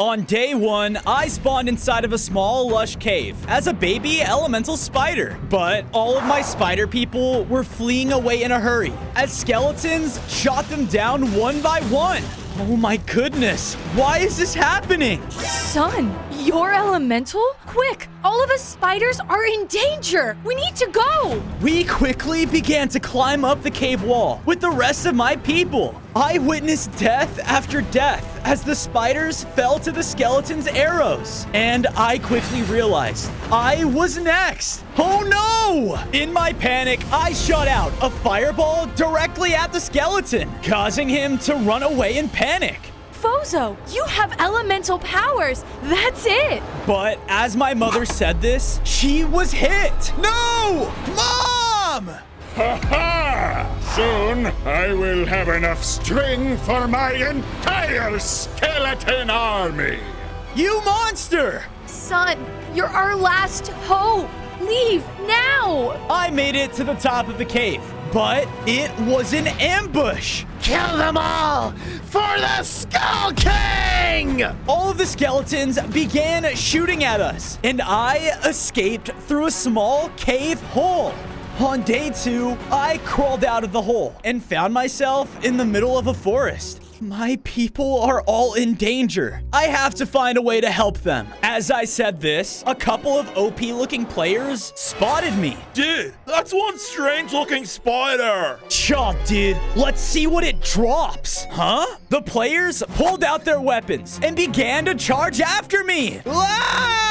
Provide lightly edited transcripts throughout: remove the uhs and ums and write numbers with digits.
On day 1, I spawned inside of a small, lush cave as a baby elemental spider. But all of my spider people were fleeing away in a hurry as skeletons shot them down one by one. Oh my goodness, why is this happening? Son, you're elemental? Quick, all of us spiders are in danger. We need to go. We quickly began to climb up the cave wall with the rest of my people. I witnessed death after death as the spiders fell to the skeleton's arrows. And I quickly realized I was next. Oh no! In my panic, I shot out a fireball directly at the skeleton, causing him to run away in panic. Fozo, you have elemental powers. That's it. But as my mother said this, she was hit. No! Mom! Ha ha! Soon I will have enough string for my entire skeleton army. You monster! Son, you're our last hope. Leave now. I made it to the top of the cave, but it was an ambush. Kill them all for the Skull King! All of the skeletons began shooting at us, and I escaped through a small cave hole. On day 2, I crawled out of the hole and found myself in the middle of a forest. My people are all in danger. I have to find a way to help them. As I said this, a couple of OP-looking players spotted me. Dude, that's one strange-looking spider. Chaw, dude. Let's see what it drops. Huh? The players pulled out their weapons and began to charge after me. Ah!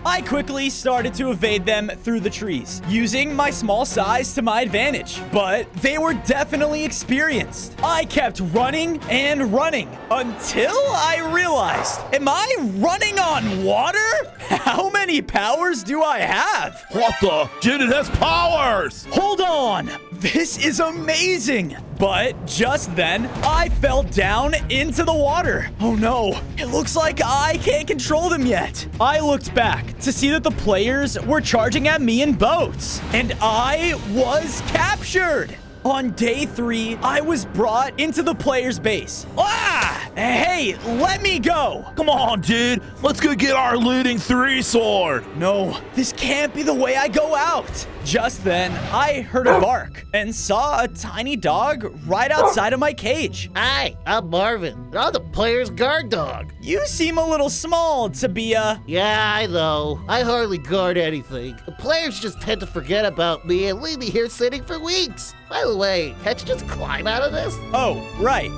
I quickly started to evade them through the trees, using my small size to my advantage. But they were definitely experienced. I kept running and running until I realized, am I running on water? How many powers do I have? What the? Dude, it has powers. Hold on. This is amazing. But just then, I fell down into the water. Oh no, it looks like I can't control them yet. I looked back to see that the players were charging at me in boats, and I was captured. On day 3, I was brought into the player's base. Ah! Hey, let me go. Come on, dude. Let's go get our looting 3 sword. No, this can't be the way I go out. Just then, I heard a bark and saw a tiny dog right outside of my cage. Hi, I'm Marvin. I'm the player's guard dog. You seem a little small to be a... Yeah, I know. I hardly guard anything. The players just tend to forget about me and leave me here sitting for weeks. By the way, can't you just climb out of this? Oh, right.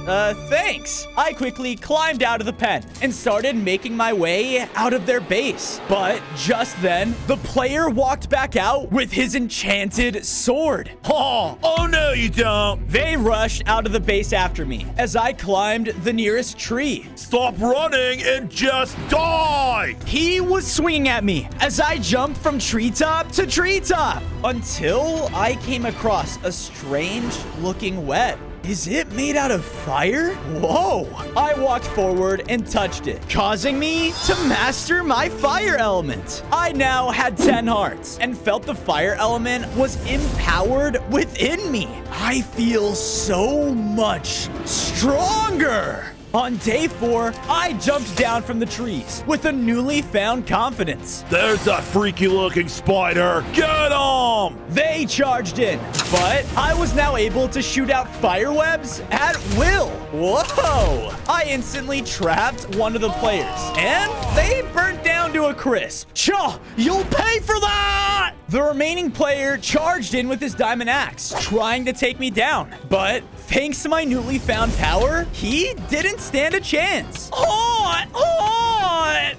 Thanks. I quickly climbed out of the pen and started making my way out of their base. But just then, the player walked back out with his enchanted sword. Oh no, you don't. They rushed out of the base after me as I climbed the nearest tree. Stop running and just die. He was swinging at me as I jumped from treetop to treetop until I came across a strange looking web. Is it made out of fire? Whoa! I walked forward and touched it, causing me to master my fire element. I now had 10 hearts and felt the fire element was empowered within me. I feel so much stronger. On day 4, I jumped down from the trees with a newly found confidence. There's that freaky looking spider. Get him! They charged in, but I was now able to shoot out fire webs at will. Whoa! I instantly trapped one of the players, and they burnt down to a crisp. Chaw, you'll pay for that! The remaining player charged in with his diamond axe, trying to take me down. But thanks to my newly found power, he didn't stand a chance.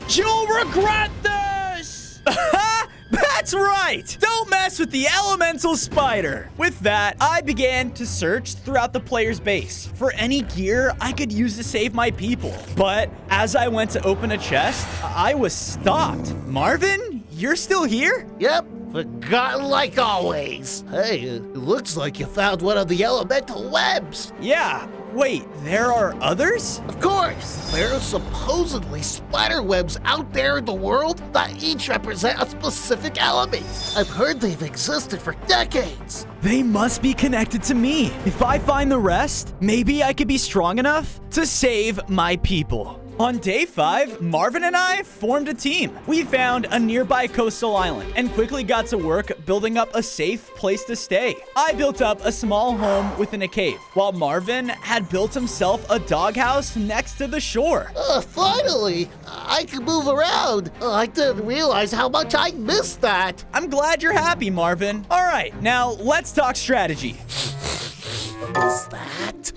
You'll regret this! That's right! Don't mess with the elemental spider! With that, I began to search throughout the player's base for any gear I could use to save my people. But as I went to open a chest, I was stopped. Marvin, you're still here? Yep, forgotten like always. Hey, it looks like you found one of the elemental webs. Yeah. Wait, there are others? Of course! There are supposedly spider webs out there in the world that each represent a specific element. I've heard they've existed for decades. They must be connected to me. If I find the rest, maybe I could be strong enough to save my people. On day 5, Marvin and I formed a team. We found a nearby coastal island and quickly got to work building up a safe place to stay. I built up a small home within a cave, while Marvin had built himself a doghouse next to the shore. Finally, I can move around. I didn't realize how much I missed that. I'm glad you're happy, Marvin. All right, now let's talk strategy. Is that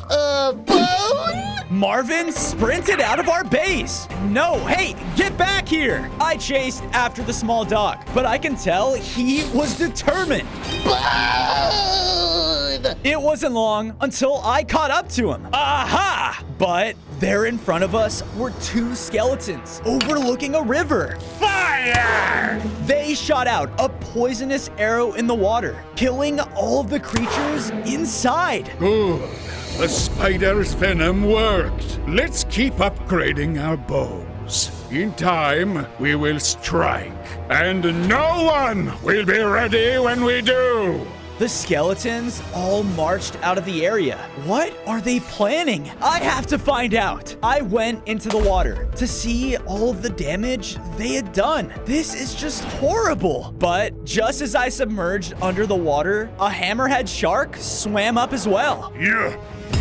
a bone? Marvin sprinted out of our base. No, hey, get back here. I chased after the small dog, but I can tell he was determined. Bone! It wasn't long until I caught up to him. Aha! But there in front of us were 2 skeletons overlooking a river. Fire! They shot out a poisonous arrow in the water, killing all of the creatures inside. Good. The spider's venom worked. Let's keep upgrading our bows. In time, we will strike, and no one will be ready when we do. The skeletons all marched out of the area. What are they planning? I have to find out. I went into the water to see all of the damage they had done. This is just horrible. But just as I submerged under the water, a hammerhead shark swam up as well.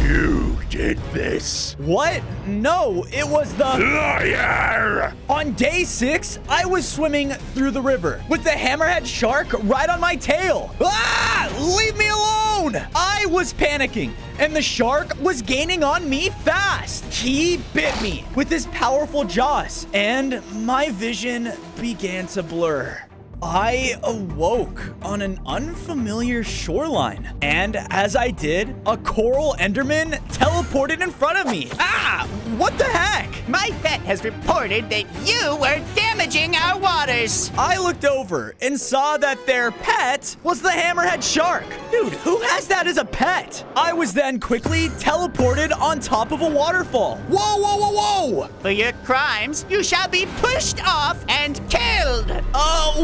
You did this. What? No, it was the... Liar! On day 6, I was swimming through the river with the hammerhead shark right on my tail. Ah! Leave me alone! I was panicking, and the shark was gaining on me fast. He bit me with his powerful jaws, and my vision began to blur. I awoke on an unfamiliar shoreline, and as I did, a coral enderman teleported in front of me. Ah! What the heck? My pet has reported that you were damaging our waters. I looked over and saw that their pet was the hammerhead shark. Dude, who has that as a pet? I was then quickly teleported on top of a waterfall. Whoa, whoa, whoa, whoa! For your crimes, you shall be pushed off and killed.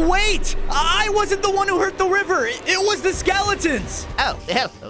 Wait! I wasn't the one who hurt the river. It was the skeletons. Oh,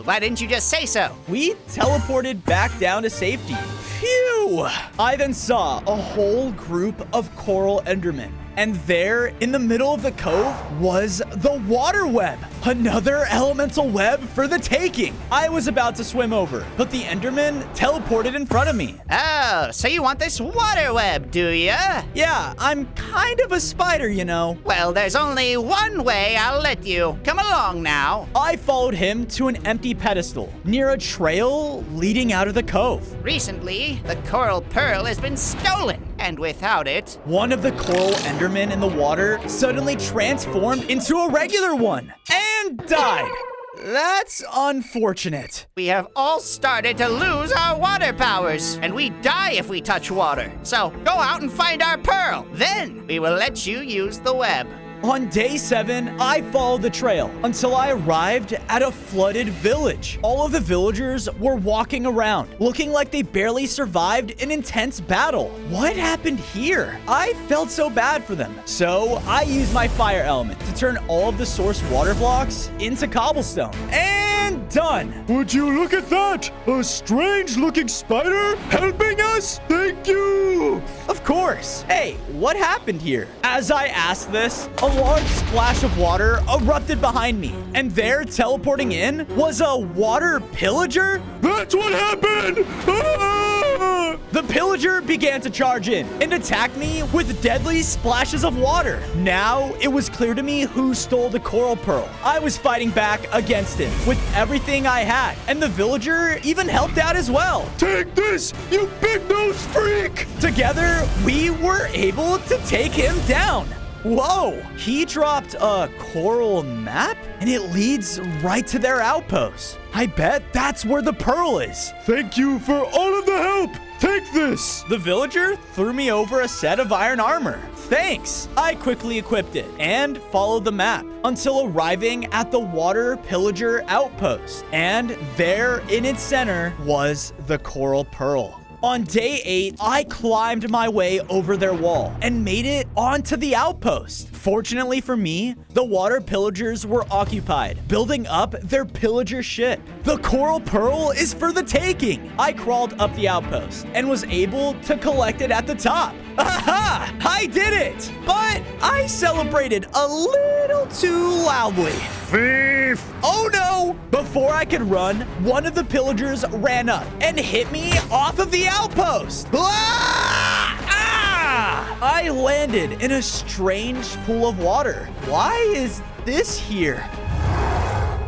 why didn't you just say so? We teleported back down to safety. Phew! I then saw a whole group of coral endermen. And there, in the middle of the cove, was the water web. Another elemental web for the taking. I was about to swim over, but the enderman teleported in front of me. Oh, so you want this water web, do ya? Yeah, I'm kind of a spider, you know. Well, there's only one way I'll let you. Come along now. I followed him to an empty pedestal near a trail leading out of the cove. Recently, the coral pearl has been stolen, and without it, one of the coral endermen in the water suddenly transformed into a regular one and died. That's unfortunate. we have all started to lose our water powers, and we die if we touch water. So go out and find our pearl. Then we will let you use the web. On day 7, I followed the trail until I arrived at a flooded village. All of the villagers were walking around, looking like they barely survived an intense battle. What happened here? I felt so bad for them. So I used my fire element to turn all of the source water blocks into cobblestone. And done. Would you look at that? A strange-looking spider helping us? Thank you! Of course. Hey, what happened here? As I asked this, a large splash of water erupted behind me, and there, teleporting in, was a water pillager. That's what happened! Ah! The pillager began to charge in and attack me with deadly splashes of water. Now, it was clear to me who stole the coral pearl. I was fighting back against him with everything I had, and the villager even helped out as well. Take this, you big-nosed freak! Together, we were able to take him down. Whoa, he dropped a coral map and it leads right to their outpost. I bet that's where the pearl is. Thank you for all of the help! Take this! The villager threw me over a set of iron armor. Thanks. I quickly equipped it and followed the map until arriving at the water pillager outpost. And there in its center was the coral pearl. On day 8, I climbed my way over their wall and made it onto the outpost. Fortunately for me, the water pillagers were occupied, building up their pillager ship. The coral pearl is for the taking. I crawled up the outpost and was able to collect it at the top. Aha! I did it! But I celebrated a little too loudly. Thief! Oh no! Before I could run, one of the pillagers ran up and hit me off of the outpost. Ah! Ah! I landed in a strange pool of water. Why is this here?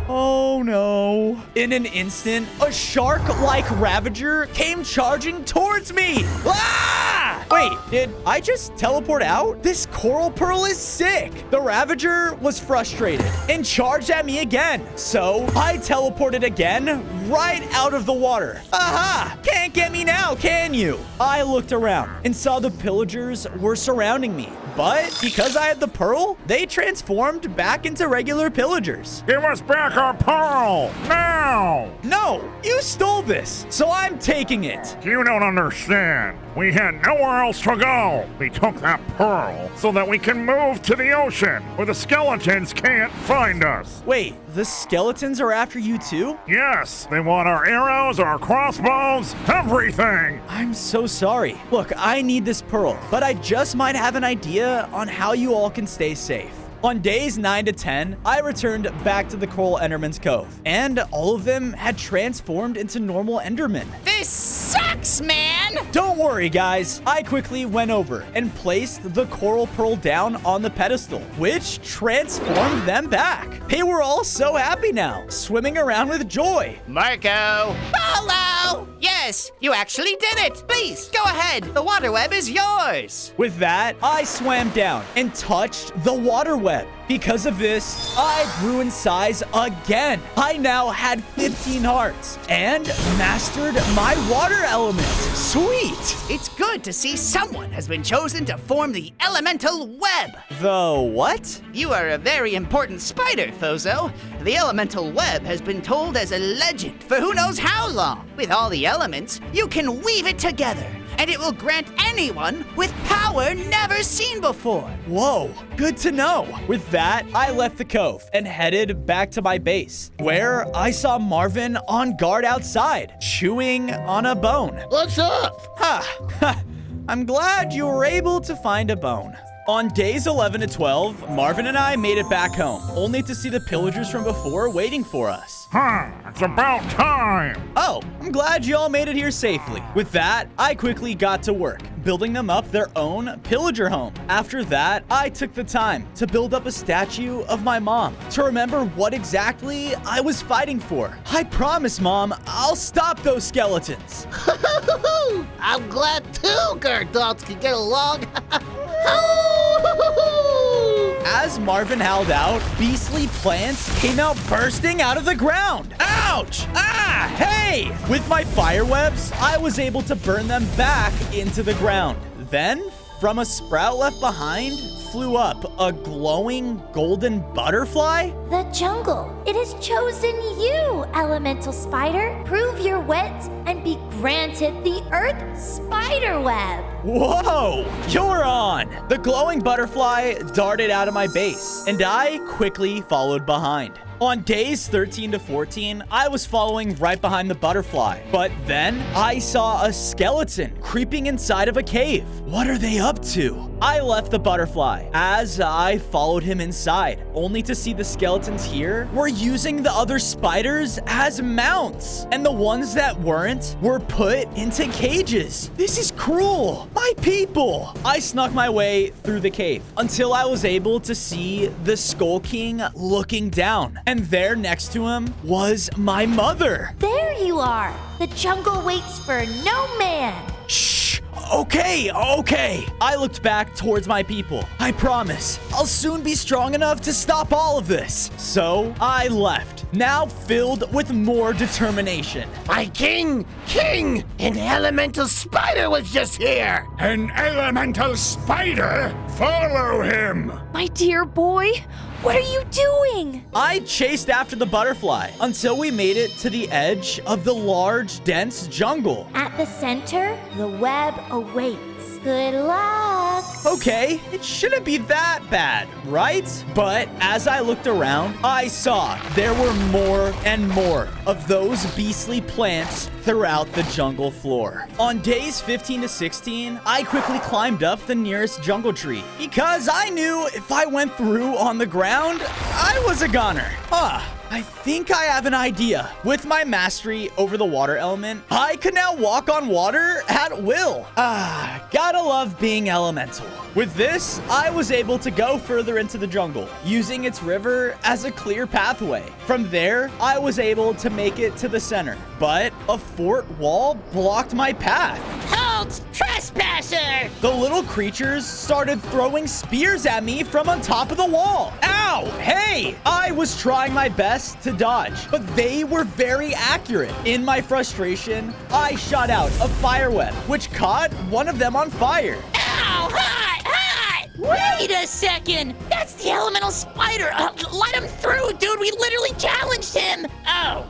Oh no. In an instant, a shark-like Ravager came charging towards me. Ah! Wait, did I just teleport out? This coral pearl is sick. The Ravager was frustrated and charged at me again. So I teleported again right out of the water. Aha! Can't get me now, can you? I looked around and saw the pillagers were surrounding me. But because I had the pearl, they transformed back into regular pillagers. Give us back our pearl! Now! No, you stole this, so I'm taking it. You don't understand. We had nowhere else to go. We took that pearl so that we can move to the ocean where the skeletons can't find us. Wait, the skeletons are after you too? Yes, they want our arrows, our crossbows, everything. I'm so sorry. Look, I need this pearl, but I just might have an idea on how you all can stay safe. On days 9 to 10, I returned back to the Coral Enderman's Cove, and all of them had transformed into normal Endermen. This sucks, man! Don't worry, guys. I quickly went over and placed the Coral Pearl down on the pedestal, which transformed them back. They were all so happy now, swimming around with joy. Marco! Hello! Yes, you actually did it! Please, go ahead. The water web is yours! With that, I swam down and touched the water web. Because of this, I grew in size again. I now had 15 hearts and mastered my water element. Sweet! It's good to see someone has been chosen to form the elemental web. The what? You are a very important spider, Thozo. The elemental web has been told as a legend for who knows how long. With all the elements, you can weave it together, and it will grant anyone with power never seen before. Whoa, good to know. With that, I left the cove and headed back to my base, where I saw Marvin on guard outside, chewing on a bone. What's up? Ha! I'm glad you were able to find a bone. On days 11 to 12, Marvin and I made it back home, only to see the pillagers from before waiting for us. It's about time. Oh, I'm glad you all made it here safely. With that, I quickly got to work, building them up their own pillager home. After that, I took the time to build up a statue of my mom to remember what exactly I was fighting for. I promise, Mom, I'll stop those skeletons. I'm glad two guard dogs can get along. As Marvin howled out, beastly plants came out bursting out of the ground. Ouch! Ah! Hey! With my fire webs, I was able to burn them back into the ground. Then, from a sprout left behind, flew up a glowing golden butterfly. The jungle. It has chosen you, elemental spider. Prove your wit and be granted the earth spider web. Whoa! You're on! The glowing butterfly darted out of my base, and I quickly followed behind. On days 13 to 14, I was following right behind the butterfly, but then I saw a skeleton creeping inside of a cave. What are they up to? I left the butterfly as I followed him inside, only to see the skeletons here were using the other spiders as mounts, and the ones that weren't were put into cages. This is cruel. My people. I snuck my way through the cave until I was able to see the Skull King looking down. And there next to him was my mother. There you are. The jungle waits for no man. Shh. Okay. I looked back towards my people. I promise, I'll soon be strong enough to stop all of this. So I left now filled with more determination. My king! An elemental spider was just here! An elemental spider? Follow him! My dear boy, what are you doing? I chased after the butterfly until we made it to the edge of the large, dense jungle. At the center, the web awaits. Good luck. Okay, it shouldn't be that bad, right? But as I looked around, I saw there were more and more of those beastly plants throughout the jungle floor. On days 15 to 16, I quickly climbed up the nearest jungle tree because I knew if I went through on the ground, I was a goner. I think I have an idea. With my mastery over the water element, I could now walk on water at will. Gotta love being elemental. With this, I was able to go further into the jungle, using its river as a clear pathway. From there, I was able to make it to the center, but a fort wall blocked my path. Halt, trespasser! The little creatures started throwing spears at me from on top of the wall. Ow! Hey! I was trying my best to dodge, but they were very accurate. In my frustration, I shot out a fire web, which caught one of them on fire. Ow! Hot! Wait a second! That's the elemental spider! Let him through, dude! We literally challenged him! Oh,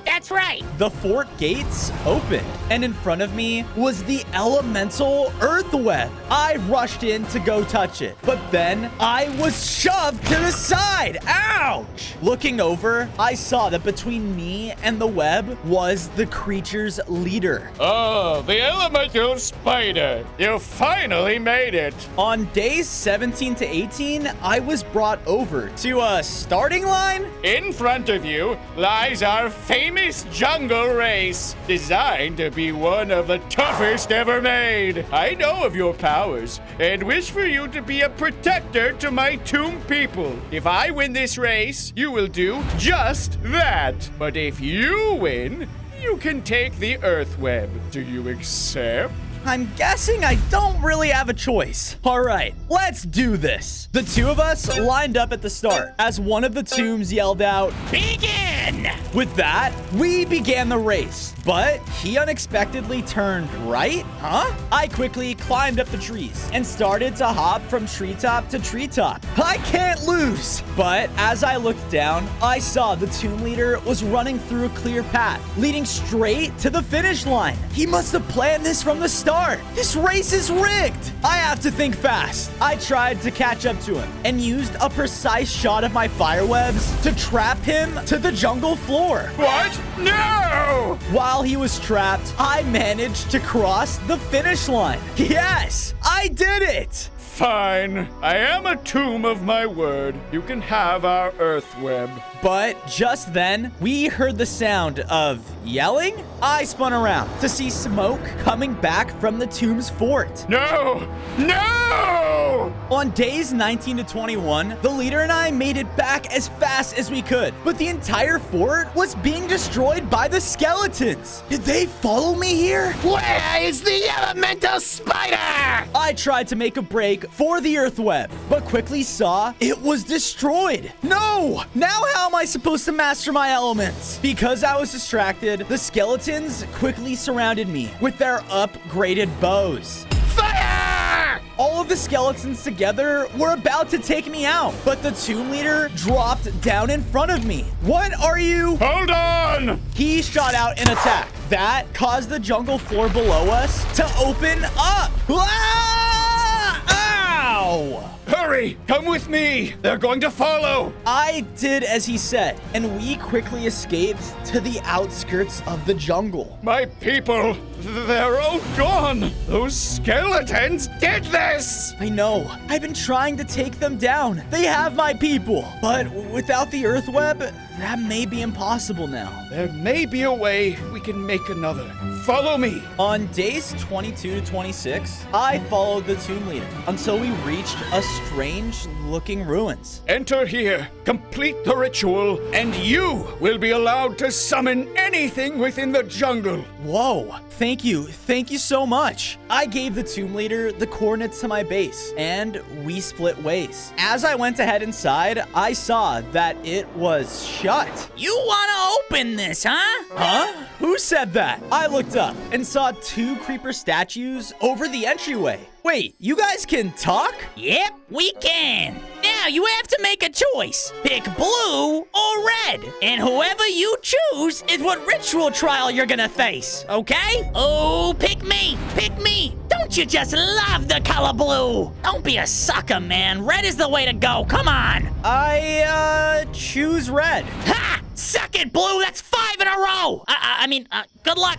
that's right. The fort gates opened, and in front of me was the elemental earth web. I rushed in to go touch it, but then I was shoved to the side. Ouch! Looking over, I saw that between me and the web was the creature's leader. Oh, the elemental spider. You finally made it. On days 17 to 18, I was brought over to a starting line. In front of you lies our famous jungle race, designed to be one of the toughest ever made. I know of your powers and wish for you to be a protector to my tomb people. If I win this race, you will do just that. But if you win, you can take the earth web. Do you accept? I'm guessing I don't really have a choice. All right, let's do this. The two of us lined up at the start as one of the tombs yelled out, Begin! With that, we began the race, but he unexpectedly turned right, I quickly climbed up the trees and started to hop from treetop to treetop. I can't lose! But as I looked down, I saw the tomb leader was running through a clear path, leading straight to the finish line. He must have planned this from the start. This race is rigged. I have to think fast. I tried to catch up to him and used a precise shot of my fire webs to trap him to the jungle floor. What? No! While he was trapped, I managed to cross the finish line. Yes, I did it. Fine. I am a tomb of my word. You can have our earth web. But just then, we heard the sound of yelling. I spun around to see smoke coming back from the tomb's fort. No! No! On days 19 to 21, the leader and I made it back as fast as we could, but the entire fort was being destroyed by the skeletons. Did they follow me here? Where is the elemental spider? I tried to make a break for the earth web, but quickly saw it was destroyed. No! Now how am I supposed to master my elements? Because I was distracted, the skeletons quickly surrounded me with their upgraded bows. Fire! All of the skeletons together were about to take me out, but the tomb leader dropped down in front of me. What are you? Hold on! He shot out an attack that caused the jungle floor below us to open up. Ah! Ow! Hurry! Come with me! They're going to follow! I did as he said, and we quickly escaped to the outskirts of the jungle. My people, they're all gone! Those skeletons did this! I know. I've been trying to take them down. They have my people. But without the earth web, that may be impossible now. There may be a way we can make another. Follow me! On days 22 to 26, I followed the tomb leader until we reached a strange looking ruins. Enter here, complete the ritual, and you will be allowed to summon anything within the jungle. Whoa, thank you so much. I gave the tomb leader the coordinates to my base, and we split ways. As I went to head inside, I saw that it was shut. You wanna open this, huh? Huh? Who said that? I looked up and saw 2 creeper statues over the entryway. Wait, you guys can talk? Yep, we can. Now you have to make a choice. Pick blue or red. And whoever you choose is what ritual trial you're gonna face, okay? Oh, pick me. Pick me. Don't you just love the color blue? Don't be a sucker, man. Red is the way to go. Come on. I choose red. Ha! Suck it, blue. That's 5 in a row. Good luck.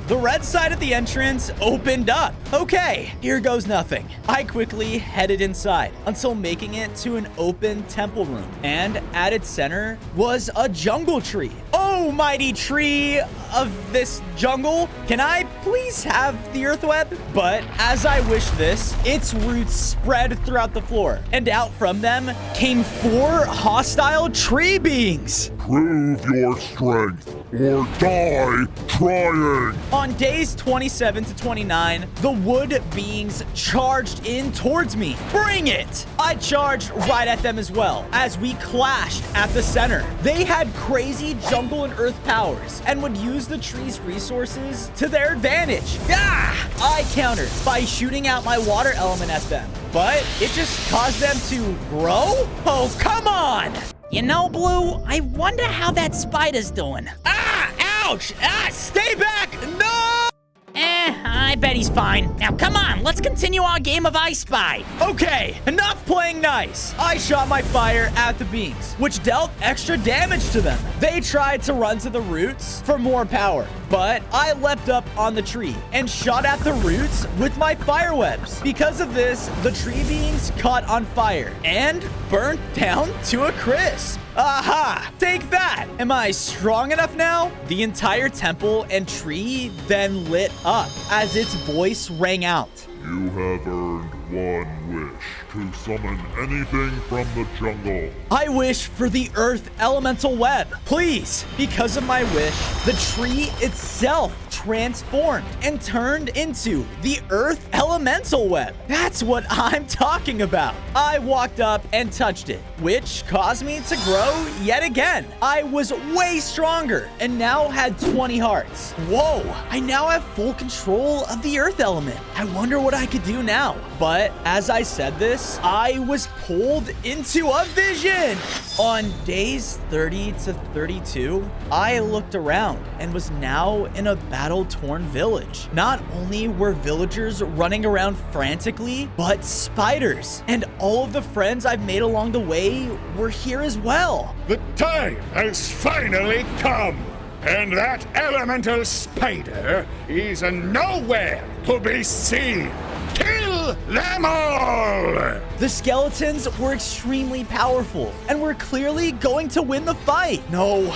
The red side of the entrance opened up. Okay, here goes nothing. I quickly headed inside until making it to an open temple room. And at its center was a jungle tree. Oh, mighty tree of this jungle, can I please have the earth web? But as I wished this, its roots spread throughout the floor. And out from them came 4 hostile tree beings. Prove your strength or die trying. On days 27 to 29, the wood beings charged in towards me. Bring it! I charged right at them as well, as we clashed at the center. They had crazy jungle and earth powers, and would use the tree's resources to their advantage. I countered by shooting out my water element at them, but it just caused them to grow? Oh, come on! You know, Blue, I wonder how that spider's doing. Ouch! Stay back! No! I bet he's fine. Now, come on, let's continue our game of I Spy. Okay, enough playing nice. I shot my fire at the beings, which dealt extra damage to them. They tried to run to the roots for more power, but I leapt up on the tree and shot at the roots with my fire webs. Because of this, the tree beings caught on fire and burnt down to a crisp. Aha! Take that! Am I strong enough now? The entire temple and tree then lit up as its voice rang out. You have earned one wish to summon anything from the jungle. I wish for the earth elemental web. Please, because of my wish, the tree itself transformed and turned into the earth elemental web. That's what I'm talking about. I walked up and touched it, which caused me to grow yet again. I was way stronger and now had 20 hearts. Whoa, I now have full control of the earth element. I wonder what I could do now. But as I said this, I was pulled into a vision. On days 30 to 32, I looked around and was now in a battle-torn village. Not only were villagers running around frantically, but spiders. And all of the friends I've made along the way were here as well. The time has finally come, and that elemental spider is nowhere to be seen. Kill them all! The skeletons were extremely powerful and were clearly going to win the fight. No!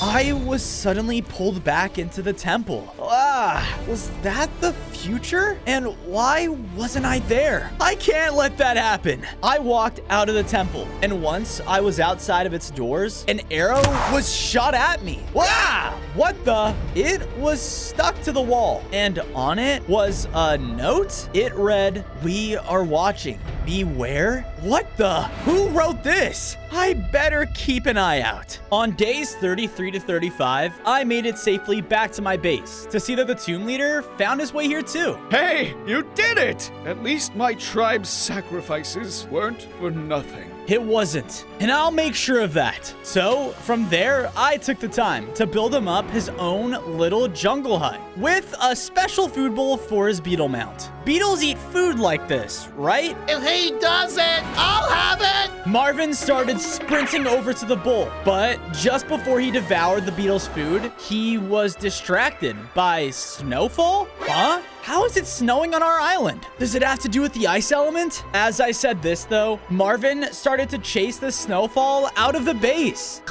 I was suddenly pulled back into the temple. Was that the future? And why wasn't I there? I can't let that happen. I walked out of the temple, and once I was outside of its doors, an arrow was shot at me. What the? It was stuck to the wall, and on it was a note. It read, "We are watching. Beware." What the? Who wrote this? I better keep an eye out. On days 33 to 35, I made it safely back to my base to see that the tomb leader found his way here too. Hey, you did it! At least my tribe's sacrifices weren't for nothing. It wasn't, and I'll make sure of that. So from there, I took the time to build him up his own little jungle hut with a special food bowl for his beetle mount. Beetles eat food like this, right? If he does it, I'll have it! Marvin started sprinting over to the bowl, but just before he devoured the beetle's food, he was distracted by snowfall? Huh? How is it snowing on our island? Does it have to do with the ice element? As I said this, though, Marvin started to chase the snowfall out of the base.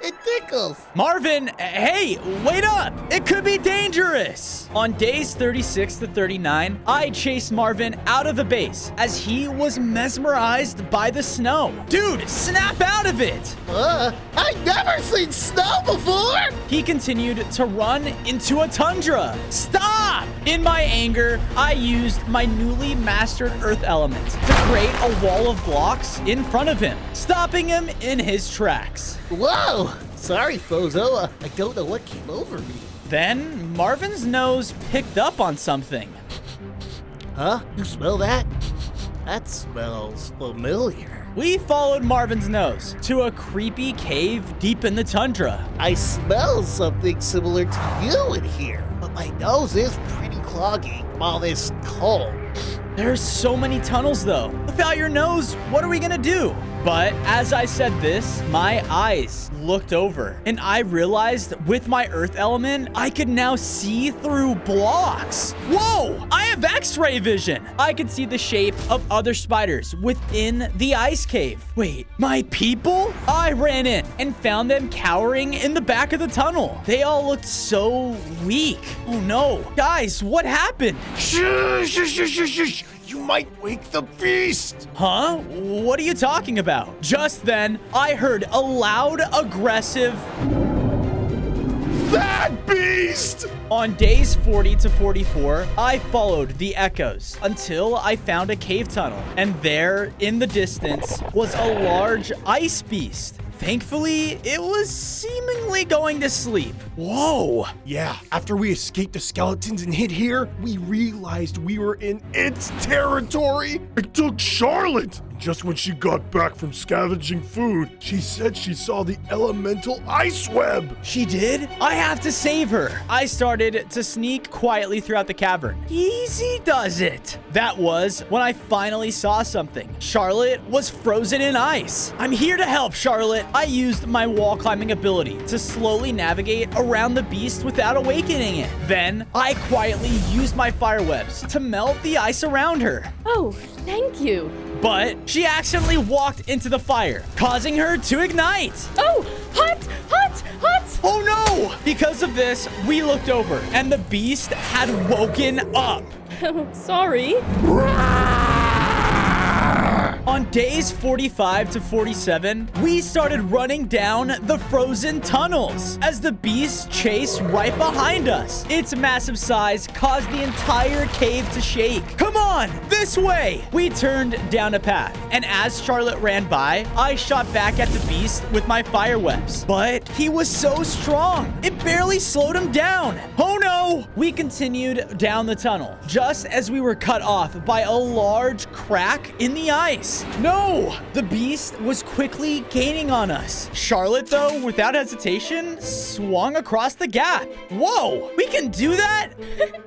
It tickles. Marvin, hey, wait up! It could be dangerous. On days 36 to 39, I chased Marvin out of the base as he was mesmerized by the snow. Dude, snap out of it. I've never seen snow before! He continued to run into a tundra. Stop! In my anger, I used my newly mastered earth element to create a wall of blocks in front of him, stopping him in his tracks. Whoa! Sorry, Fozo. I don't know what came over me. Then Marvin's nose picked up on something. Huh? You smell that? That smells familiar. We followed Marvin's nose to a creepy cave deep in the tundra. I smell something similar to you in here, but my nose is pretty cloggy from all this cold. There's so many tunnels though. Without your nose, what are we gonna do? But as I said this, my eyes looked over and I realized with my earth element, I could now see through blocks. Whoa, I have X-ray vision. I could see the shape of other spiders within the ice cave. Wait, my people? I ran in and found them cowering in the back of the tunnel. They all looked so weak. Oh no. Guys, what happened? Shh. You might wake the beast. Huh? What are you talking about? Just then, I heard a loud, aggressive... That beast! On days 40 to 44, I followed the echoes until I found a cave tunnel. And there, in the distance, was a large ice beast. Thankfully, it was seemingly going to sleep. Whoa! Yeah, after we escaped the skeletons and hid here, we realized we were in its territory. It took Charlotte. Just when she got back from scavenging food, she said she saw the elemental ice web. She did? I have to save her. I started to sneak quietly throughout the cavern. Easy does it. That was when I finally saw something. Charlotte was frozen in ice. I'm here to help, Charlotte. I used my wall climbing ability to slowly navigate around the beast without awakening it. Then I quietly used my fire webs to melt the ice around her. Oh, thank you. But she accidentally walked into the fire, causing her to ignite. Oh, hot! Oh no! Because of this, we looked over and the beast had woken up. Sorry. On days 45 to 47, we started running down the frozen tunnels as the beast chased right behind us. Its massive size caused the entire cave to shake. Come on, this way! We turned down a path, and as Charlotte ran by, I shot back at the beast with my fire webs. But he was so strong, it barely slowed him down. Oh no! We continued down the tunnel, just as we were cut off by a large crack in the ice. No! The beast was quickly gaining on us. Charlotte, though, without hesitation, swung across the gap. Whoa! We can do that?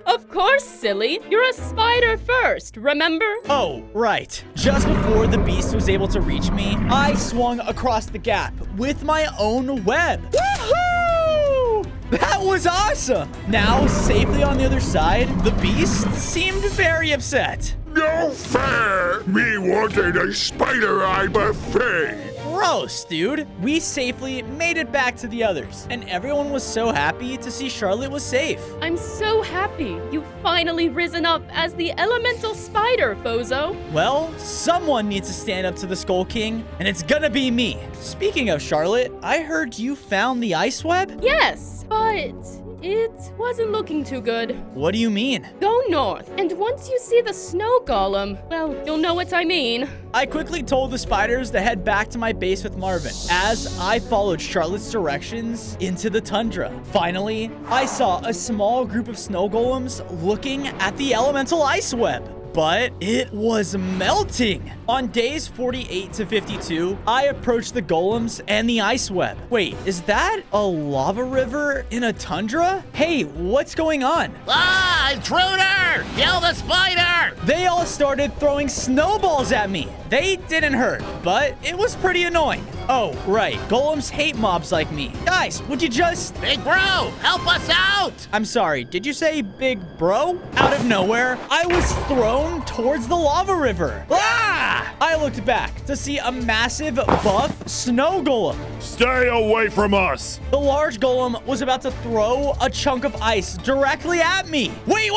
Of course, silly. You're a spider first, remember? Oh, right. Just before the beast was able to reach me, I swung across the gap with my own web. Woohoo! That was awesome! Now, safely on the other side, the beast seemed very upset. No fair! Me wanted a spider eye buffet! Gross, dude. We safely made it back to the others, and everyone was so happy to see Charlotte was safe. I'm so happy you've finally risen up as the elemental spider, Fozo. Well, someone needs to stand up to the Skull King, and it's gonna be me. Speaking of Charlotte, I heard you found the ice web? Yes, but it wasn't looking too good. What do you mean? Go north, and once you see the snow golem, well, you'll know what I mean. I quickly told the spiders to head back to my base with Marvin as I followed Charlotte's directions into the tundra. Finally, I saw a small group of snow golems looking at the elemental ice web. But it was melting. On days 48 to 52, I approached the golems and the ice web. Wait, is that a lava river in a tundra? Hey, what's going on? Intruder! Kill the spider! They all started throwing snowballs at me. They didn't hurt, but it was pretty annoying. Oh, right. Golems hate mobs like me. Guys, would you just... Big bro, help us out! I'm sorry, did you say big bro? Out of nowhere, I was thrown towards the lava river. Ah! I looked back to see a massive buff snow golem. Stay away from us! The large golem was about to throw a chunk of ice directly at me. Wait,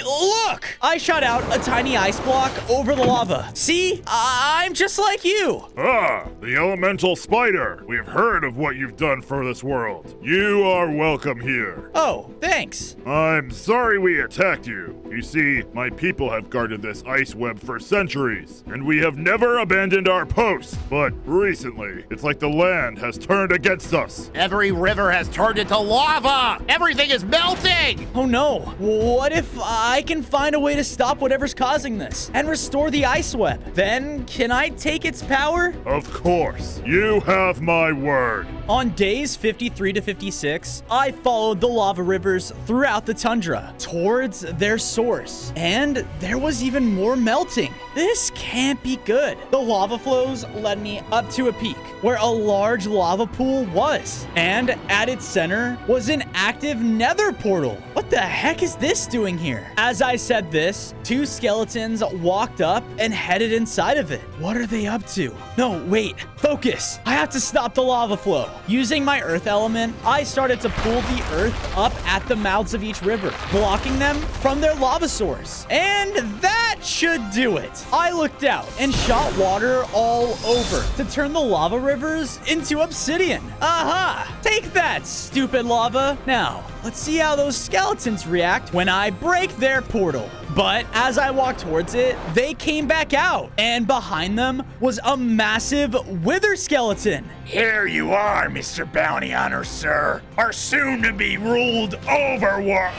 look! I shot out a tiny ice block over the lava. See? I'm just like you. Ah, the elemental spider. We've heard of what you've done for this world. You are welcome here. Oh, thanks. I'm sorry we attacked you. You see, my people have guarded this ice web for centuries, and we have never abandoned our post. But recently, it's like the land has turned against us. Every river has turned into lava! Everything is melting! Oh no, what if I can find a way to stop whatever's causing this and restore the ice web? Then can I take its power? Of course. You have my word. On days 53 to 56, I followed the lava rivers throughout the tundra towards their source, and there was even more melting. This can't be good. The lava flows led me up to a peak where a large lava pool was, and at its center was an active nether portal. What the heck is this doing here? As I said this, two skeletons walked up and headed inside of it. What are they up to? No, wait, focus. I have to stop the lava flow. Using my earth element, I started to pull the earth up at the mouths of each river, blocking them from their lava source. And that should do it. I looked out and shot water all over to turn the lava rivers into obsidian. Aha! Take that, stupid lava. Now, let's see how those skeletons react when I break their portal. But as I walked towards it, they came back out, and behind them was a massive wither skeleton. Here you are, Mr. Bounty Hunter, sir. Our soon-to-be ruled overworld.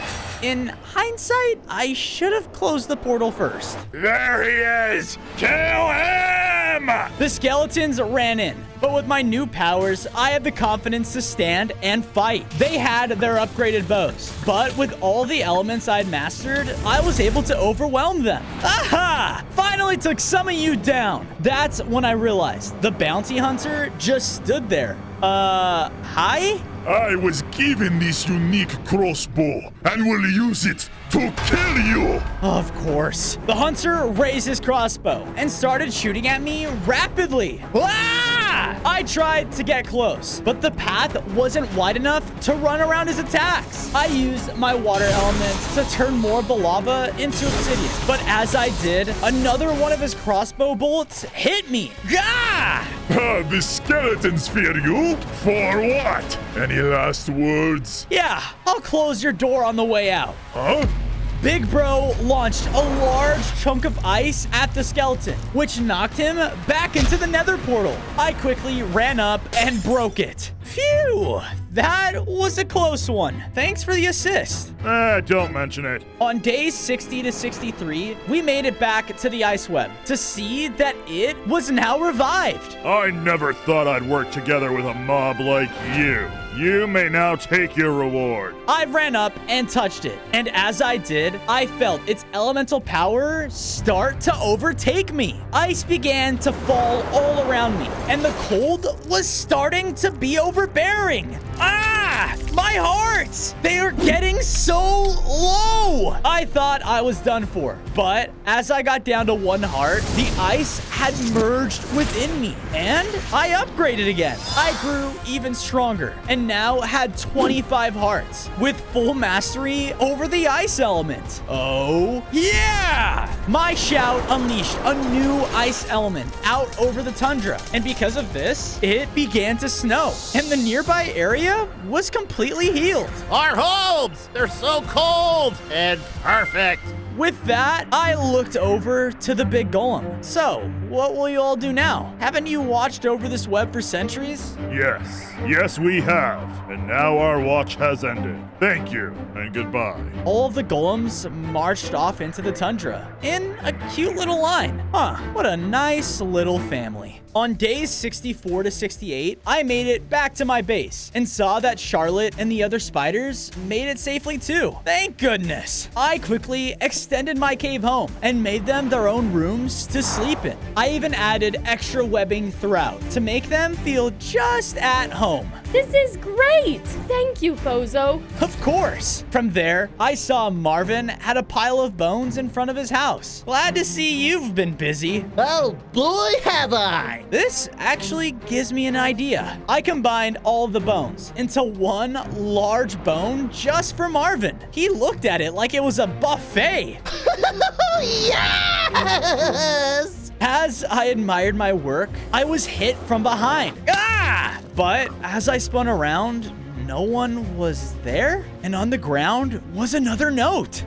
In hindsight, I should have closed the portal first. There he is. Kill him! The skeletons ran in, but with my new powers, I had the confidence to stand and fight. They had their upgraded bows, but with all the elements I'd mastered, I was able to overwhelm them. Aha! Finally took some of you down. That's when I realized the bounty hunter just stood there. Hi? I was given this unique crossbow and will use it to kill you. Of course. The hunter raised his crossbow and started shooting at me rapidly. Ah! I tried to get close, but the path wasn't wide enough to run around his attacks. I used my water elements to turn more of the lava into obsidian, but as I did, another one of his crossbow bullets hit me. Gah! The skeletons fear you? For what? Any last words? Yeah, I'll close your door on the way out. Huh? Big Bro launched a large chunk of ice at the skeleton, which knocked him back into the nether portal. I quickly ran up and broke it. Phew, that was a close one. Thanks for the assist. Don't mention it. On days 60 to 63, we made it back to the ice web to see that it was now revived. I never thought I'd work together with a mob like you. You may now take your reward. I ran up and touched it, and as I did, I felt its elemental power start to overtake me. Ice began to fall all around me, and the cold was starting to be overbearing. Ah! My hearts! They are getting so low! I thought I was done for, but as I got down to 1 heart, the ice had merged within me, and I upgraded again. I grew even stronger, and now had 25 hearts, with full mastery over the ice element. Oh, yeah! My shout unleashed a new ice element out over the tundra, and because of this, it began to snow, and the nearby area was completely healed. Our homes! They're so cold and perfect. With that, I looked over to the big golem. So, what will you all do now? Haven't you watched over this web for centuries? Yes, we have. And now our watch has ended. Thank you, and goodbye. All of the golems marched off into the tundra in a cute little line. What a nice little family. On days 64 to 68, I made it back to my base and saw that Charlotte and the other spiders made it safely too. Thank goodness. I quickly extended my cave home and made them their own rooms to sleep in. I even added extra webbing throughout to make them feel just at home. This is great! Thank you, Fozo. Of course. From there, I saw Marvin had a pile of bones in front of his house. Glad to see you've been busy. Oh boy, have I! This actually gives me an idea. I combined all of the bones into one large bone just for Marvin. He looked at it like it was a buffet. Yes! As I admired my work, I was hit from behind. But as I spun around, no one was there, and on the ground was another note.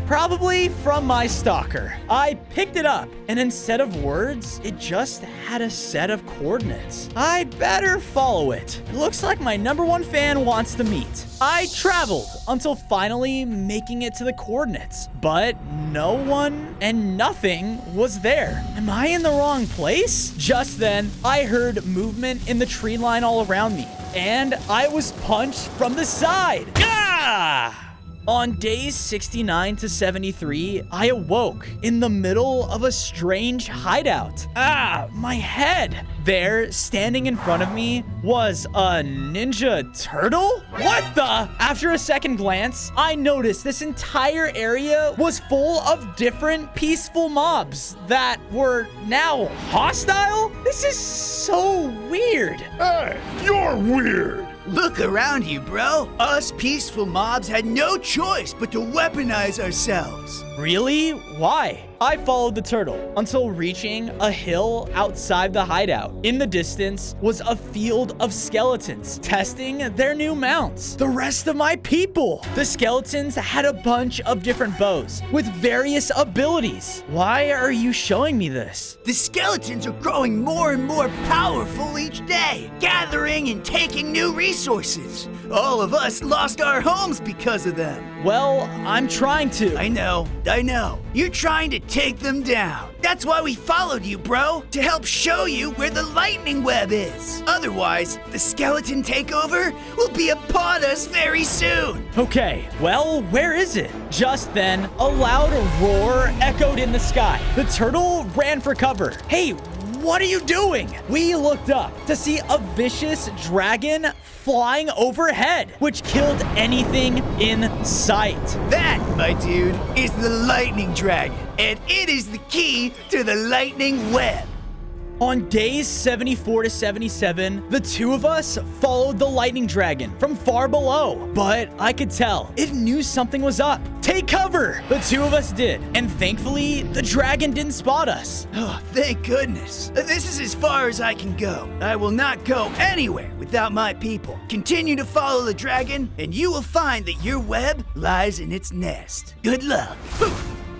Probably from my stalker. I picked it up, and instead of words, it just had a set of coordinates. I better follow it. It looks like my #1 fan wants to meet. I traveled until finally making it to the coordinates, but no one and nothing was there. Am I in the wrong place? Just then, I heard movement in the tree line all around me, and I was punched from the side. On days 69 to 73, I awoke in the middle of a strange hideout. My head. There, standing in front of me, was a ninja turtle? What the? After a second glance, I noticed this entire area was full of different peaceful mobs that were now hostile? This is so weird. Hey, you're weird. Look around you, bro. Us peaceful mobs had no choice but to weaponize ourselves. Really? Why? I followed the turtle until reaching a hill outside the hideout. In the distance was a field of skeletons testing their new mounts. The rest of my people. The skeletons had a bunch of different bows with various abilities. Why are you showing me this? The skeletons are growing more and more powerful each day, gathering and taking new resources. All of us lost our homes because of them. Well, I'm trying to. I know. You're trying to take them down. That's why we followed you, bro, to help show you where the lightning web is. Otherwise, the skeleton takeover will be upon us very soon. Okay, well, where is it? Just then, a loud roar echoed in the sky. The turtle ran for cover. Hey, what are you doing? We looked up to see a vicious dragon flying overhead, which killed anything in sight. That, my dude, is the lightning dragon, and it is the key to the lightning web. On days 74 to 77, the two of us followed the lightning dragon from far below, but I could tell it knew something was up. Take cover! The two of us did, and thankfully, the dragon didn't spot us. Oh, thank goodness. This is as far as I can go. I will not go anywhere without my people. Continue to follow the dragon, and you will find that your web lies in its nest. Good luck.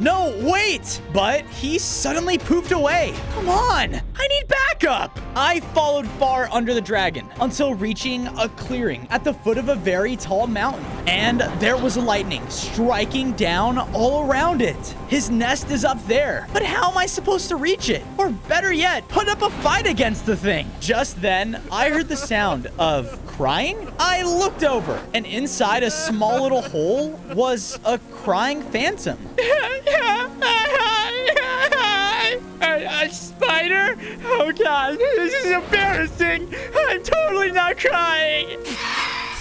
No, wait! But he suddenly poofed away. Come on! I need backup! I followed far under the dragon until reaching a clearing at the foot of a very tall mountain. And there was lightning striking down all around it. His nest is up there, but how am I supposed to reach it? Or better yet, put up a fight against the thing. Just then, I heard the sound of crying. I looked over, and inside a small little hole was a crying phantom. A spider? Oh god, this is embarrassing. I'm totally not crying.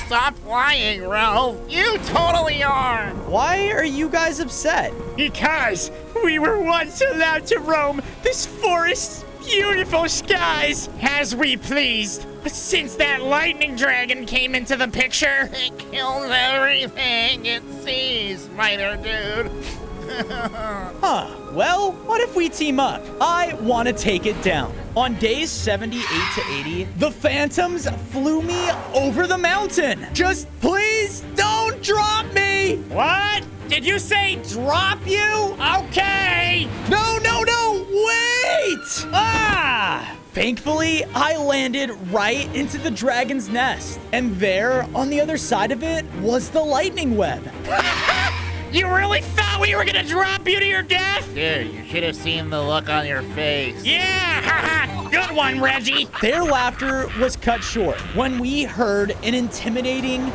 Stop lying, Ralph. You totally are. Why are you guys upset? Because we were once allowed to roam this forest's beautiful skies as we pleased. But since that lightning dragon came into the picture, It kills everything it sees, spider dude. Well, what if we team up? I want to take it down. On days 78 to 80, the phantoms flew me over the mountain. Just please don't drop me. what? Did you say drop you? Okay. No, wait! Ah! Thankfully, I landed right into the dragon's nest. And there, on the other side of it, was the lightning web. You really thought we were gonna drop you to your death? Dude, you should have seen the look on your face. Yeah, haha, good one, Reggie. Their laughter was cut short when we heard an intimidating...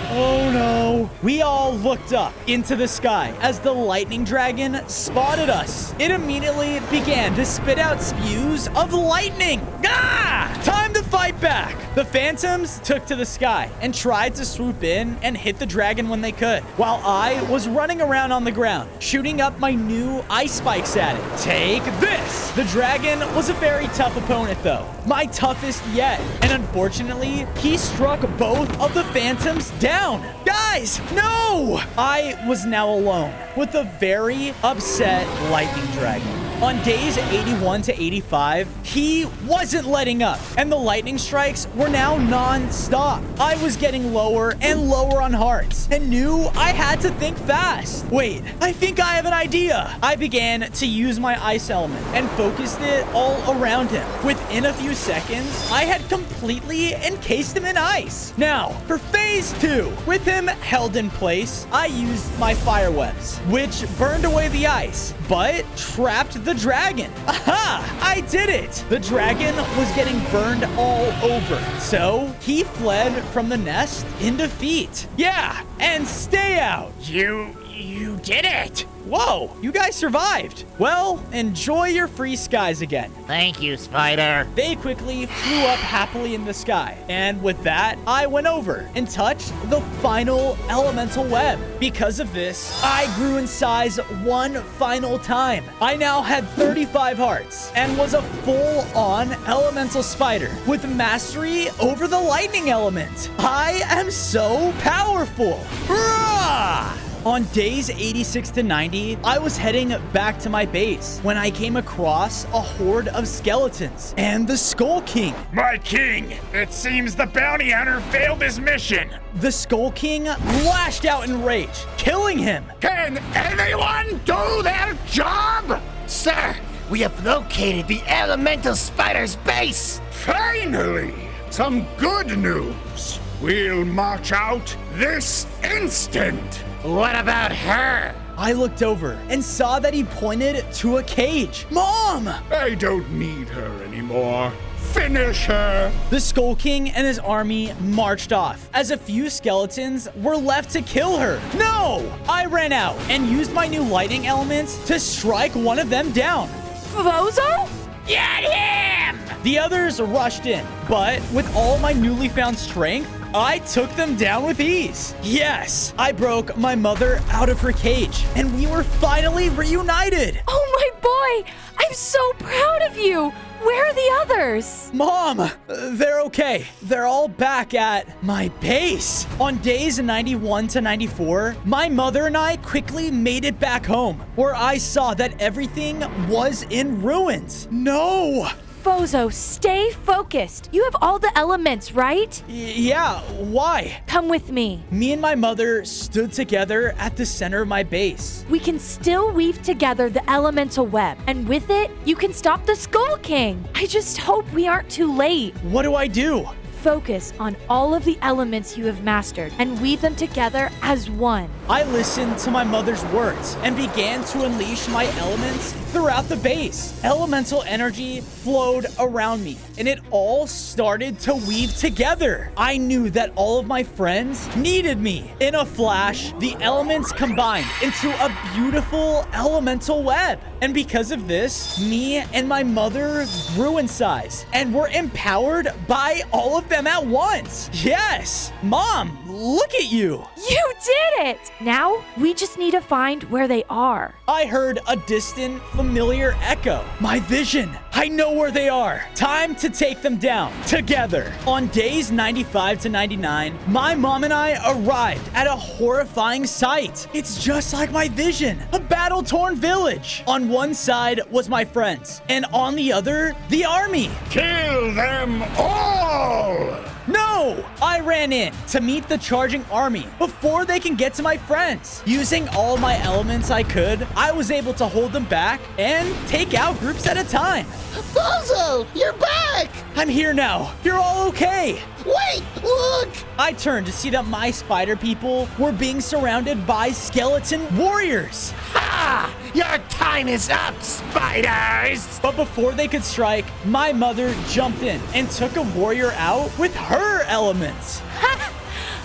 Oh no. We all looked up into the sky as the lightning dragon spotted us. It immediately began to spit out spews of lightning. Ah! Time to fight back. The phantoms took to the sky and tried to swoop in and hit the dragon when they could, while I was running around on the ground, shooting up my new ice spikes at it. Take this. The dragon was a very tough opponent though. My toughest yet. And unfortunately, he struck both of the phantoms down. Guys, no! I was now alone with a very upset lightning dragon. On days 81 to 85, he wasn't letting up, and the lightning strikes were now non-stop. I was getting lower and lower on hearts, and knew I had to think fast. Wait, I think I have an idea. I began to use my ice element and focused it all around him. Within a few seconds, I had completely encased him in ice. Now, for phase 2, with him held in place, I used my fire webs, which burned away the ice, but trapped the dragon. Aha! I did it! The dragon was getting burned all over, so he fled from the nest in defeat. Yeah, and stay out. You did it. Whoa, you guys survived. Well, enjoy your free skies again. Thank you, Spider. They quickly flew up happily in the sky. And with that, I went over and touched the final elemental web. Because of this, I grew in size one final time. I now had 35 hearts and was a full-on elemental spider with mastery over the lightning element. I am so powerful. Hurrah! On days 86 to 90, I was heading back to my base when I came across a horde of skeletons and the Skull King. My king, it seems the bounty hunter failed his mission. The Skull King lashed out in rage, killing him. Can anyone do their job? Sir, we have located the elemental spider's base. Finally, some good news. We'll march out this instant. What about her? I looked over and saw that he pointed to a cage. Mom! I don't need her anymore. Finish her! The Skull King and his army marched off, as a few skeletons were left to kill her. No! I ran out and used my new lightning elements to strike one of them down. Fozo? Get him! The others rushed in, but with all my newly found strength, I took them down with ease. Yes, I broke my mother out of her cage, and we were finally reunited. Oh my boy! I'm so proud of you! Where are the others? Mom, they're okay. They're all back at my base. On days 91 to 94, my mother and I quickly made it back home, where I saw that everything was in ruins. No! Fozo, stay focused. You have all the elements, right? Yeah, why? Come with me. Me and my mother stood together at the center of my base. We can still weave together the elemental web, and with it, you can stop the Skull King. I just hope we aren't too late. What do I do? Focus on all of the elements you have mastered and weave them together as one. I listened to my mother's words and began to unleash my elements throughout the base. Elemental energy flowed around me, and it all started to weave together. I knew that all of my friends needed me. In a flash, the elements combined into a beautiful elemental web. And because of this, me and my mother grew in size and were empowered by all of them at once. Yes! Mom, look at you! You did it! Now, we just need to find where they are. I heard a distant, familiar echo. My vision. I know where they are. Time to take them down together. On days 95 to 99, my mom and I arrived at a horrifying sight. It's just like my vision. A battle-torn village. On one side was my friends, and on the other, the army. Kill them all! No! I ran in to meet the charging army before they can get to my friends. Using all my elements I could, I was able to hold them back and take out groups at a time. Bozo, you're back! I'm here now. You're all okay. Wait, look! I turned to see that my spider people were being surrounded by skeleton warriors. Ha! Your time is up, spiders! But before they could strike, my mother jumped in and took a warrior out with her elements.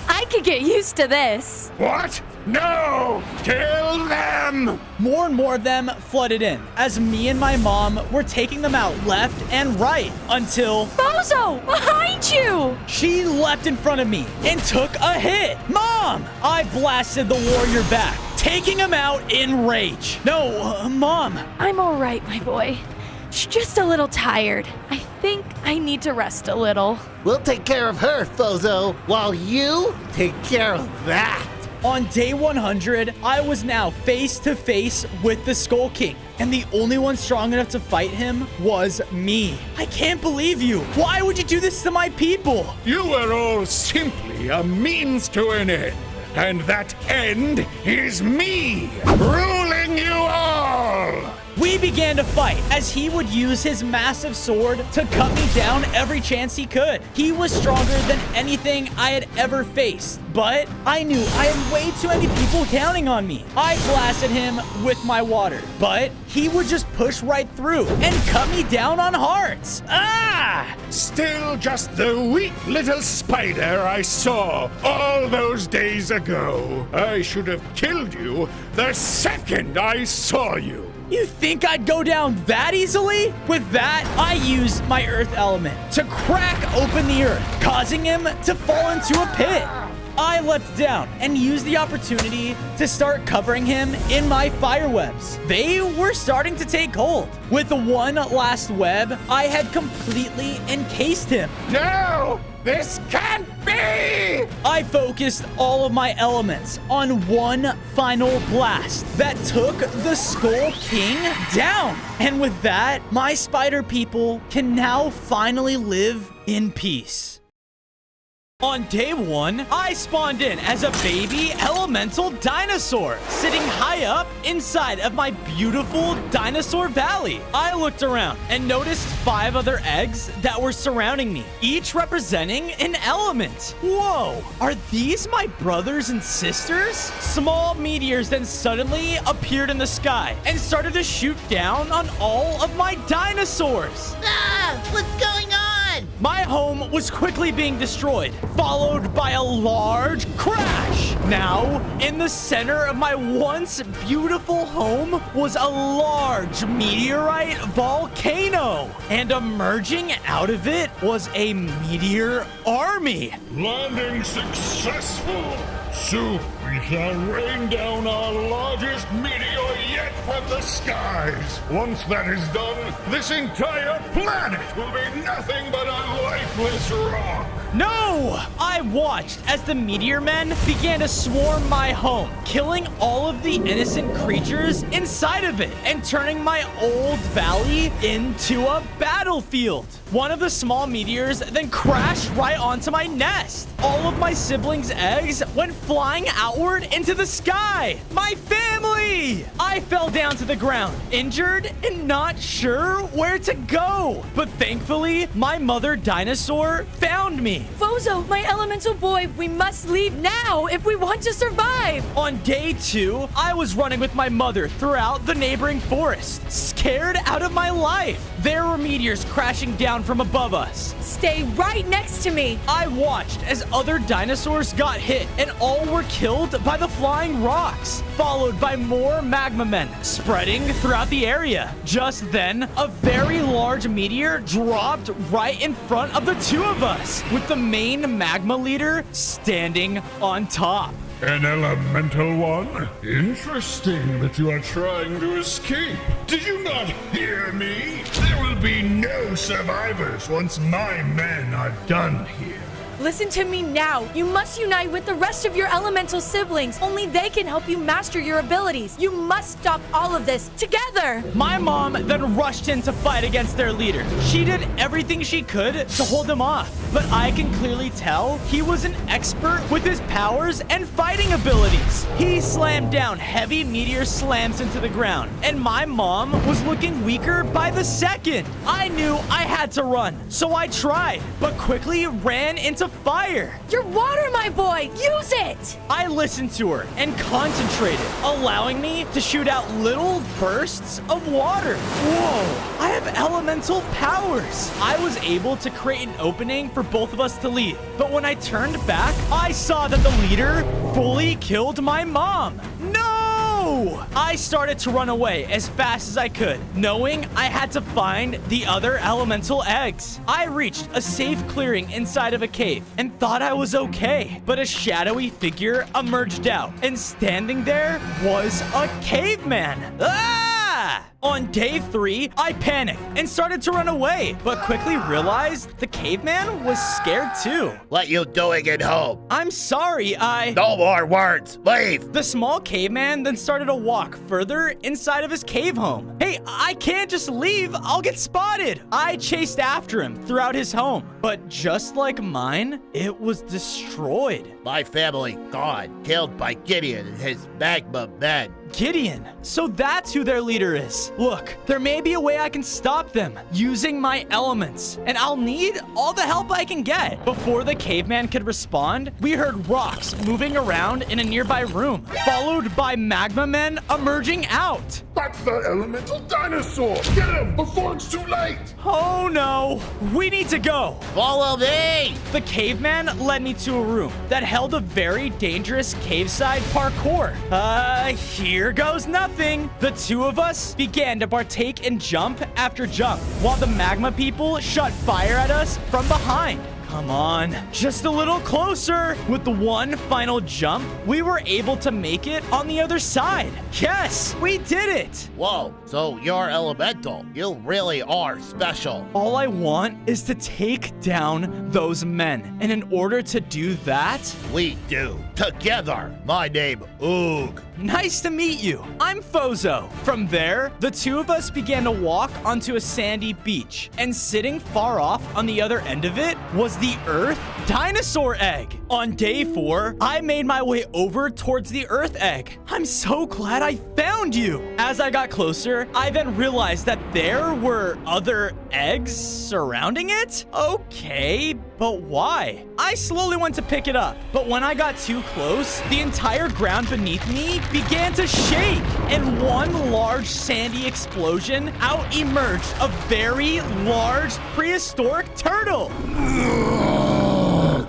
I could get used to this. What? No! Kill them! More and more of them flooded in as me and my mom were taking them out left and right until Bozo, behind you! she leapt in front of me and took a hit. Mom! I blasted the warrior back, taking him out in rage. No, Mom. I'm all right, my boy. She's just a little tired. I think I need to rest a little. We'll take care of her, Bozo, while you take care of that. On day 100, I was now face to face with the Skull King, and the only one strong enough to fight him was me. I can't believe you. Why would you do this to my people? You were all simply a means to an end. And that end is me, ruling you all! We began to fight as he would use his massive sword to cut me down every chance he could. He was stronger than anything I had ever faced, but I knew I had way too many people counting on me. I blasted him with my water, but he would just push right through and cut me down on hearts. Ah! Still just the weak little spider I saw all those days ago. I should have killed you the second I saw you. You think I'd go down that easily? With that, I used my earth element to crack open the earth, causing him to fall into a pit. I leapt down and used the opportunity to start covering him in my fire webs. They were starting to take hold. With the one last web, I had completely encased him. No! This can't be! I focused all of my elements on one final blast that took the Skull King down. And with that, my spider people can now finally live in peace. On day 1, I spawned in as a baby elemental dinosaur, sitting high up inside of my beautiful dinosaur valley. I looked around and noticed 5 other eggs that were surrounding me, each representing an element. Whoa, are these my brothers and sisters? Small meteors then suddenly appeared in the sky and started to shoot down on all of my dinosaurs. Ah! What's going on? My home was quickly being destroyed, followed by a large crash. Now, in the center of my once beautiful home was a large meteorite volcano. And emerging out of it was a meteor army. Landing successful! Soon we shall rain down our largest meteor yet from the skies. Once that is done, this entire planet will be nothing but a lifeless rock. No! I watched as the meteor men began to swarm my home, killing all of the innocent creatures inside of it and turning my old valley into a battlefield. One of the small meteors then crashed right onto my nest. All of my siblings' eggs went flying outward into the sky. My family! I fell down to the ground, injured and not sure where to go. But thankfully, my mother dinosaur found me. Bozo, my elemental boy, we must leave now if we want to survive. On day 2, I was running with my mother throughout the neighboring forest, scared out of my life. There were meteors crashing down from above us. Stay right next to me. I watched as other dinosaurs got hit and all were killed by the flying rocks, followed by more magma men spreading throughout the area. Just then, a very large meteor dropped right in front of the 2 of us, with the main magma leader standing on top. An elemental one? Interesting that you are trying to escape. Did you not hear me? There will be no survivors once my men are done here. Listen to me now. You must unite with the rest of your elemental siblings. Only they can help you master your abilities. You must stop all of this together. My mom then rushed in to fight against their leader. She did everything she could to hold him off, but I can clearly tell he was an expert with his powers and fighting abilities. He slammed down heavy meteor slams into the ground, and my mom was looking weaker by the second. I knew I had to run, so I tried, but quickly ran into fire. Your water, my boy. Use it. I listened to her and concentrated, allowing me to shoot out little bursts of water. Whoa, I have elemental powers. I was able to create an opening for both of us to leave, but when I turned back, I saw that the leader fully killed my mom. No! I started to run away as fast as I could, knowing I had to find the other elemental eggs. I reached a safe clearing inside of a cave and thought I was okay, but a shadowy figure emerged out, and standing there was a caveman. Ah! On day 3, I panicked and started to run away, but quickly realized the caveman was scared too. What you doing at home? I'm sorry, No more words. Leave. The small caveman then started to walk further inside of his cave home. Hey, I can't just leave. I'll get spotted. I chased after him throughout his home, but just like mine, it was destroyed. My family gone. Killed by Gideon and his magma men. Gideon. So that's who their leader is. Look, there may be a way I can stop them using my elements, and I'll need all the help I can get. Before the caveman could respond, we heard rocks moving around in a nearby room, followed by magma men emerging out. That's that elemental dinosaur! Get him before it's too late! Oh no, we need to go. Follow me! The caveman led me to a room that held a very dangerous cave-side parkour. Here goes nothing. The two of us began to partake in jump after jump, while the magma people shot fire at us from behind. Come on, just a little closer. With the one final jump, we were able to make it on the other side. Yes, we did it. Whoa, so you're elemental. You really are special. All I want is to take down those men. And in order to do that, we do. Together. My name, Oog. Nice to meet you. I'm Fozo. From there, the two of us began to walk onto a sandy beach, and sitting far off on the other end of it was the Earth dinosaur egg. On day 4, I made my way over towards the Earth egg. I'm so glad I found you. As I got closer, I then realized that there were other eggs surrounding it. Okay, but why? I slowly went to pick it up, but when I got too close, the entire ground beneath me began to shake, and one large sandy explosion out emerged a very large prehistoric turtle.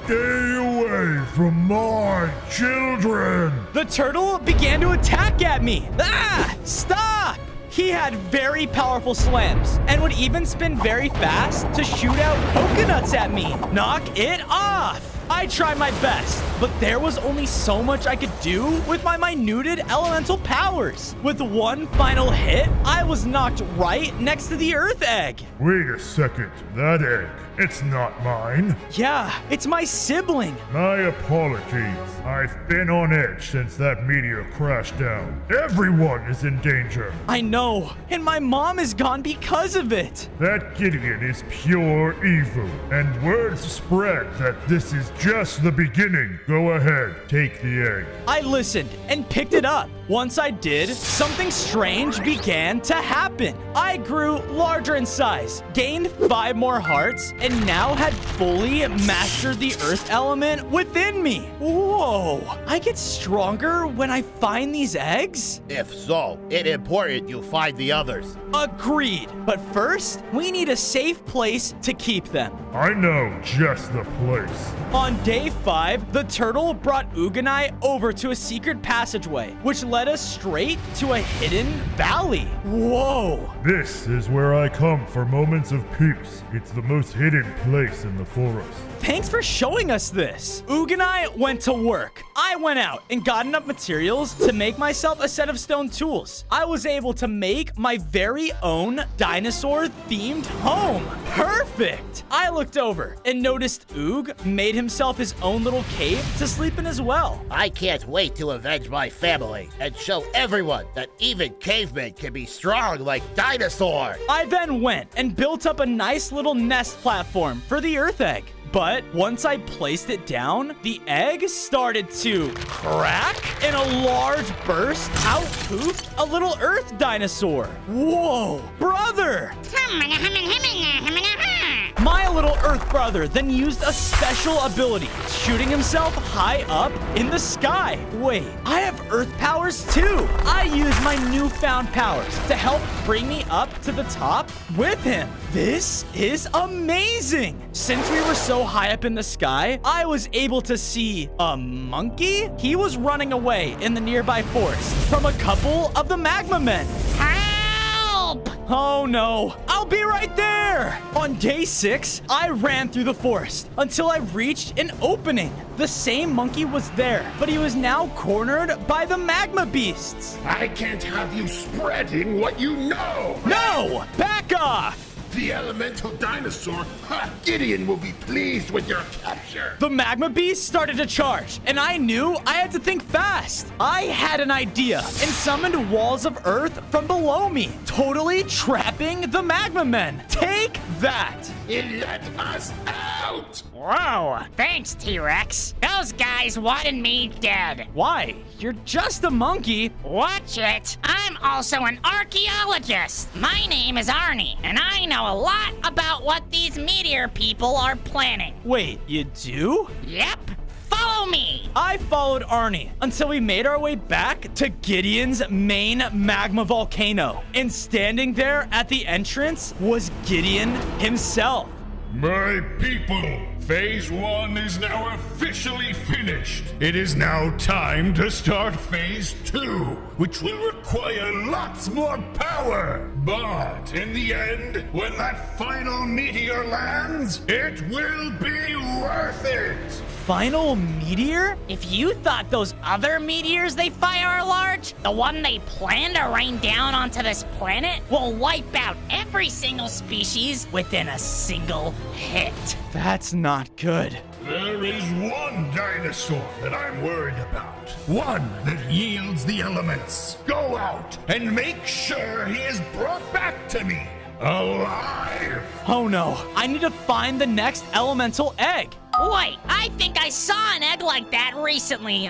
Stay away from my children! The turtle began to attack at me. Ah! Stop! He had very powerful slams and would even spin very fast to shoot out coconuts at me. Knock it off! I tried my best, but there was only so much I could do with my minuted elemental powers. With one final hit, I was knocked right next to the Earth egg. Wait a second, that egg, it's not mine. Yeah, it's my sibling. My apologies. I've been on edge since that meteor crashed down. Everyone is in danger. I know, and my mom is gone because of it. That Gideon is pure evil, and words spread that this is just the beginning. Go ahead, take the egg. I listened and picked it up. Once I did, something strange began to happen. I grew larger in size, gained 5 more hearts, and now had fully mastered the earth element within me. Whoa, I get stronger when I find these eggs? If so, it's important you find the others. Agreed. But first, we need a safe place to keep them. I know just the place. On day 5, the turtle brought Oog and I over to a secret passageway, which led us straight to a hidden valley. Whoa. This is where I come for moments of peace. It's the most hidden place in the forest. thanks for showing us this. Oog and I went to work. I went out and got enough materials to make myself a set of stone tools. I was able to make my very own dinosaur-themed home. Perfect! I looked over and noticed Oog made himself his own little cave to sleep in as well. I can't wait to avenge my family and show everyone that even cavemen can be strong like dinosaurs. I then went and built up a nice little nest platform for the Earth egg. But once I placed it down, the egg started to crack. In a large burst, out poofed a little Earth dinosaur. Whoa, brother! My little Earth brother then used a special ability, shooting himself high up in the sky. Wait, I have Earth powers too. I use my newfound powers to help bring me up to the top with him. This is amazing. Since we were so high up in the sky, I was able to see a monkey. He was running away in the nearby forest from a couple of the magma men. Help! Oh no, I'll be right there! On day 6, I ran through the forest until I reached an opening. The same monkey was there, but he was now cornered by the magma beasts. I can't have you spreading what you know! No! Back off! The elemental dinosaur, Gideon, will be pleased with your capture. The magma beast started to charge, and I knew I had to think fast. I had an idea and summoned walls of earth from below me, totally trapping the magma men. Take that! Let us out! Whoa, thanks, T-Rex. Those guys wanted me dead. Why? You're just a monkey. Watch it. I'm also an archaeologist. My name is Arnie, and I know a lot about what these meteor people are planning. Wait, you do? Yep. Follow me! I followed Arnie until we made our way back to Gideon's main magma volcano. And standing there at the entrance was Gideon himself. My people, Phase 1 is now officially finished. It is now time to start Phase 2, which will require lots more power. But in the end, when that final meteor lands, it will be worth it. Final meteor? If you thought those other meteors they fire are large, the one they plan to rain down onto this planet will wipe out every single species within a single hit. That's not good. There is one dinosaur that I'm worried about. One that yields the elements. Go out and make sure he is brought back to me alive. Oh no, I need to find the next elemental egg. Wait, I think I saw an egg like that recently.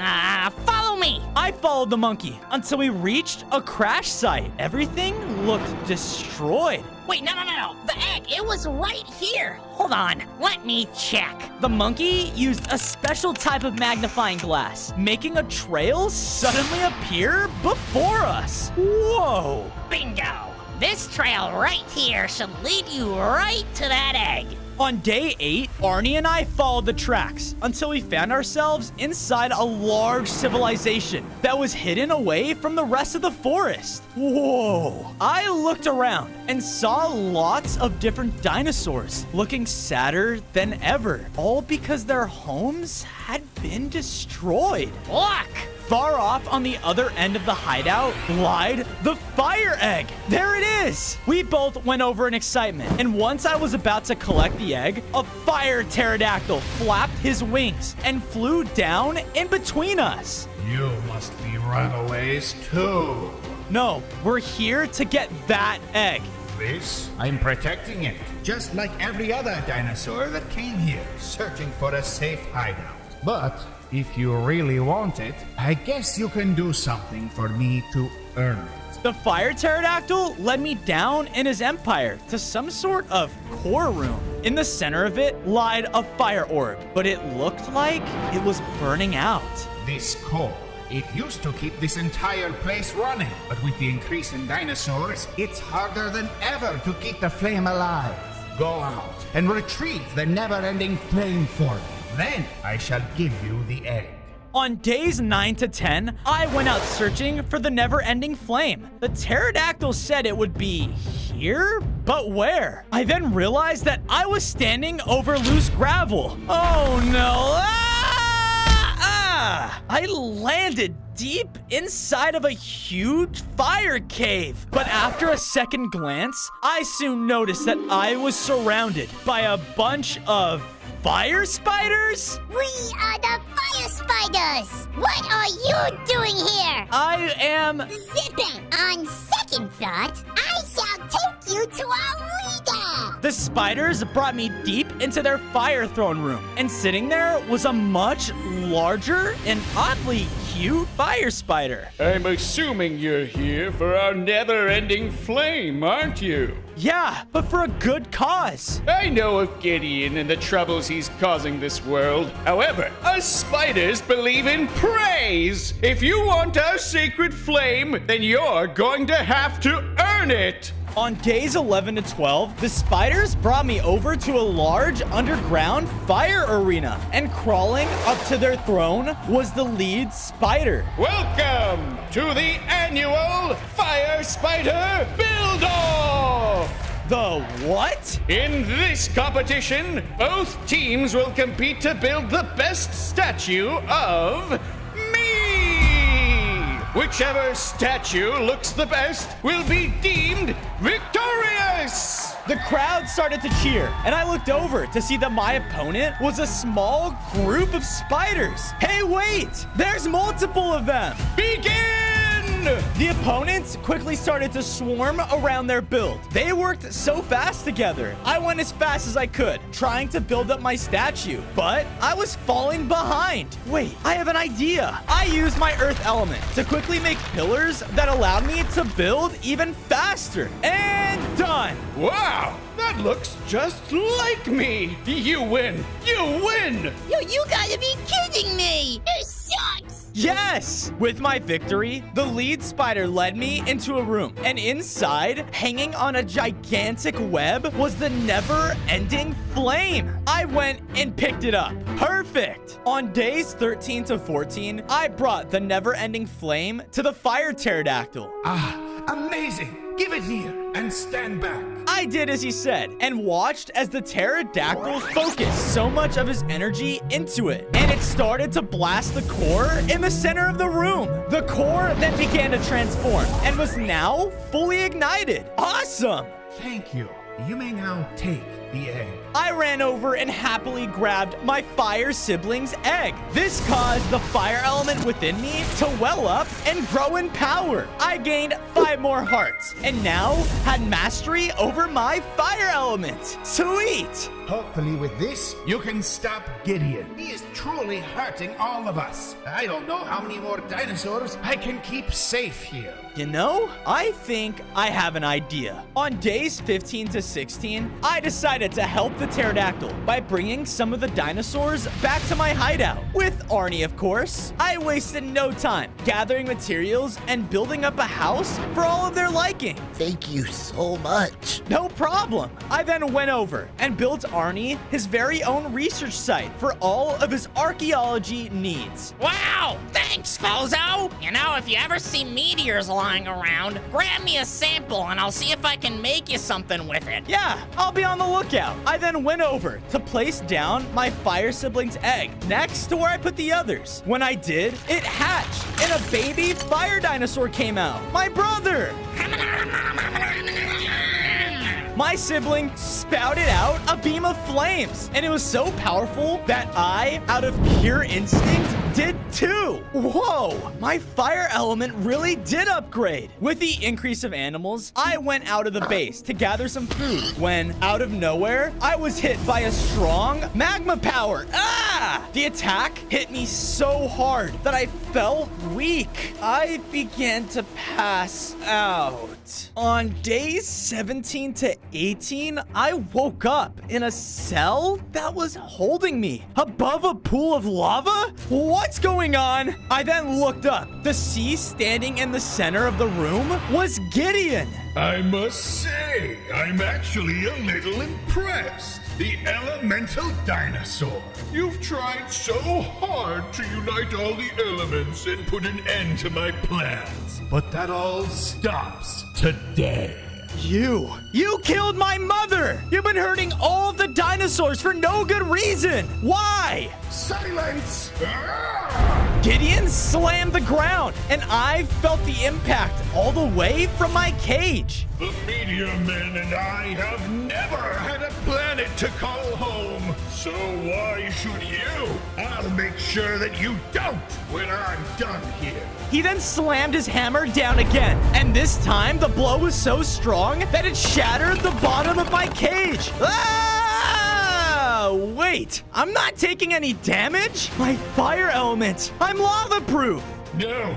Follow me. I followed the monkey until we reached a crash site. Everything looked destroyed. Wait, no. The egg, it was right here. Hold on, let me check. The monkey used a special type of magnifying glass, making a trail suddenly appear before us. Whoa. Bingo. This trail right here should lead you right to that egg. On day 8, Arnie and I followed the tracks until we found ourselves inside a large civilization that was hidden away from the rest of the forest. Whoa! I looked around and saw lots of different dinosaurs looking sadder than ever, all because their homes had been destroyed. Look! Far off on the other end of the hideout lied the fire egg. There it is. We both went over in excitement, and once I was about to collect the egg, a fire pterodactyl flapped his wings and flew down in between us. You must be runaways too. No, we're here to get that egg. This, I'm protecting it, just like every other dinosaur that came here, searching for a safe hideout. But if you really want it, I guess you can do something for me to earn it. The fire pterodactyl led me down in his empire to some sort of core room. In the center of it lied a fire orb, but it looked like it was burning out. This core, it used to keep this entire place running, but with the increase in dinosaurs, it's harder than ever to keep the flame alive. Go out and retrieve the never-ending flame for me. Then I shall give you the egg. On days 9 to 10, I went out searching for the never-ending flame. The pterodactyl said it would be here? But where? I then realized that I was standing over loose gravel. Oh no. I landed deep inside of a huge fire cave. But after a second glance, I soon noticed that I was surrounded by a bunch of fire spiders? We are the fire spiders! What are you doing here? I am... zipping! On second thought, I shall take you to our leader! The spiders brought me deep into their fire throne room, and sitting there was a much larger and oddly cute fire spider. I'm assuming you're here for our never-ending flame, aren't you? Yeah, but for a good cause. I know of Gideon and the troubles he's causing this world. However, us spiders believe in praise. If you want our sacred flame, then you're going to have to earn it. On days 11 to 12, the spiders brought me over to a large underground fire arena, and crawling up to their throne was the lead spider. Welcome to the annual Fire Spider Build-Off! The what? In this competition, both teams will compete to build the best statue of me! Whichever statue looks the best will be deemed victorious! The crowd started to cheer, and I looked over to see that my opponent was a small group of spiders. Hey, wait! There's multiple of them! Begin! The opponents quickly started to swarm around their build. They worked so fast together. I went as fast as I could, trying to build up my statue, but I was falling behind. Wait, I have an idea. I used my earth element to quickly make pillars that allowed me to build even faster. And done. Wow, that looks just like me. You win. You win. Yo, you gotta be kidding me. This sucks. Yes! With my victory, the lead spider led me into a room, and inside, hanging on a gigantic web, was the never-ending flame. I went and picked it up. Perfect! On days 13 to 14, I brought the never-ending flame to the fire pterodactyl. Amazing! Give it here and stand back. I did as he said and watched as the pterodactyl focused so much of his energy into it, and it started to blast the core in the center of the room. The core then began to transform and was now fully ignited. Awesome! Thank you. You may now take the egg. I ran over and happily grabbed my fire sibling's egg. This caused the fire element within me to well up and grow in power. I gained 5 more hearts and now had mastery over my fire element. Sweet! Hopefully with this, you can stop Gideon. He is truly hurting all of us. I don't know how many more dinosaurs I can keep safe here. You know, I think I have an idea. On days 15 to 16, I decided to help the pterodactyl by bringing some of the dinosaurs back to my hideout. With Arnie, of course. I wasted no time gathering materials and building up a house for all of their liking. Thank you so much. No problem. I then went over and built Arnie his very own research site for all of his archaeology needs. Wow! Thanks, Fozo! You know, if you ever see meteors lying around, grab me a sample and I'll see if I can make you something with it. Yeah, I'll be on the lookout. I then went over to place down my fire sibling's egg next to where I put the others. When I did, it hatched and a baby fire dinosaur came out. My brother! My sibling spouted out a beam of flames, and it was so powerful that I, out of pure instinct, did too. Whoa, my fire element really did upgrade. With the increase of animals, I went out of the base to gather some food when, out of nowhere, I was hit by a strong magma power. Ah! The attack hit me so hard that I felt weak. I began to pass out. On days 17 to 18, I woke up in a cell that was holding me above a pool of lava. What's going on? I then looked up. The sea standing in the center of the room was Gideon. I must say, I'm actually a little impressed. The elemental dinosaur. You've tried so hard to unite all the elements and put an end to my plans. But that all stops today. You killed my mother! You've been hurting all of the dinosaurs for no good reason! Why? Silence! Gideon slammed the ground, and I felt the impact all the way from my cage. The Meteor Men and I have never had a planet to call home. So why should you? I'll make sure that you don't when I'm done here. He then slammed his hammer down again, and this time the blow was so strong that it shattered the bottom of my cage. Wait, I'm not taking any damage? My fire element, I'm lava-proof. No,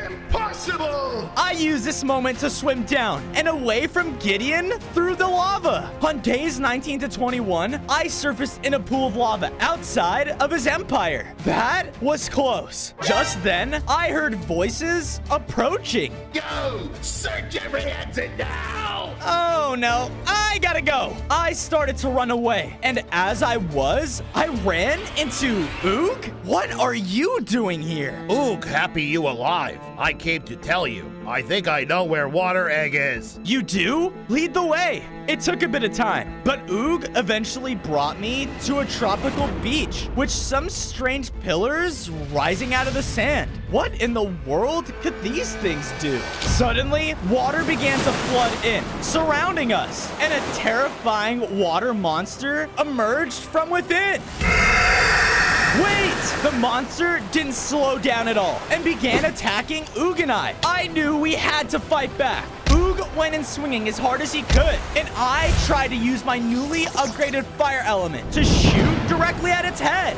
impossible! I used this moment to swim down and away from Gideon through the lava. On days 19 to 21, I surfaced in a pool of lava outside of his empire. That was close. Just then, I heard voices approaching. Go! Search every exit now! Oh no, I gotta go. I started to run away, and as I ran into Oog. What are you doing here? Oog, happy you alive. I came to tell you. I think I know where Water Egg is. You do? Lead the way. It took a bit of time, but Oog eventually brought me to a tropical beach, with some strange pillars rising out of the sand. What in the world could these things do? Suddenly, water began to flood in, surrounding us, and a terrifying water monster emerged from within. Wait! The monster didn't slow down at all and began attacking Oog and I. I knew we had to fight back. Oog went in swinging as hard as he could, and I tried to use my newly upgraded fire element to shoot directly at its head.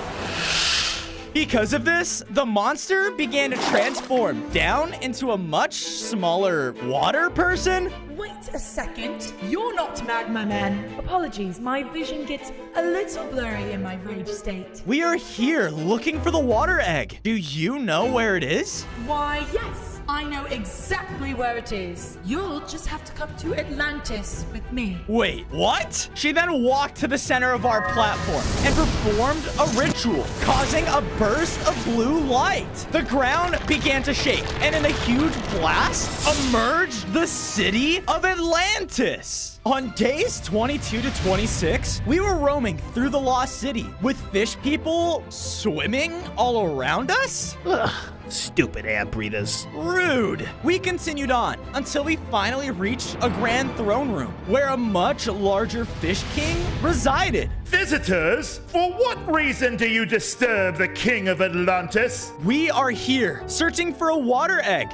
Because of this, the monster began to transform down into a much smaller water person. Wait a second. You're not Magma Man. Apologies, my vision gets a little blurry in my rage state. We are here looking for the water egg. Do you know where it is? Why, yes. I know exactly where it is. You'll just have to come to Atlantis with me. Wait, what? She then walked to the center of our platform and performed a ritual, causing a burst of blue light. The ground began to shake, and in a huge blast, emerged the city of Atlantis. On days 22 to 26, we were roaming through the lost city with fish people swimming all around us. Ugh, stupid air breathers. Rude. We continued on until we finally reached a grand throne room where a much larger fish king resided. Visitors, for what reason do you disturb the king of Atlantis? We are here searching for a water egg.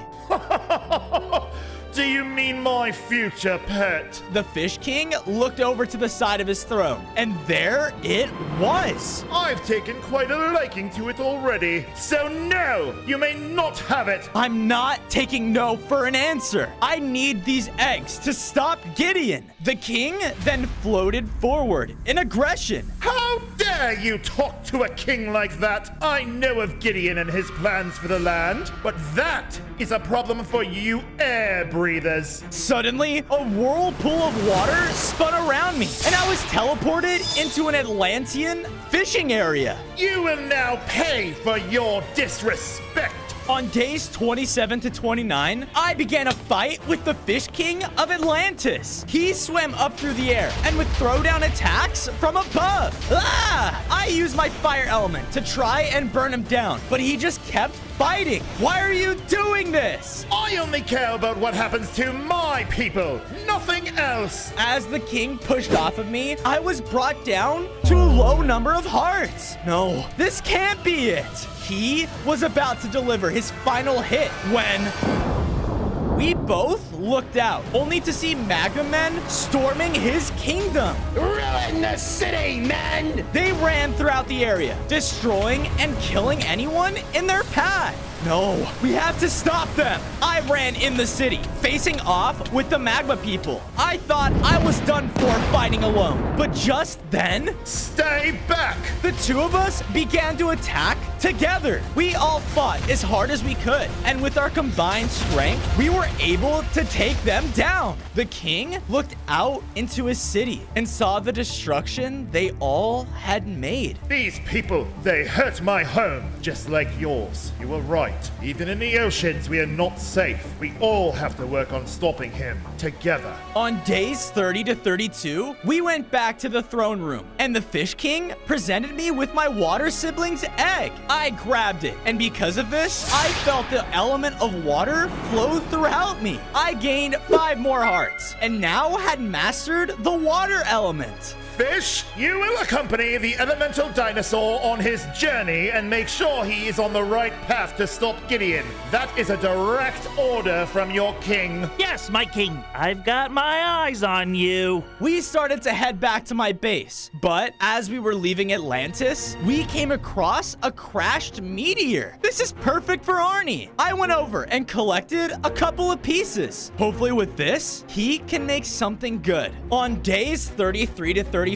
Do you mean my future pet? The Fish King looked over to the side of his throne, and there it was. I've taken quite a liking to it already. So no, you may not have it. I'm not taking no for an answer. I need these eggs to stop Gideon. The king then floated forward in aggression. How dare you talk to a king like that? I know of Gideon and his plans for the land, but that is a problem for you air breathers. Suddenly, a whirlpool of water spun around me, and I was teleported into an Atlantean fishing area. You will now pay for your disrespect. On days 27 to 29, I began a fight with the Fish King of Atlantis. He swam up through the air and would throw down attacks from above. I used my fire element to try and burn him down, but he just kept fighting. Why are you doing this? I only care about what happens to my people, nothing else. As the king pushed off of me, I was brought down to a low number of hearts. No, this can't be it. He was about to deliver his final hit when we both looked out, only to see Magma Men storming his kingdom. Ruin the city, men! They ran throughout the area, destroying and killing anyone in their path. No, we have to stop them. I ran in the city, facing off with the Magma people. I thought I was done for fighting alone, but just then... Stay back! The two of us began to attack together. We all fought as hard as we could, and with our combined strength, we were able to take them down. The king looked out into his city and saw the destruction they all had made. These people, they hurt my home, just like yours. You were right. right. Even in the oceans, we are not safe. We all have to work on stopping him together. On days 30 to 32, we went back to the throne room, and the Fish King presented me with my water sibling's egg. I grabbed it, and because of this, I felt the element of water flow throughout me. I gained 5 more hearts, and now had mastered the water element. Fish, you will accompany the elemental dinosaur on his journey and make sure he is on the right path to stop Gideon. That is a direct order from your king. Yes, my king. I've got my eyes on you. We started to head back to my base, but as we were leaving Atlantis, we came across a crashed meteor. This is perfect for Arnie. I went over and collected a couple of pieces. Hopefully with this, he can make something good. On days 33 to 35,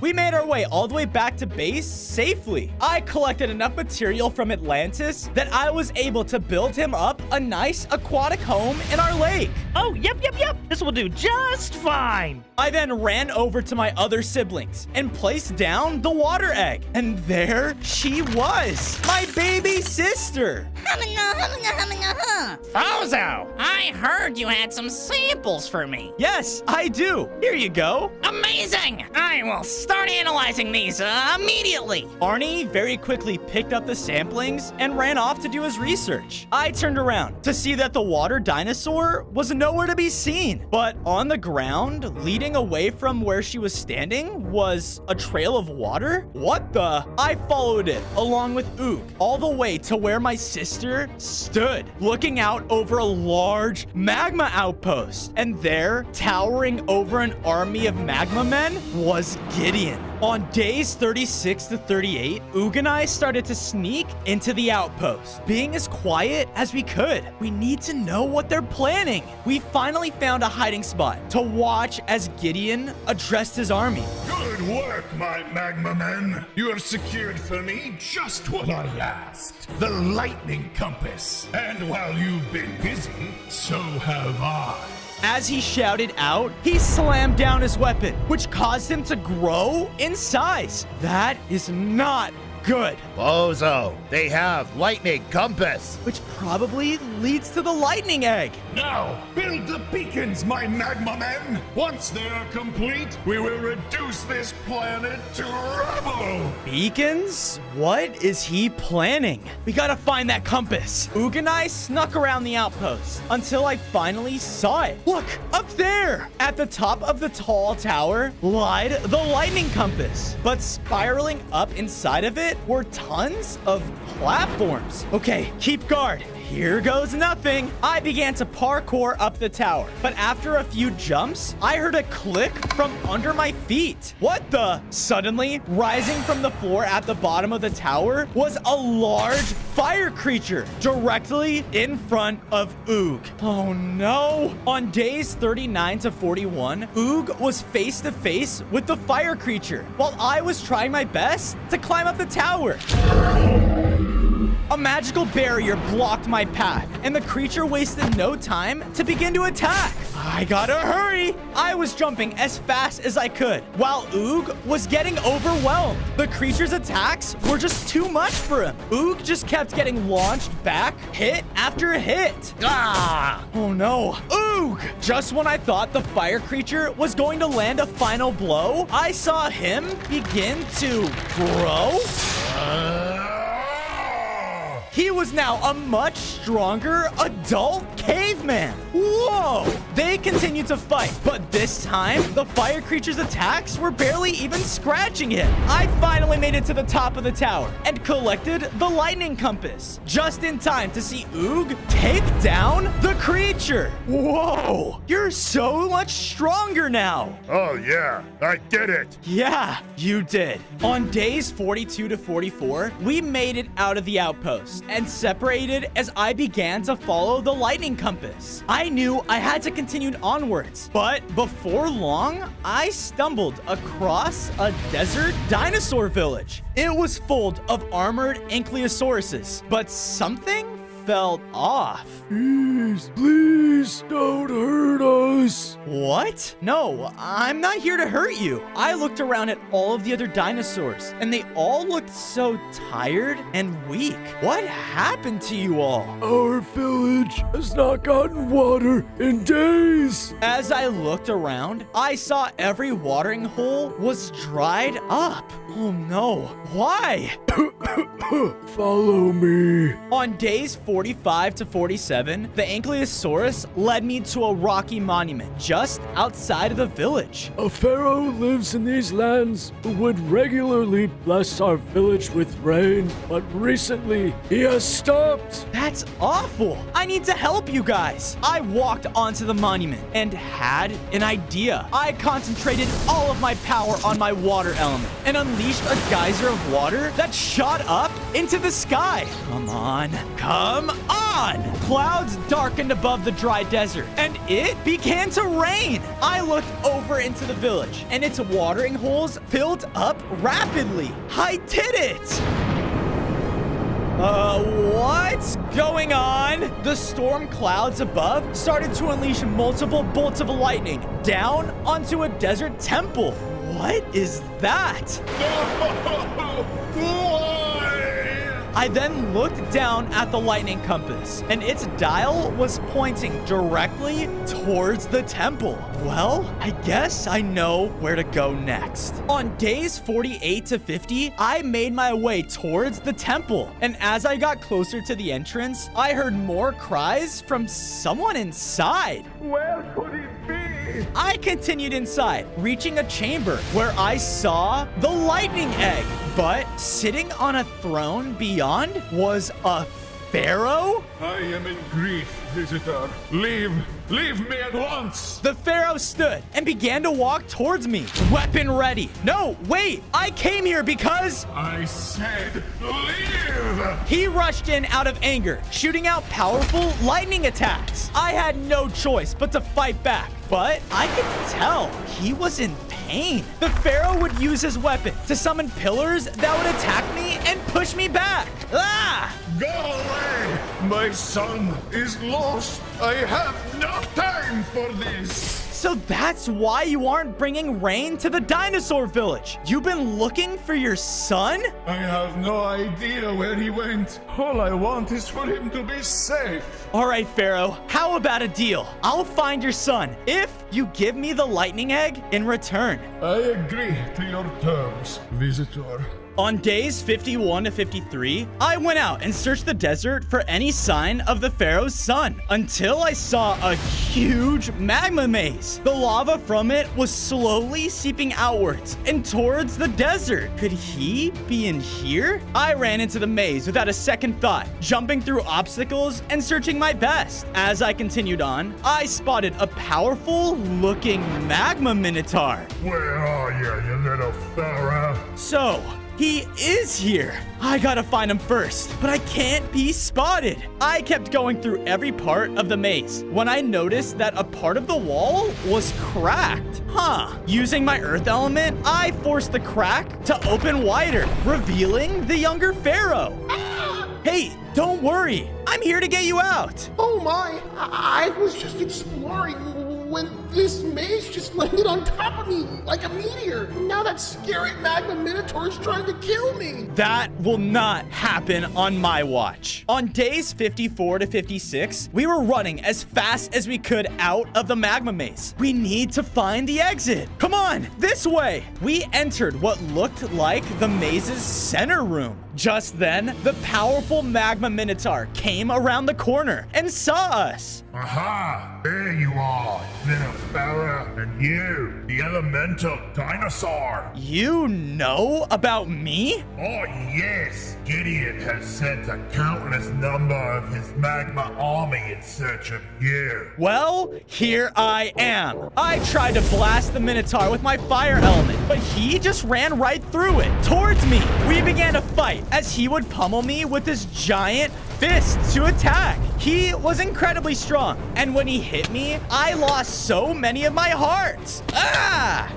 we made our way all the way back to base safely. I collected enough material from Atlantis that I was able to build him up a nice aquatic home in our lake. Oh, yep. This will do just fine. I then ran over to my other siblings and placed down the water egg. And there she was, my baby sister. Fozo, I heard you had some samples for me. Yes, I do. Here you go. Amazing! I will start analyzing these immediately. Arnie very quickly picked up the samplings and ran off to do his research. I turned around to see that the water dinosaur was nowhere to be seen. But on the ground, leading away from where she was standing, was a trail of water. What the? I followed it along with Ook all the way to where my sister stood, looking out over a large magma outpost. And there, towering over an army of magma men, was Gideon. On days 36 to 38, Ook and I started to sneak into the outpost, being as quiet as we could. We need to know what they're planning. We finally found a hiding spot to watch as Gideon addressed his army. Good work, my magma men. You have secured for me just what I asked. The lightning compass. And while you've been busy, so have I. As he shouted out, he slammed down his weapon, which caused him to grow in size. That is not good. Bozo, they have lightning compass. Which probably leads to the lightning egg. Now, build the beacons, my magma men. Once they are complete, we will reduce this planet to rubble. Beacons? What is he planning? We gotta find that compass. Ook and I snuck around the outpost until I finally saw it. Look, up there! At the top of the tall tower lied the lightning compass. But spiraling up inside of it were tons of platforms. Okay, keep guard. Here goes nothing. I began to parkour up the tower, but after a few jumps, I heard a click from under my feet. What the? Suddenly, rising from the floor at the bottom of the tower was a large fire creature directly in front of Ook. Oh no. On days 39 to 41, Ook was face to face with the fire creature while I was trying my best to climb up the tower. A magical barrier blocked my path, and the creature wasted no time to begin to attack. I gotta hurry. I was jumping as fast as I could, while Ook was getting overwhelmed. The creature's attacks were just too much for him. Ook just kept getting launched back, hit after hit. Ah! Oh no. Ook! Just when I thought the fire creature was going to land a final blow, I saw him begin to grow. He was now a much stronger adult caveman. Whoa! They continued to fight, but this time, the fire creature's attacks were barely even scratching him. I finally made it to the top of the tower and collected the lightning compass, just in time to see Ook take down the creature. Whoa! You're so much stronger now. Oh yeah, I did it. Yeah, you did. On days 42 to 44, we made it out of the outpost and separated as I began to follow the lightning compass. I knew I had to continue onwards, but before long, I stumbled across a desert dinosaur village. It was full of armored ankylosauruses, but something felt off. Please don't hurt us. What? No, I'm not here to hurt you. I looked around at all of the other dinosaurs, and they all looked so tired and weak. What happened to you all? Our village has not gotten water in days. As I looked around, I saw every watering hole was dried up. Oh no, why? Follow me. On days 45 to 47, the Ankylosaurus led me to a rocky monument just outside of the village. A pharaoh lives in these lands who would regularly bless our village with rain, but recently he has stopped. That's awful. I need to help you guys. I walked onto the monument and had an idea. I concentrated all of my power on my water element and unleashed a geyser of water that shot up into the sky. Come on. Come on! Clouds darkened above the dry desert, and it began to rain. I looked over into the village, and its watering holes filled up rapidly. I did it! What's going on? The storm clouds above started to unleash multiple bolts of lightning down onto a desert temple. What is that? I then looked down at the lightning compass, and its dial was pointing directly towards the temple. Well, I guess I know where to go next. On days 48 to 50, I made my way towards the temple, and as I got closer to the entrance, I heard more cries from someone inside. Where could it be? I continued inside, reaching a chamber where I saw the lightning egg. But sitting on a throne beyond was a pharaoh? I am in grief, visitor. Leave me at once. The pharaoh stood and began to walk towards me, weapon ready. No, wait, I came here because... I said leave. He rushed in out of anger, shooting out powerful lightning attacks. I had no choice but to fight back, but I could tell he was in pain. The pharaoh would use his weapon to summon pillars that would attack me and push me back. Ah! Go away! My son is lost. I have no time for this. So that's why you aren't bringing rain to the dinosaur village. You've been looking for your son? I have no idea where he went. All I want is for him to be safe. All right, Pharaoh, how about a deal? I'll find your son if you give me the lightning egg in return. I agree to your terms, visitor. On days 51 to 53, I went out and searched the desert for any sign of the pharaoh's son until I saw a huge magma maze. The lava from it was slowly seeping outwards and towards the desert. Could he be in here? I ran into the maze without a second thought, jumping through obstacles and searching my best. As I continued on, I spotted a powerful looking magma minotaur. Where are you little pharaoh? So, he is here. I gotta find him first, but I can't be spotted. I kept going through every part of the maze when I noticed that a part of the wall was cracked. Using my earth element, I forced the crack to open wider, revealing the younger pharaoh. Hey, don't worry. I'm here to get you out. Oh my, I was just exploring when this maze just landed on top of me like a meteor. Now that scary magma minotaur is trying to kill me. That will not happen on my watch. On days 54 to 56, we were running as fast as we could out of the magma maze. We need to find the exit. Come on, this way. We entered what looked like the maze's center room. Just then, the powerful magma minotaur came around the corner and saw us. Aha! There you are, little pharaoh, and you, the elemental dinosaur. You know about me? Oh yes, Gideon has sent a countless number of his magma army in search of you. Well, here I am. I tried to blast the minotaur with my fire element, but he just ran right through it, towards me. We began to fight as he would pummel me with his giant fist to attack. He was incredibly strong, and when he hit me, I lost so many of my hearts. Ah!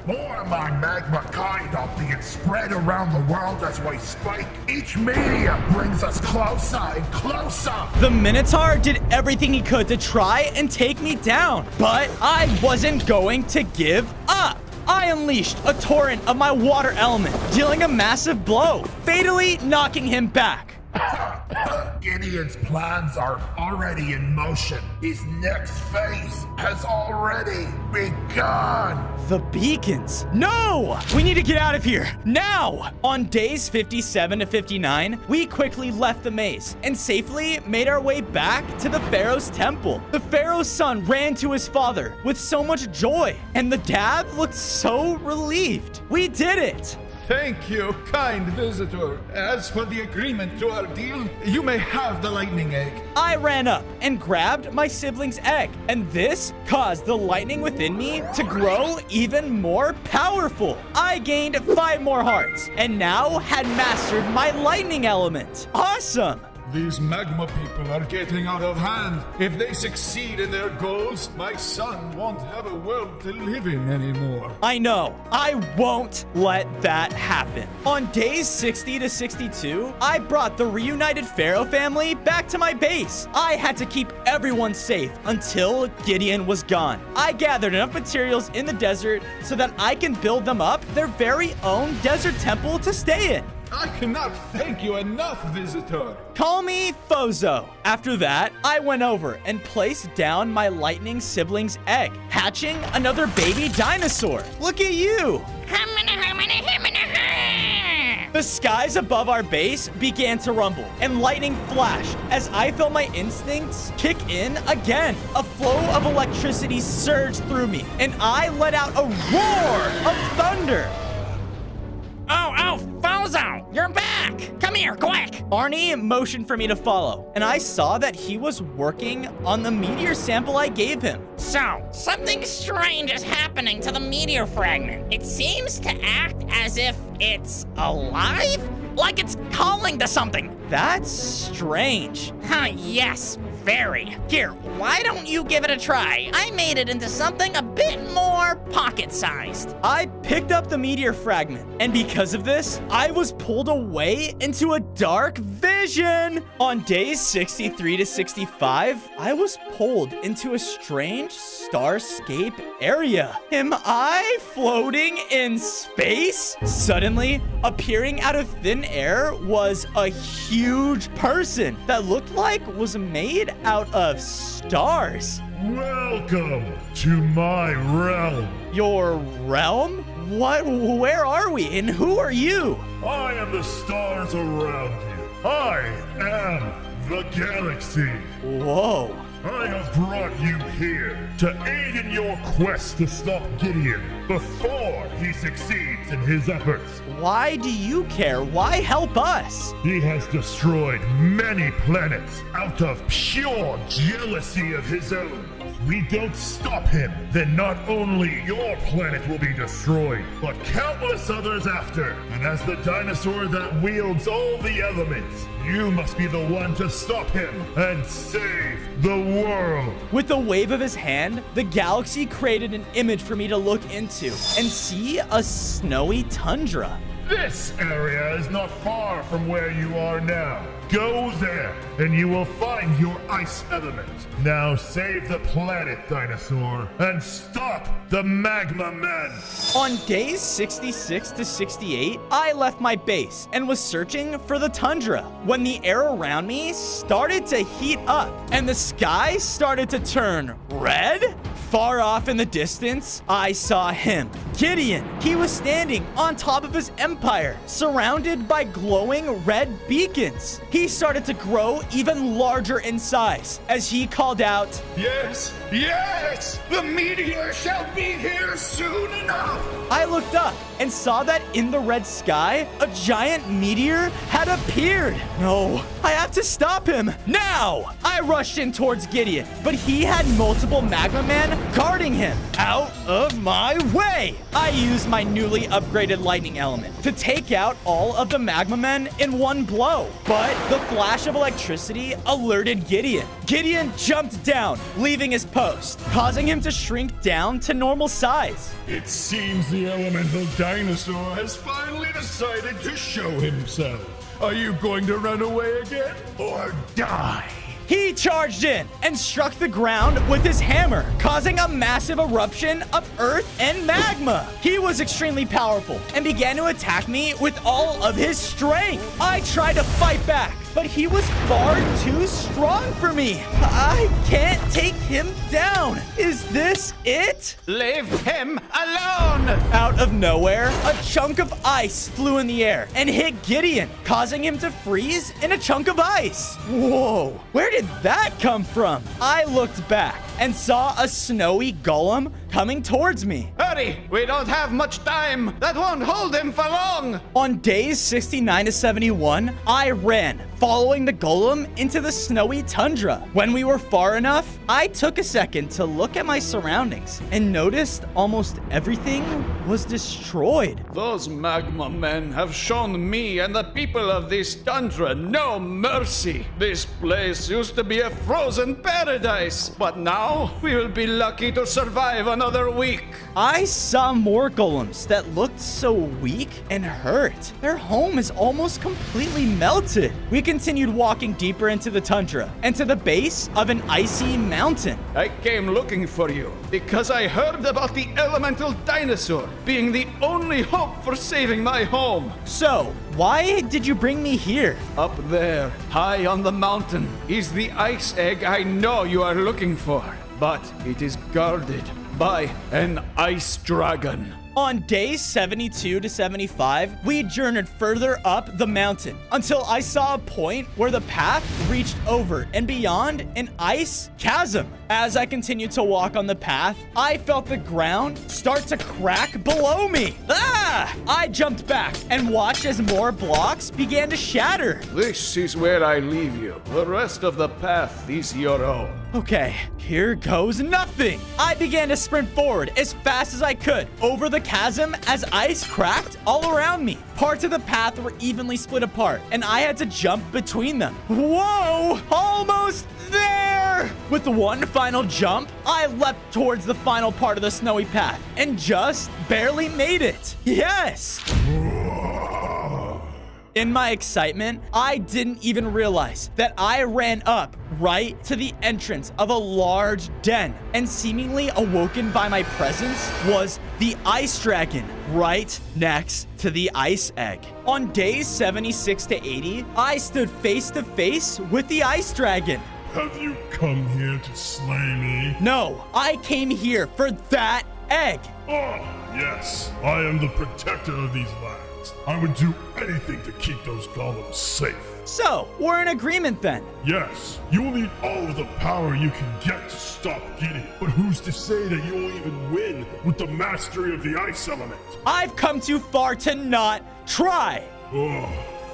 More of my magma kind are being spread around the world as we speak. Each meteor brings us closer and closer. The Minotaur did everything he could to try and take me down, but I wasn't going to give up. I unleashed a torrent of my water element, dealing a massive blow, fatally knocking him back. Gideon's plans are already in motion. His next phase has already begun. The beacons. No! We need to get out of here now! On days 57 to 59, we quickly left the maze and safely made our way back to the Pharaoh's temple. The Pharaoh's son ran to his father with so much joy, and the dad looked so relieved. We did it! Thank you, kind visitor. As for the agreement to our deal, you may have the lightning egg. I ran up and grabbed my sibling's egg, and this caused the lightning within me to grow even more powerful. I gained 5 more hearts, and now had mastered my lightning element. Awesome! These magma people are getting out of hand. If they succeed in their goals, my son won't have a world to live in anymore. I know. I won't let that happen. On days 60 to 62, I brought the reunited Pharaoh family back to my base. I had to keep everyone safe until Gideon was gone. I gathered enough materials in the desert so that I can build them up their very own desert temple to stay in. I cannot thank you enough, visitor. Call me Fozo. After that, I went over and placed down my lightning sibling's egg, hatching another baby dinosaur. Look at you. The skies above our base began to rumble, and lightning flashed as I felt my instincts kick in again. A flow of electricity surged through me, and I let out a roar of thunder. Oh, Fozo, you're back. Come here, quick. Arnie motioned for me to follow, and I saw that he was working on the meteor sample I gave him. So, something strange is happening to the meteor fragment. It seems to act as if it's alive? Like it's calling to something. That's strange. Yes, very. Here, why don't you give it a try? I made it into something a bit more pocket-sized. I picked up the meteor fragment, and because of this, I was pulled away into a dark vision. On days 63 to 65, I was pulled into a strange starscape area. Am I floating in space? Suddenly, appearing out of thin air was a huge person that looked like was made out of stars. Welcome to my realm. Your realm? Where are we, and who are you? I am the stars around you. I am the galaxy. Whoa. I have brought you here to aid in your quest to stop Gideon before he succeeds in his efforts. Why do you care? Why help us? He has destroyed many planets out of pure jealousy of his own. If we don't stop him, then not only your planet will be destroyed, but countless others after. And as the dinosaur that wields all the elements, you must be the one to stop him and save the world. With a wave of his hand, the galaxy created an image for me to look into and see a snowy tundra. This area is not far from where you are now. Go there, and you will find your ice element. Now save the planet, dinosaur, and stop the Magma Men. On days 66 to 68, I left my base and was searching for the tundra when the air around me started to heat up and the sky started to turn red. Far off in the distance, I saw him, Gideon. He was standing on top of his empire, surrounded by glowing red beacons. He started to grow even larger in size as he called out, Yes, yes, the meteor shall be here soon enough. I looked up and saw that in the red sky, a giant meteor had appeared. No, I have to stop him now. I rushed in towards Gideon, but he had multiple Magma Men discarding him. Out of my way! I used my newly upgraded lightning element to take out all of the magma men in one blow. But the flash of electricity alerted Gideon. Gideon jumped down, leaving his post, causing him to shrink down to normal size. It seems the elemental dinosaur has finally decided to show himself. Are you going to run away again or die? He charged in and struck the ground with his hammer, causing a massive eruption of earth and magma. He was extremely powerful and began to attack me with all of his strength. I tried to fight back, but he was far too strong for me. I can't take him down. Is this it? Leave him alone! Out of nowhere, a chunk of ice flew in the air and hit Gideon, causing him to freeze in a chunk of ice. Whoa, where did that come from? I looked back and saw a snowy golem coming towards me. Hurry! We don't have much time! That won't hold him for long! On days 69 to 71, I ran, following the golem into the snowy tundra. When we were far enough, I took a second to look at my surroundings and noticed almost everything was destroyed. Those magma men have shown me and the people of this tundra no mercy. This place used to be a frozen paradise, but now we will be lucky to survive another week. I saw more golems that looked so weak and hurt. Their home is almost completely melted. We continued walking deeper into the tundra and to the base of an icy mountain. I came looking for you because I heard about the elemental dinosaur being the only hope for saving my home. So, why did you bring me here? Up there, high on the mountain, is the ice egg I know you are looking for, but it is guarded by an ice dragon. On days 72 to 75, we journeyed further up the mountain until I saw a point where the path reached over and beyond an ice chasm. As I continued to walk on the path, I felt the ground start to crack below me. Ah! I jumped back and watched as more blocks began to shatter. This is where I leave you. The rest of the path is your own. Okay, here goes nothing. I began to sprint forward as fast as I could over the chasm as ice cracked all around me. Parts of the path were evenly split apart, and I had to jump between them. Whoa! Almost there! With one final jump, I leapt towards the final part of the snowy path and just barely made it. Yes! In my excitement, I didn't even realize that I ran up right to the entrance of a large den, and seemingly awoken by my presence was the ice dragon right next to the ice egg. On days 76 to 80, I stood face to face with the ice dragon. Have you come here to slay me? No, I came here for that egg. Oh, yes. I am the protector of these lands. I would do anything to keep those golems safe. So, we're in agreement then? Yes. You will need all of the power you can get to stop Gideon. But who's to say that you will even win with the mastery of the ice element? I've come too far to not try. Oh,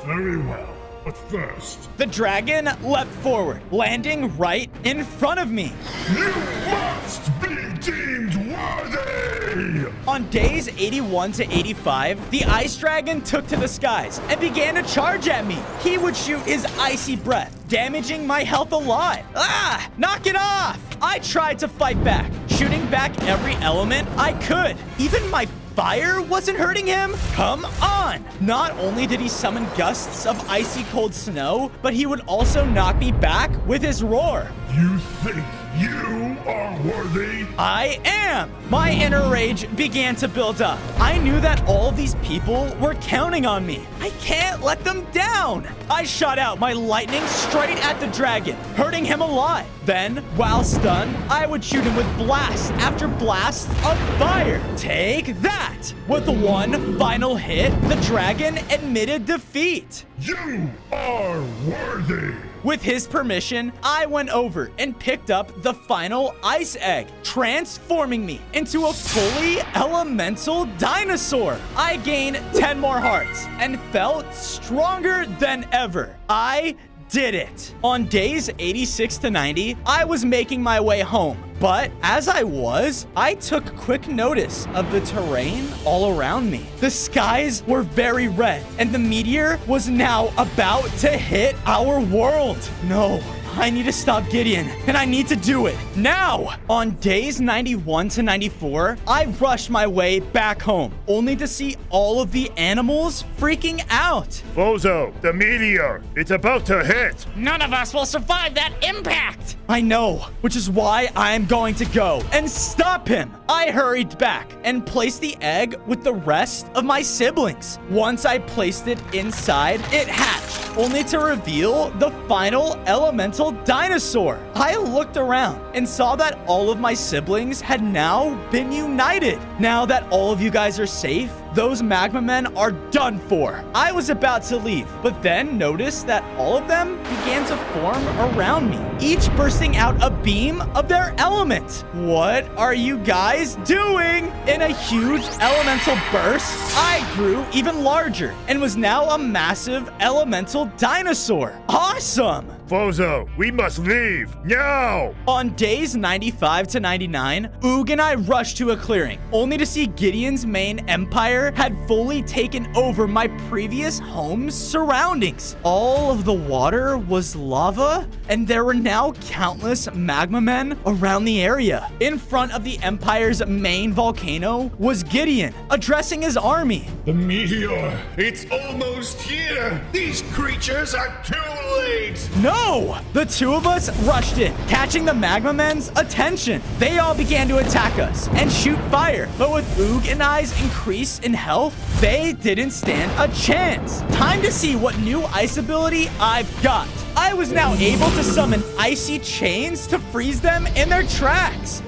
very well. But first, the dragon leapt forward, landing right in front of me. You must be deemed worthy! On days 81 to 85, the ice dragon took to the skies and began to charge at me. He would shoot his icy breath, damaging my health a lot. Ah! Knock it off! I tried to fight back, shooting back every element I could. Even my fire wasn't hurting him? Come on! Not only did he summon gusts of icy cold snow, but he would also knock me back with his roar. You think you are worthy? I am! My inner rage began to build up. I knew that all of these people were counting on me. I can't let them down! I shot out my lightning straight at the dragon, hurting him a lot. Then, while stunned, I would shoot him with blast after blast of fire. Take that! With one final hit, the dragon admitted defeat. You are worthy! With his permission, I went over and picked up the final ice egg, transforming me into a fully elemental dinosaur. I gained 10 more hearts and felt stronger than ever. I did it. On days 86 to 90, I was making my way home. But as I took quick notice of the terrain all around me. The skies were very red, and the meteor was now about to hit our world. No. I need to stop Gideon, and I need to do it now. On days 91 to 94, I rushed my way back home, only to see all of the animals freaking out. Bozo, the meteor, it's about to hit. None of us will survive that impact. I know, which is why I am going to go and stop him. I hurried back and placed the egg with the rest of my siblings. Once I placed it inside, it hatched, only to reveal the final elemental dinosaur. I looked around and saw that all of my siblings had now been united. Now that all of you guys are safe, those magma men are done for. I was about to leave, but then noticed that all of them began to form around me, each bursting out a beam of their element. What are you guys doing? In a huge elemental burst, I grew even larger and was now a massive elemental dinosaur. Awesome! Bozo, we must leave now! On days 95 to 99, Oog and I rushed to a clearing, only to see Gideon's main empire had fully taken over my previous home's surroundings. All of the water was lava, and there were now countless magma men around the area. In front of the empire's main volcano was Gideon, addressing his army. The meteor, it's almost here. These creatures are too late. No! The two of us rushed in, catching the magma men's attention. They all began to attack us and shoot fire, but with Oog and I's increase in health, they didn't stand a chance. Time to see what new ice ability I've got. I was now able to summon icy chains to freeze them in their tracks.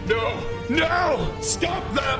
No! Stop them!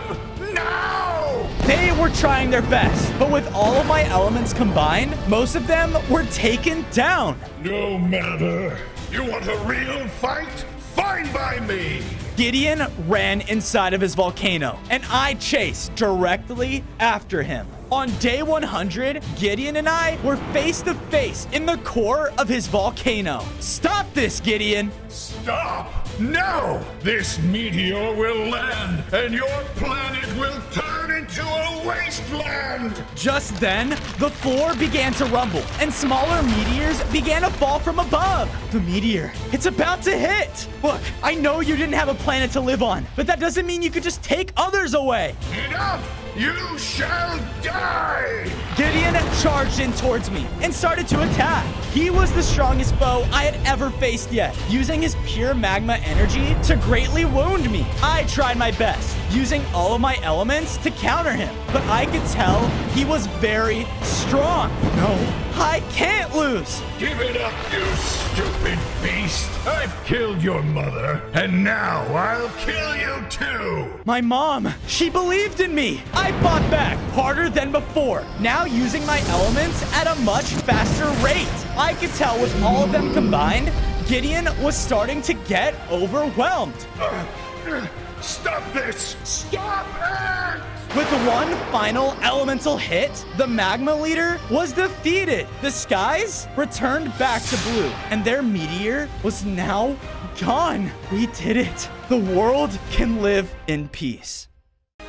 No! They were trying their best, but with all of my elements combined, most of them were taken down. No matter. You want a real fight? Fine by me! Gideon ran inside of his volcano, and I chased directly after him. On day 100, Gideon and I were face to face in the core of his volcano. Stop this, Gideon! Stop! No! This meteor will land, and your planet will turn into a wasteland! Just then, the floor began to rumble, and smaller meteors began to fall from above. The meteor, it's about to hit! Look, I know you didn't have a planet to live on, but that doesn't mean you could just take others away. Enough! You shall die! Gideon charged in towards me and started to attack. He was the strongest foe I had ever faced yet, using his pure magma energy to greatly wound me. I tried my best, using all of my elements to counter him, but I could tell he was very strong. No, I can't lose. Give it up, you stupid beast! I've killed your mother, and now I'll kill you too! My mom, she believed in me. I fought back harder than before, now using my elements at a much faster rate. I could tell with all of them combined, Gideon was starting to get overwhelmed. Stop this! Stop it! With one final elemental hit, the magma leader was defeated. The skies returned back to blue, and their meteor was now gone. We did it. The world can live in peace.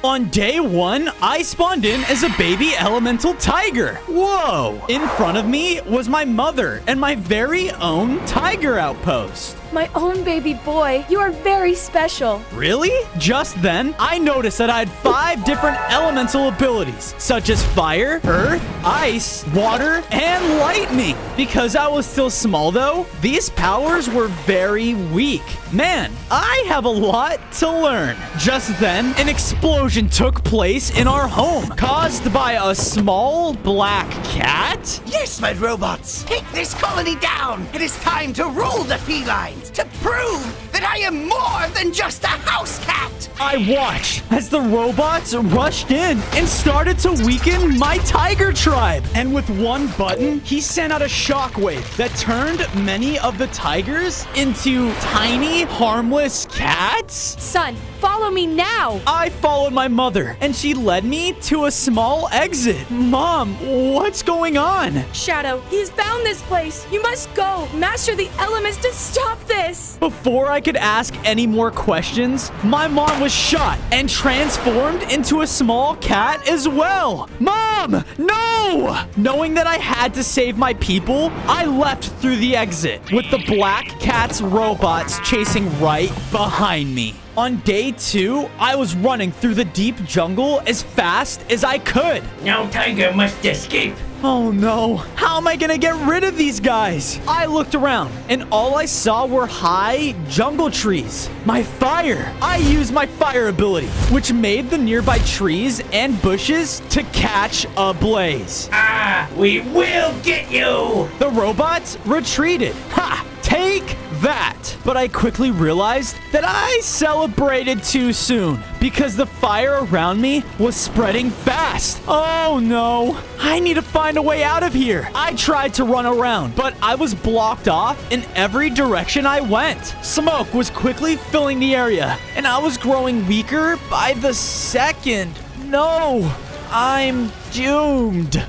On day 1, I spawned in as a baby elemental tiger. Whoa! In front of me was my mother and my very own tiger outpost. My own baby boy, you are very special. Really? Just then, I noticed that I had 5 different elemental abilities, such as fire, earth, ice, water, and lightning. Because I was still small though, these powers were very weak. Man, I have a lot to learn. Just then, an explosion took place in our home, caused by a small black cat? Yes, my robots, take this colony down. It is time to rule the felines, to prove that I am more than just a house cat. I watched as the robots rushed in and started to weaken my tiger tribe. And with one button, he sent out a shockwave that turned many of the tigers into tiny, harmless cats. Son, Follow me now. I followed my mother, and she led me to a small exit. Mom, what's going on? Shadow, he's found this place. You must go. Master the elements to stop this. Before I could ask any more questions, my mom was shot and transformed into a small cat as well. Mom, no! Knowing that I had to save my people, I left through the exit with the Black Cat's robots chasing right behind me. On day 2, I was running through the deep jungle as fast as I could. Now Tiger must escape. Oh no, how am I gonna get rid of these guys? I looked around and all I saw were high jungle trees. My fire! I used my fire ability, which made the nearby trees and bushes to catch ablaze. Ah, we will get you! The robots retreated. Ha! Take that! But I quickly realized that I celebrated too soon because the fire around me was spreading fast. Oh no, I need to find a way out of here. I tried to run around, but I was blocked off in every direction I went. Smoke was quickly filling the area, and I was growing weaker by the second. No, I'm doomed.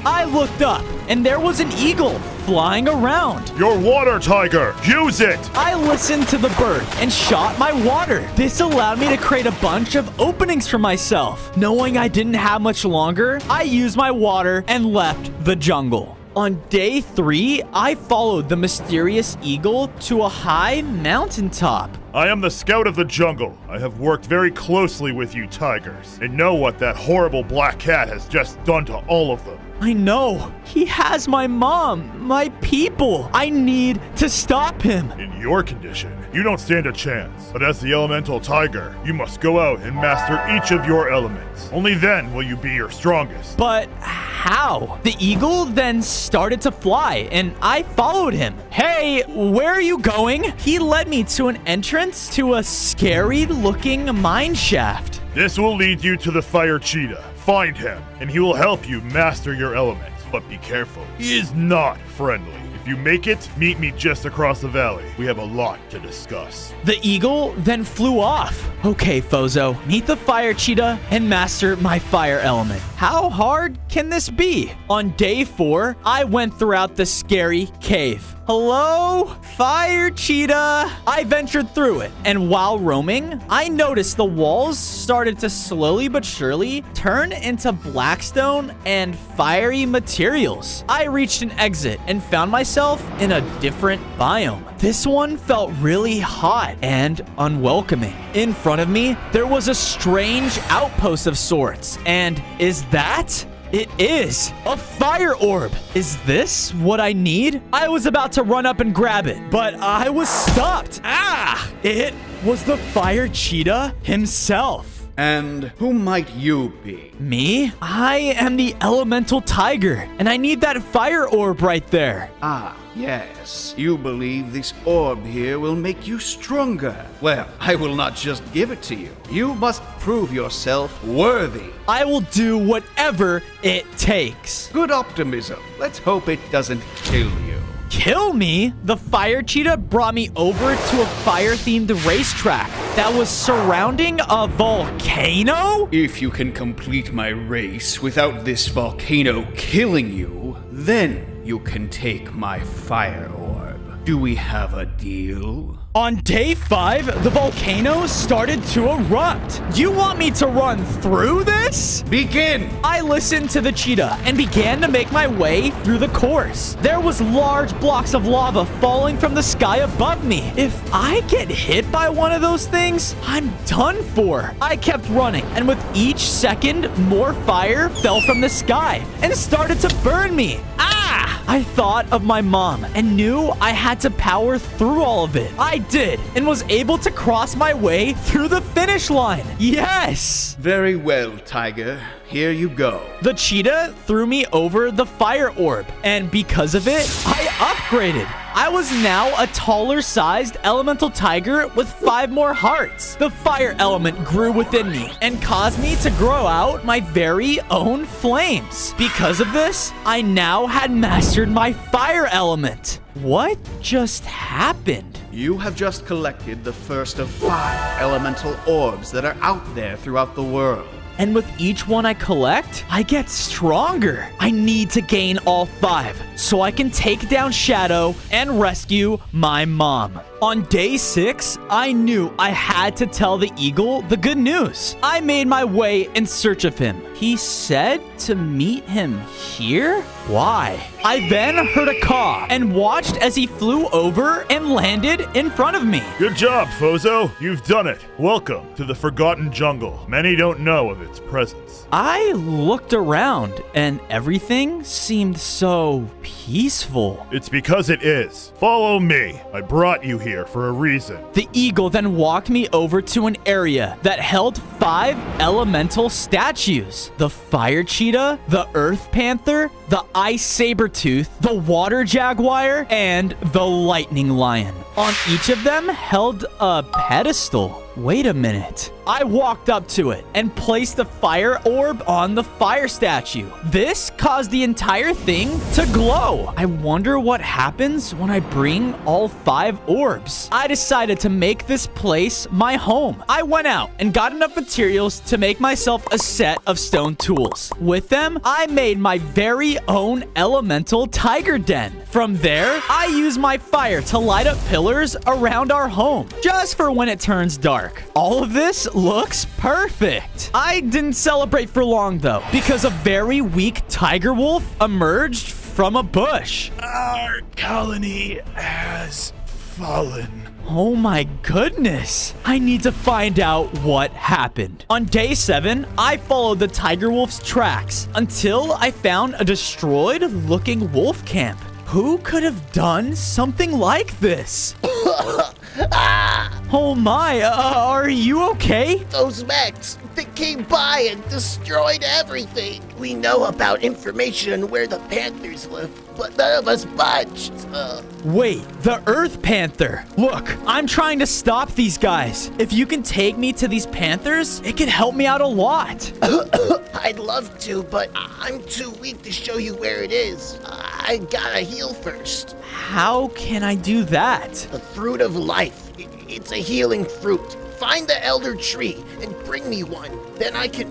I looked up, and there was an eagle flying around. Your water, Tiger! Use it! I listened to the bird and shot my water. This allowed me to create a bunch of openings for myself. Knowing I didn't have much longer, I used my water and left the jungle. On day 3, I followed the mysterious eagle to a high mountaintop. I am the scout of the jungle. I have worked very closely with you tigers, and know what that horrible black cat has just done to all of them. I know. He has my mom, my people. I need to stop him. In your condition, you don't stand a chance. But as the elemental tiger, you must go out and master each of your elements. Only then will you be your strongest. But how? The eagle then started to fly, and I followed him. Hey, where are you going? He led me to an entrance to a scary-looking mine shaft. This will lead you to the fire cheetah. Find him, and he will help you master your element. But be careful, he is not friendly. If you make it, meet me just across the valley. We have a lot to discuss. The eagle then flew off. Okay, Fozo, meet the fire cheetah and master my fire element. How hard can this be? On day 4, I went throughout the scary cave. Hello, fire cheetah. I ventured through it, and while roaming, I noticed the walls started to slowly but surely turn into blackstone and fiery materials. I reached an exit and found myself in a different biome. This one felt really hot and unwelcoming. In front of me, there was a strange outpost of sorts, and is that? It is a fire orb. Is this what I need? I was about to run up and grab it, but I was stopped. Ah! It was the fire cheetah himself. And who might you be? Me? I am the elemental tiger, and I need that fire orb right there. Ah, yes. You believe this orb here will make you stronger. Well, I will not just give it to you. You must prove yourself worthy. I will do whatever it takes. Good optimism. Let's hope it doesn't kill you. Kill me? The fire cheetah brought me over to a fire-themed racetrack that was surrounding a volcano? If you can complete my race without this volcano killing you, then you can take my fire orb. Do we have a deal? On day 5, the volcano started to erupt. You want me to run through this? Begin! I listened to the cheetah and began to make my way through the course. There was large blocks of lava falling from the sky above me. If I get hit by one of those things, I'm done for. I kept running, and with each second, more fire fell from the sky and started to burn me. Ah! I thought of my mom and knew I had to power through all of it. I did, and was able to cross my way through the finish line. Yes! Very well, Tiger. here you go. The cheetah threw me over the fire orb, and because of it, I upgraded. I was now a taller sized elemental tiger with 5 more hearts. The fire element grew within me and caused me to grow out my very own flames. Because of this, I now had mastered my fire element. What just happened? You have just collected the first of 5 elemental orbs that are out there throughout the world. And with each one I collect, I get stronger. I need to gain all 5 so I can take down Shadow and rescue my mom. On day 6, I knew I had to tell the eagle the good news. I made my way in search of him. He said to meet him here? Why? I then heard a caw and watched as he flew over and landed in front of me. Good job, Fozo. You've done it. Welcome to the Forgotten Jungle. Many don't know of its presence. I looked around and everything seemed so peaceful. It's because it is. Follow me. I brought you here for a reason. The eagle then walked me over to an area that held 5 elemental statues. The fire cheetah, the earth panther, the ice saber-tooth, the water jaguar, and the lightning lion. On each of them held a pedestal. Wait a minute. I walked up to it and placed the fire orb on the fire statue. This caused the entire thing to glow. I wonder what happens when I bring all 5 orbs. I decided to make this place my home. I went out and got enough materials to make myself a set of stone tools. With them, I made my very own elemental tiger den. From there, I used my fire to light up pillars around our home, just for when it turns dark. All of this looks perfect. I didn't celebrate for long though, because a very weak tiger wolf emerged from a bush. Our colony has fallen. Oh my goodness. I need to find out what happened. On day 7, I followed the tiger wolf's tracks until I found a destroyed looking wolf camp. Who could have done something like this? Oh my, are you okay? Those mechs, they came by and destroyed everything. We know about information on where the Panthers live, but none of us budged. Wait, the Earth Panther. Look, I'm trying to stop these guys. If you can take me to these Panthers, it could help me out a lot. I'd love to, but I'm too weak to show you where it is. I gotta heal first. How can I do that? The fruit of life. It's a healing fruit. Find the elder tree and bring me one. Then I can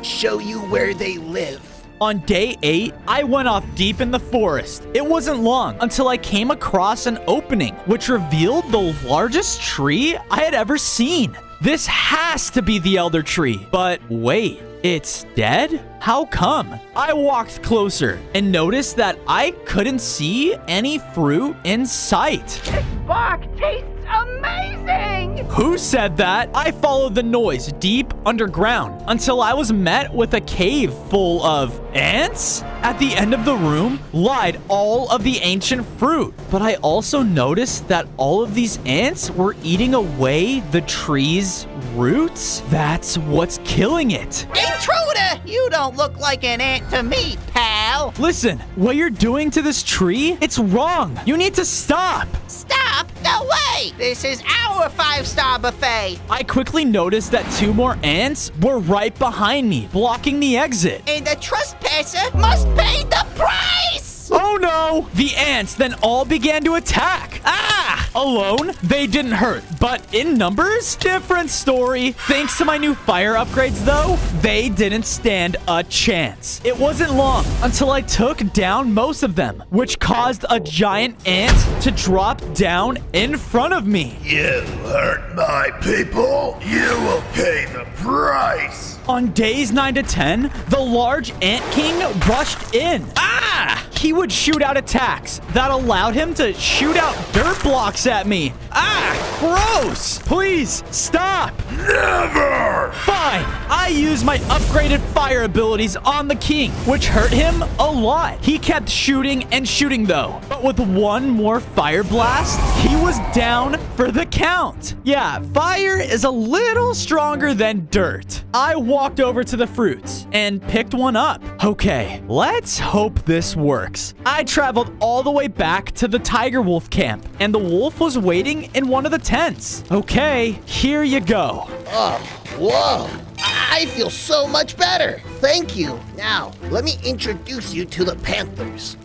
show you where they live. On day 8, I went off deep in the forest. It wasn't long until I came across an opening, which revealed the largest tree I had ever seen. This has to be the elder tree. But wait, it's dead? How come? I walked closer and noticed that I couldn't see any fruit in sight. Bark tastes amazing! Who said that? I followed the noise deep underground until I was met with a cave full of ants. At the end of the room lied all of the ancient fruit, but I also noticed that all of these ants were eating away the tree's roots. That's what's killing it. Intruder! You don't look like an ant to me, pal. Listen, what you're doing to this tree, it's wrong. You need to stop. Stop? No way! This is our 5-star buffet. I quickly noticed that 2 more ants were right behind me, blocking the exit. And the trespasser must pay the price! Oh no! The ants then all began to attack. Ah! Alone, they didn't hurt, but in numbers, different story. Thanks to my new fire upgrades though, they didn't stand a chance. It wasn't long until I took down most of them, which caused a giant ant to drop down in front of me. You hurt my people, you will pay the price. On days 9 to 10, the large ant king rushed in. Ah! He would shoot out attacks that allowed him to shoot out dirt blocks at me. Ah! Gross! Please, stop! Never! Fine! I used my upgraded fire abilities on the king, which hurt him a lot. He kept shooting and shooting though. But But with one more fire blast, he was down for the count. Yeah, fire is a little stronger than dirt. I walked over to the fruits and picked one up. Okay, let's hope this works. I traveled all the way back to the tiger wolf camp, and the wolf was waiting in one of the tents. Okay, here you go. Oh, whoa. I feel so much better. Thank you. Now, let me introduce you to the Panthers.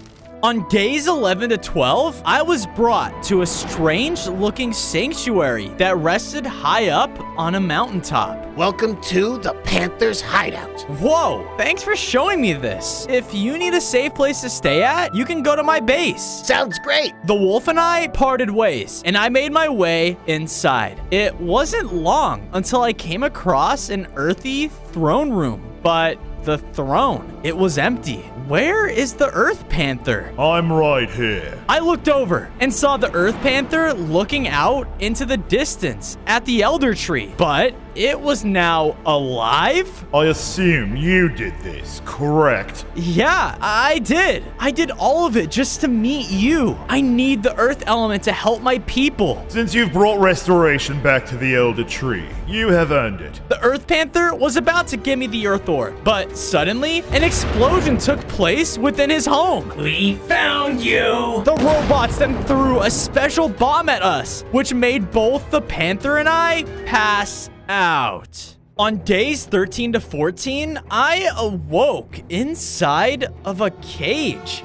On days 11 to 12, I was brought to a strange-looking sanctuary that rested high up on a mountaintop. Welcome to the Panthers' hideout. Whoa, thanks for showing me this. If you need a safe place to stay at, you can go to my base. Sounds great. The wolf and I parted ways, and I made my way inside. It wasn't long until I came across an earthy throne room, but the throne, it was empty. Where is the Earth Panther? I'm right here. I looked over and saw the Earth Panther looking out into the distance at the Elder Tree, but it was now alive? I assume you did this, correct? Yeah, I did. I did all of it just to meet you. I need the Earth element to help my people. Since you've brought restoration back to the Elder Tree, you have earned it. The Earth Panther was about to give me the Earth Orb, but suddenly an explosion took place within his home. We found you! The robots then threw a special bomb at us, which made both the Panther and I pass out. On days 13 to 14, I awoke inside of a cage.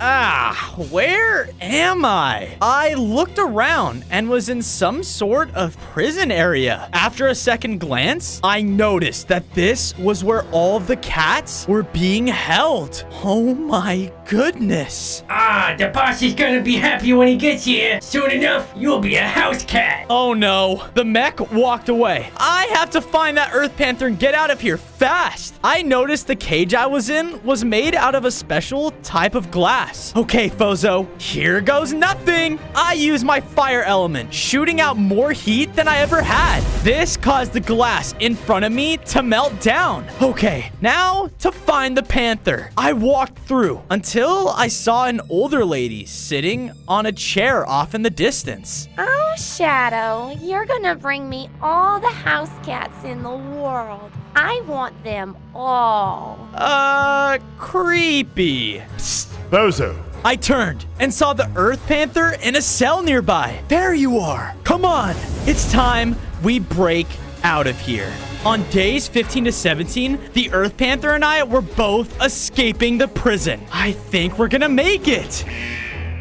Where am I? I looked around and was in some sort of prison area. After a second glance, I noticed that this was where all of the cats were being held. Oh my goodness. The boss is gonna be happy when he gets here. Soon enough, you'll be a house cat. Oh no, the mech walked away. I have to find that Earth Panther and get out of here fast. I noticed the cage I was in was made out of a special type of glass. Okay, Fozo, here goes nothing. I used my fire element, shooting out more heat than I ever had. This caused the glass in front of me to melt down. Okay, now to find the Panther. I walked through until I saw an older lady sitting on a chair off in the distance. Oh, Shadow, you're gonna bring me all the house cats in the world. I want them all. Creepy. Psst, Bozo. I turned and saw the Earth Panther in a cell nearby. There you are. Come on. It's time we break out of here. On days 15 to 17, the Earth Panther and I were both escaping the prison. I think we're gonna make it.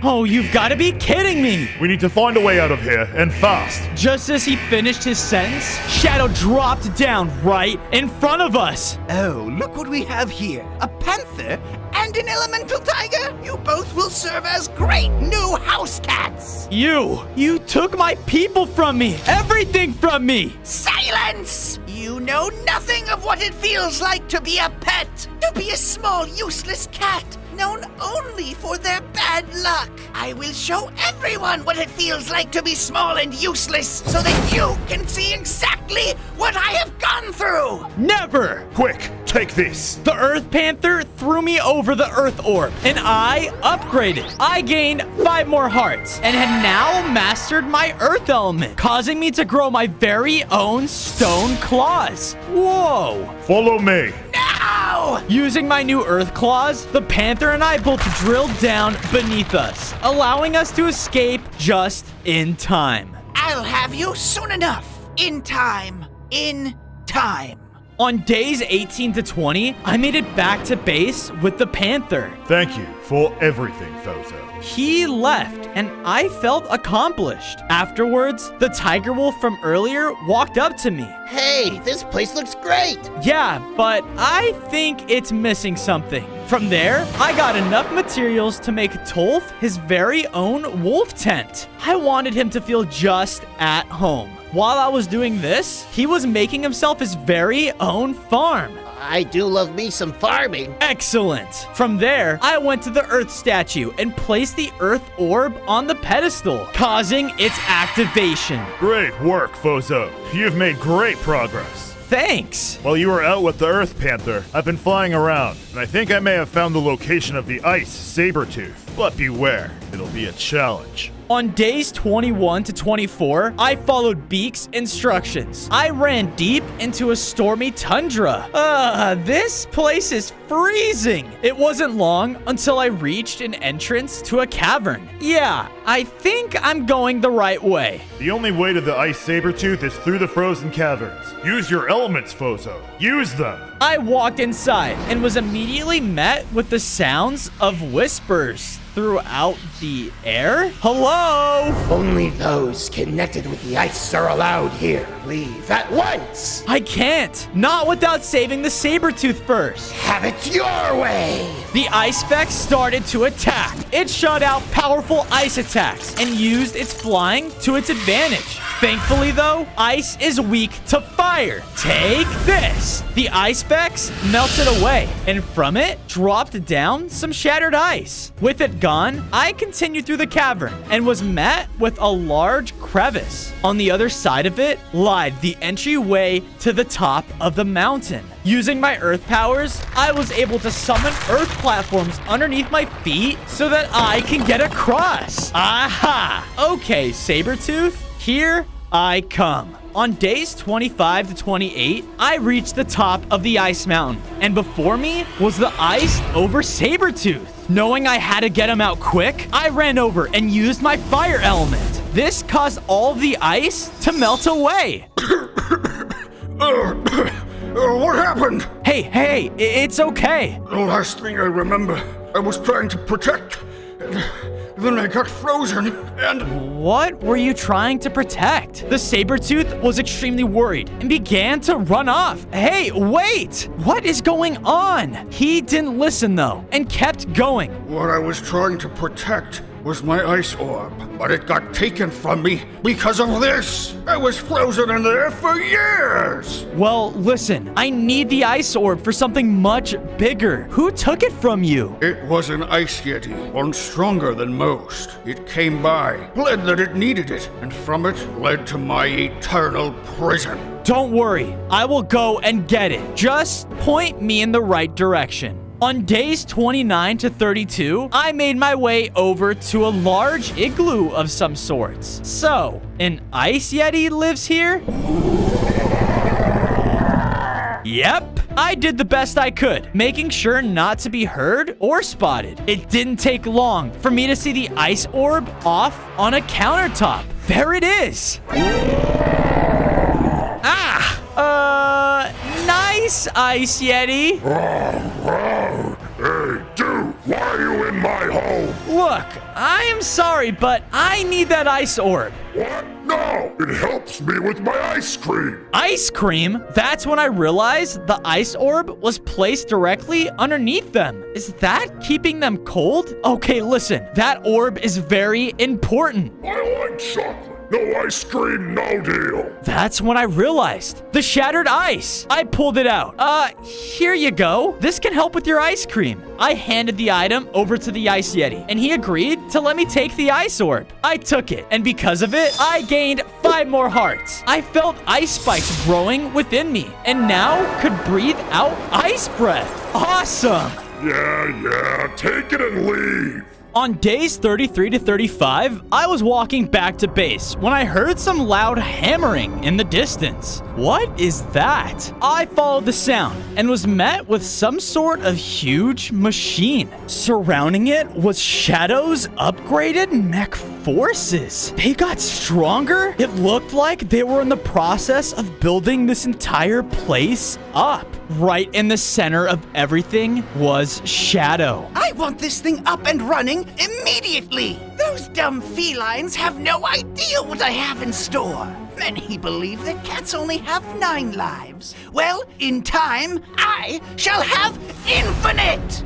Oh, you've got to be kidding me. We need to find a way out of here, and fast. Just as he finished his sentence, Shadow dropped down right in front of us. Oh, look what we have here. A panther and an elemental tiger. You both will serve as great new house cats. You took my people from me. Everything from me. Silence! You know nothing of what it feels like to be a pet. To be a small, useless cat. Known only for their bad luck. I will show everyone what it feels like to be small and useless so that you can see exactly what I have gone through. Never! Quick, take this. The Earth Panther threw me over the Earth Orb, and I upgraded. I gained 5 more hearts and had now mastered my Earth element, causing me to grow my very own stone claws. Whoa! Follow me. Now! Using my new Earth claws, the Panther and I both drilled down beneath us, allowing us to escape just in time. I'll have you soon enough. In time. In time. On days 18 to 20, I made it back to base with the Panther. Thank you for everything, Fozo. He left, and I felt accomplished. Afterwards, the tiger wolf from earlier walked up to me. Hey, this place looks great. Yeah, but I think it's missing something. From there, I got enough materials to make Tolf his very own wolf tent. I wanted him to feel just at home. While I was doing this, he was making himself his very own farm. I do love me some farming. Excellent. From there, I went to the Earth statue and placed the Earth Orb on the pedestal, causing its activation. Great work, Fozo. You've made great progress. thanks. While you were out with the Earth Panther, I've been flying around, and I think I may have found the location of the ice saber-tooth. But beware, it'll be a challenge. On days 21 to 24, I followed Beak's instructions. I ran deep into a stormy tundra. This place is freezing. It wasn't long until I reached an entrance to a cavern. Yeah, I think I'm going the right way. The only way to the ice saber-tooth is through the frozen caverns. Use your elements, Fozo. Use them. I walked inside and was immediately met with the sounds of whispers throughout the air. Hello? Only those connected with the ice are allowed here. Leave at once. I can't. Not without saving the saber-tooth first. Have it your way. The Ice Vex started to attack. It shot out powerful ice attacks and used its flying to its advantage. Thankfully, though, ice is weak to fire. Take this. The Ice Vex melted away, and from it dropped down some shattered ice. With it gone, I continued through the cavern and was met with a large crevice. On the other side of it lied the entryway to the top of the mountain. Using my earth powers, I was able to summon earth platforms underneath my feet so that I can get across. Aha! Okay, Sabertooth, here I come. On days 25 to 28, I reached the top of the ice mountain, and before me was the ice over Sabertooth. Knowing I had to get him out quick, I ran over and used my fire element. This caused all of the ice to melt away. What happened? Hey, it's okay. The last thing I remember, I was trying to protect, and then I got frozen, and... What were you trying to protect? The Sabertooth was extremely worried and began to run off. Hey, wait! What is going on? He didn't listen, though, and kept going. What I was trying to protect was my ice orb, but it got taken from me because of this. I was frozen in there for years. Well, listen, I need the ice orb for something much bigger. Who took it from you? It was an ice yeti, one stronger than most. It came by, bled that it needed it, and from it led to my eternal prison. Don't worry, I will go and get it. Just point me in the right direction. On days 29 to 32, I made my way over to a large igloo of some sorts. So, an ice yeti lives here? Yep, I did the best I could, making sure not to be heard or spotted. It didn't take long for me to see the ice orb off on a countertop. There it is. Nice, Ice Yeti. Hey, dude, why are you in my home? Look, I am sorry, but I need that ice orb. What? No, it helps me with my ice cream. Ice cream? That's when I realized the ice orb was placed directly underneath them. Is that keeping them cold? Okay, listen, that orb is very important. I like chocolate. No ice cream, no deal. That's when I realized the shattered ice. I pulled it out. Here you go. This can help with your ice cream. I handed the item over to the Ice Yeti, and he agreed to let me take the ice orb. I took it, and because of it, I gained 5 more hearts. I felt ice spikes growing within me, and now could breathe out ice breath. Awesome. Yeah, take it and leave. On days 33 to 35, I was walking back to base when I heard some loud hammering in the distance. What is that? I followed the sound and was met with some sort of huge machine. Surrounding it was Shadow's upgraded mech forces. They got stronger. It looked like they were in the process of building this entire place up. Right in the center of everything was Shadow. I want this thing up and running immediately. Those dumb felines have no idea what I have in store. Many believe that cats only have 9 lives. Well, in time, I shall have infinite.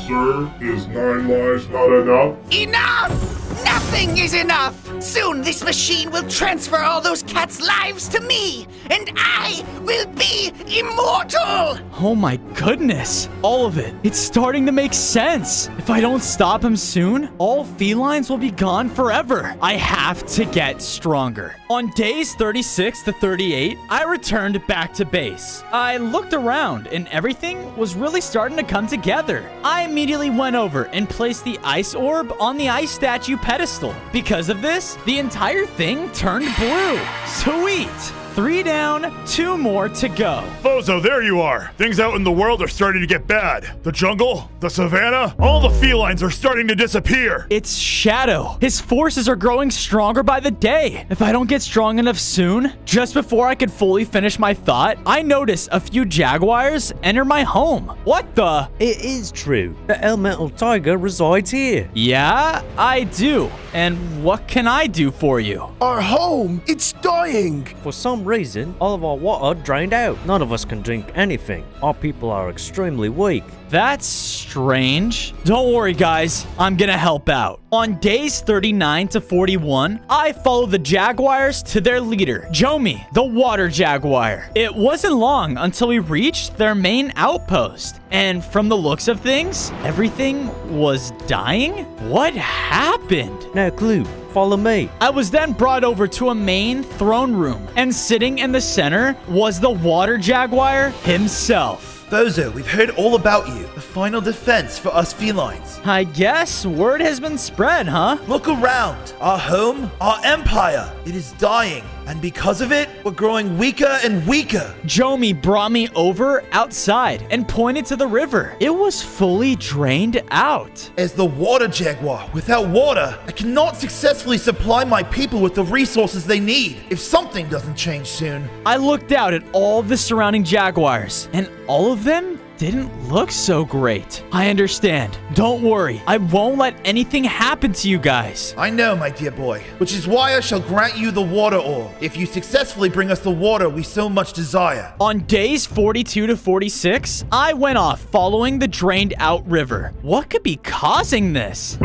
Sir, is 9 lives not enough? Enough! Nothing is enough! Soon this machine will transfer all those cats' lives to me, and I will be immortal! Oh my goodness. All of it. It's starting to make sense. If I don't stop him soon, all felines will be gone forever. I have to get stronger. On days 36 to 38, I returned back to base. I looked around and everything was really starting to come together. I immediately went over and placed the ice orb on the ice statue pedestal. Because of this, the entire thing turned blue. Sweet! 3 down, 2 more to go. Bozo, there you are. Things out in the world are starting to get bad. The jungle, the savannah, all the felines are starting to disappear. It's Shadow. His forces are growing stronger by the day. If I don't get strong enough soon, just before I could fully finish my thought, I notice a few jaguars enter my home. What the? It is true. The elemental tiger resides here. Yeah, I do. And what can I do for you? Our home, it's dying. For some reason, all of our water drained out. None of us can drink anything. Our people are extremely weak. That's strange. Don't worry, guys. I'm gonna help out. On days 39 to 41, I follow the jaguars to their leader, Jomi, the water jaguar. It wasn't long until we reached their main outpost. And from the looks of things, everything was dying? What happened? Now, Clue, follow me. I was then brought over to a main throne room, and sitting in the center was the water jaguar himself. Bozo, we've heard all about you. The final defense for us felines. I guess word has been spread, huh? Look around. Our home, our empire, it is dying. And because of it, we're growing weaker and weaker. Jomi brought me over outside and pointed to the river. It was fully drained out. As the water jaguar, without water, I cannot successfully supply my people with the resources they need if something doesn't change soon. I looked out at all the surrounding jaguars, and all of them didn't look so great. I understand. Don't worry. I won't let anything happen to you guys. I know, my dear boy, which is why I shall grant you the water orb if you successfully bring us the water we so much desire. On days 42 to 46, I went off following the drained out river. What could be causing this?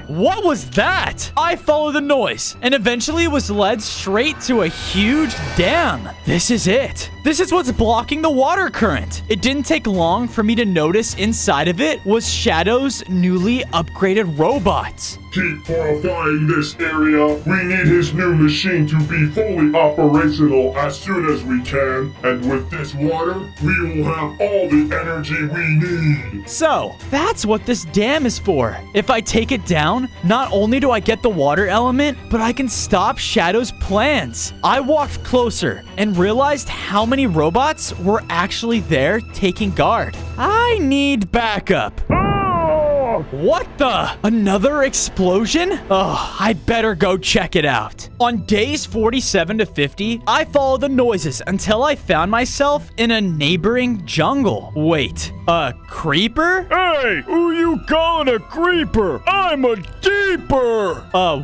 What was that? I followed the noise and eventually was led straight to a huge dam. This is it. This is what's blocking the water current. It didn't take long for me to notice inside of it was Shadow's newly upgraded robots. Keep fortifying this area. We need his new machine to be fully operational as soon as we can. And with this water, we will have all the energy we need. So, that's what this dam is for. If I take it down, not only do I get the water element, but I can stop Shadow's plans. I walked closer and realized how many robots were actually there taking guard. I need backup. What the? Another explosion? Oh, I better go check it out. On days 47 to 50, I followed the noises until I found myself in a neighboring jungle. Wait, a creeper? Hey, who you calling a creeper? I'm a deeper.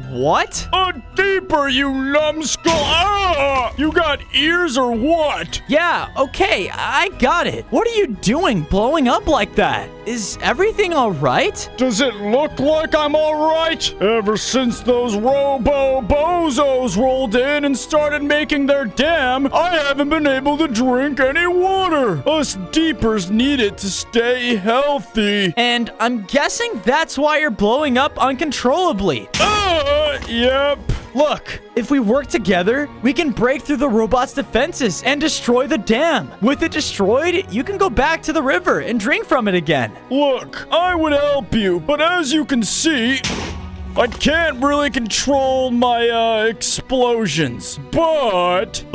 What? A deeper, you numbskull. Ah! You got ears or what? Yeah, okay, I got it. What are you doing blowing up like that? Is everything all right? Does it look like I'm all right? Ever since those robo-bozos rolled in and started making their dam, I haven't been able to drink any water. Us deepers need it to stay healthy. And I'm guessing that's why you're blowing up uncontrollably. Yep. Look, if we work together, we can break through the robot's defenses and destroy the dam. With it destroyed, you can go back to the river and drink from it again. Look, I would help you, but as you can see, I can't really control my, explosions. But...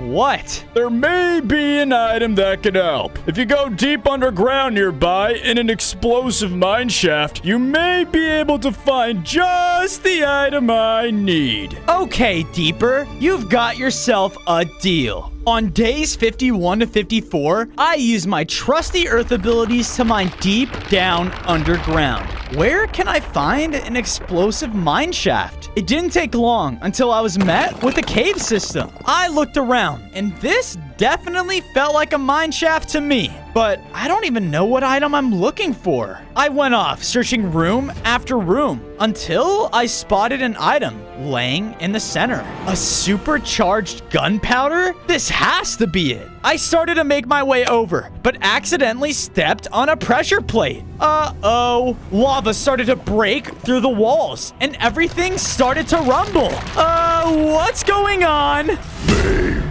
What? There may be an item that could help. If you go deep underground nearby in an explosive mine shaft, you may be able to find just the item I need. Okay, Deeper, you've got yourself a deal. On days 51 to 54, I use my trusty earth abilities to mine deep down underground. Where can I find an explosive mine shaft? It didn't take long until I was met with a cave system. I looked around, and this definitely felt like a mine shaft to me. But I don't even know what item I'm looking for. I went off searching room after room until I spotted an item laying in the center. A supercharged gunpowder? This has to be it. I started to make my way over, but accidentally stepped on a pressure plate. Uh-oh. Lava started to break through the walls, and everything started to rumble. What's going on?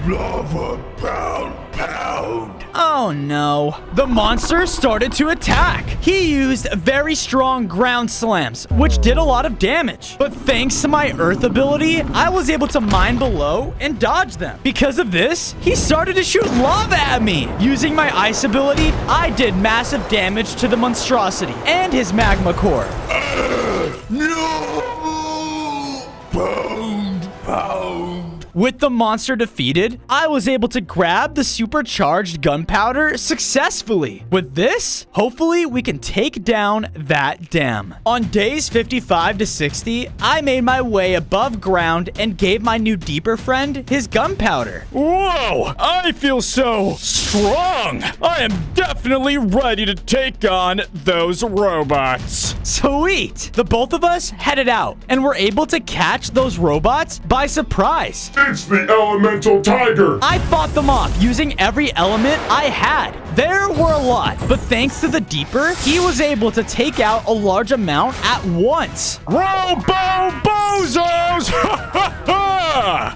Lava pound. Oh no. The monster started to attack. He used very strong ground slams, which did a lot of damage. But thanks to my earth ability, I was able to mine below and dodge them. Because of this, he started to shoot lava at me. Using my ice ability, I did massive damage to the monstrosity and his magma core. No! Pound. With the monster defeated, I was able to grab the supercharged gunpowder successfully. With this, hopefully we can take down that dam. On days 55 to 60, I made my way above ground and gave my new deeper friend his gunpowder. Whoa! I feel so strong! I am definitely ready to take on those robots. Sweet! The both of us headed out and were able to catch those robots by surprise. It's the elemental tiger! I fought them off using every element I had. There were a lot, but thanks to the deeper, he was able to take out a large amount at once. Robo-bozos!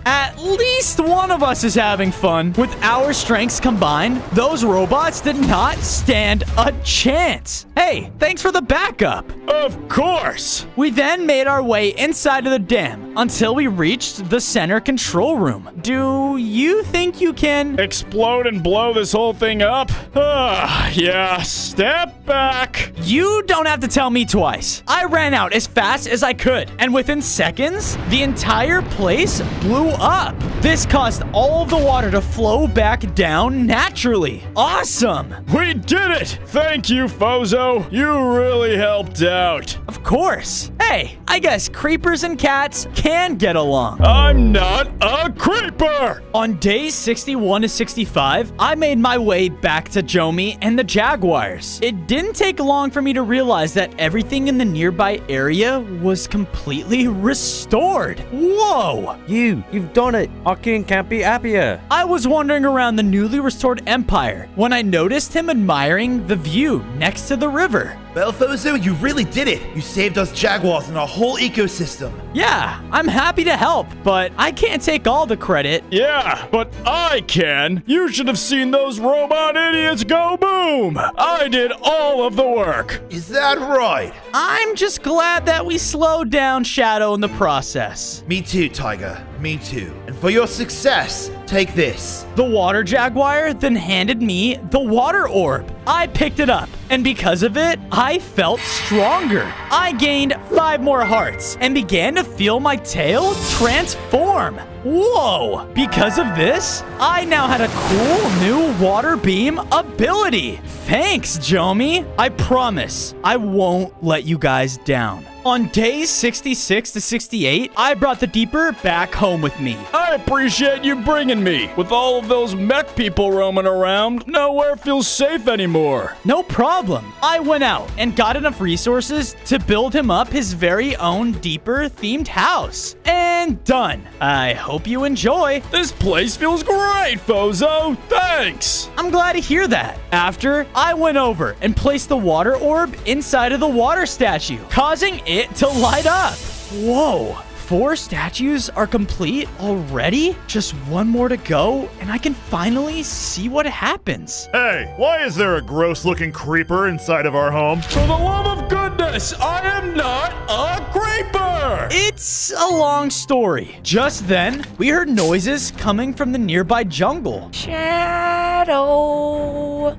At least one of us is having fun. With our strengths combined, those robots did not stand a chance. Hey, thanks for the backup. Of course! We then made our way inside of the dam until we reached the center control room. Do you think you can explode and blow this whole thing up? Yeah, step back. You don't have to tell me twice. I ran out as fast as I could, and within seconds, the entire place blew up. This caused all of the water to flow back down naturally. Awesome! We did it! Thank you, Fozo. You really helped out. Of course. Hey, I guess creepers and cats can get along. I'm not a creeper! On days 61 to 65, I made my way back to Jomi and the Jaguars. It didn't take long for me to realize that everything in the nearby area was completely restored. Whoa! You've done it. Our king can't be happier. I was wandering around the newly restored empire when I noticed him admiring the view next to the river. Well, Fozo, you really did it. You saved us Jaguars and our whole ecosystem. Yeah, I'm happy to help, but I can't take all the credit. Yeah, but I can. You should have seen those robot idiots go boom. I did all of the work. Is that right? I'm just glad that we slowed down Shadow in the process. Me too, Tiger. Me too. And for your success, take this. The water jaguar then handed me the water orb. I picked it up, and because of it, I felt stronger. I gained 5 more hearts and began to feel my tail transform. Whoa! Because of this, I now had a cool new water beam ability. Thanks, Jomi. I promise I won't let you guys down. On days 66 to 68, I brought the Deeper back home with me. I appreciate you bringing me. With all of those mech people roaming around, nowhere feels safe anymore. No problem. I went out and got enough resources to build him up his very own Deeper-themed house. And done. I hope you enjoy. This place feels great, Fozo. Thanks. I'm glad to hear that. After, I went over and placed the water orb inside of the water statue, causing it to light up. Whoa. 4 statues are complete already? Just one more to go, and I can finally see what happens. Hey, why is there a gross-looking creeper inside of our home? For the love of goodness, I am not a creeper! It's a long story. Just then, we heard noises coming from the nearby jungle. Shadow.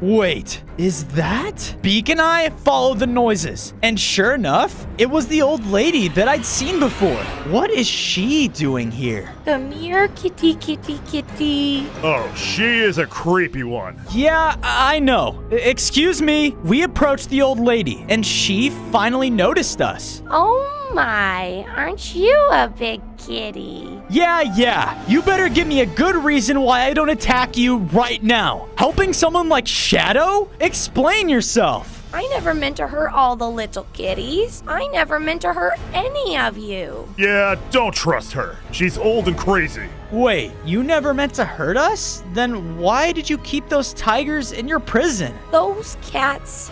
Wait, is that? Beak and I followed the noises, and sure enough, it was the old lady that I'd seen before. What is she doing here? Come here, kitty, kitty, kitty. Oh, she is a creepy one. Yeah, I know. Excuse me. We approached the old lady, and she finally noticed us. Oh my, aren't you a big kitty? Yeah. You better give me a good reason why I don't attack you right now. Helping someone like Shadow? Explain yourself. I never meant to hurt all the little kitties. I never meant to hurt any of you. Yeah, don't trust her. She's old and crazy. Wait, you never meant to hurt us? Then why did you keep those tigers in your prison? Those cats.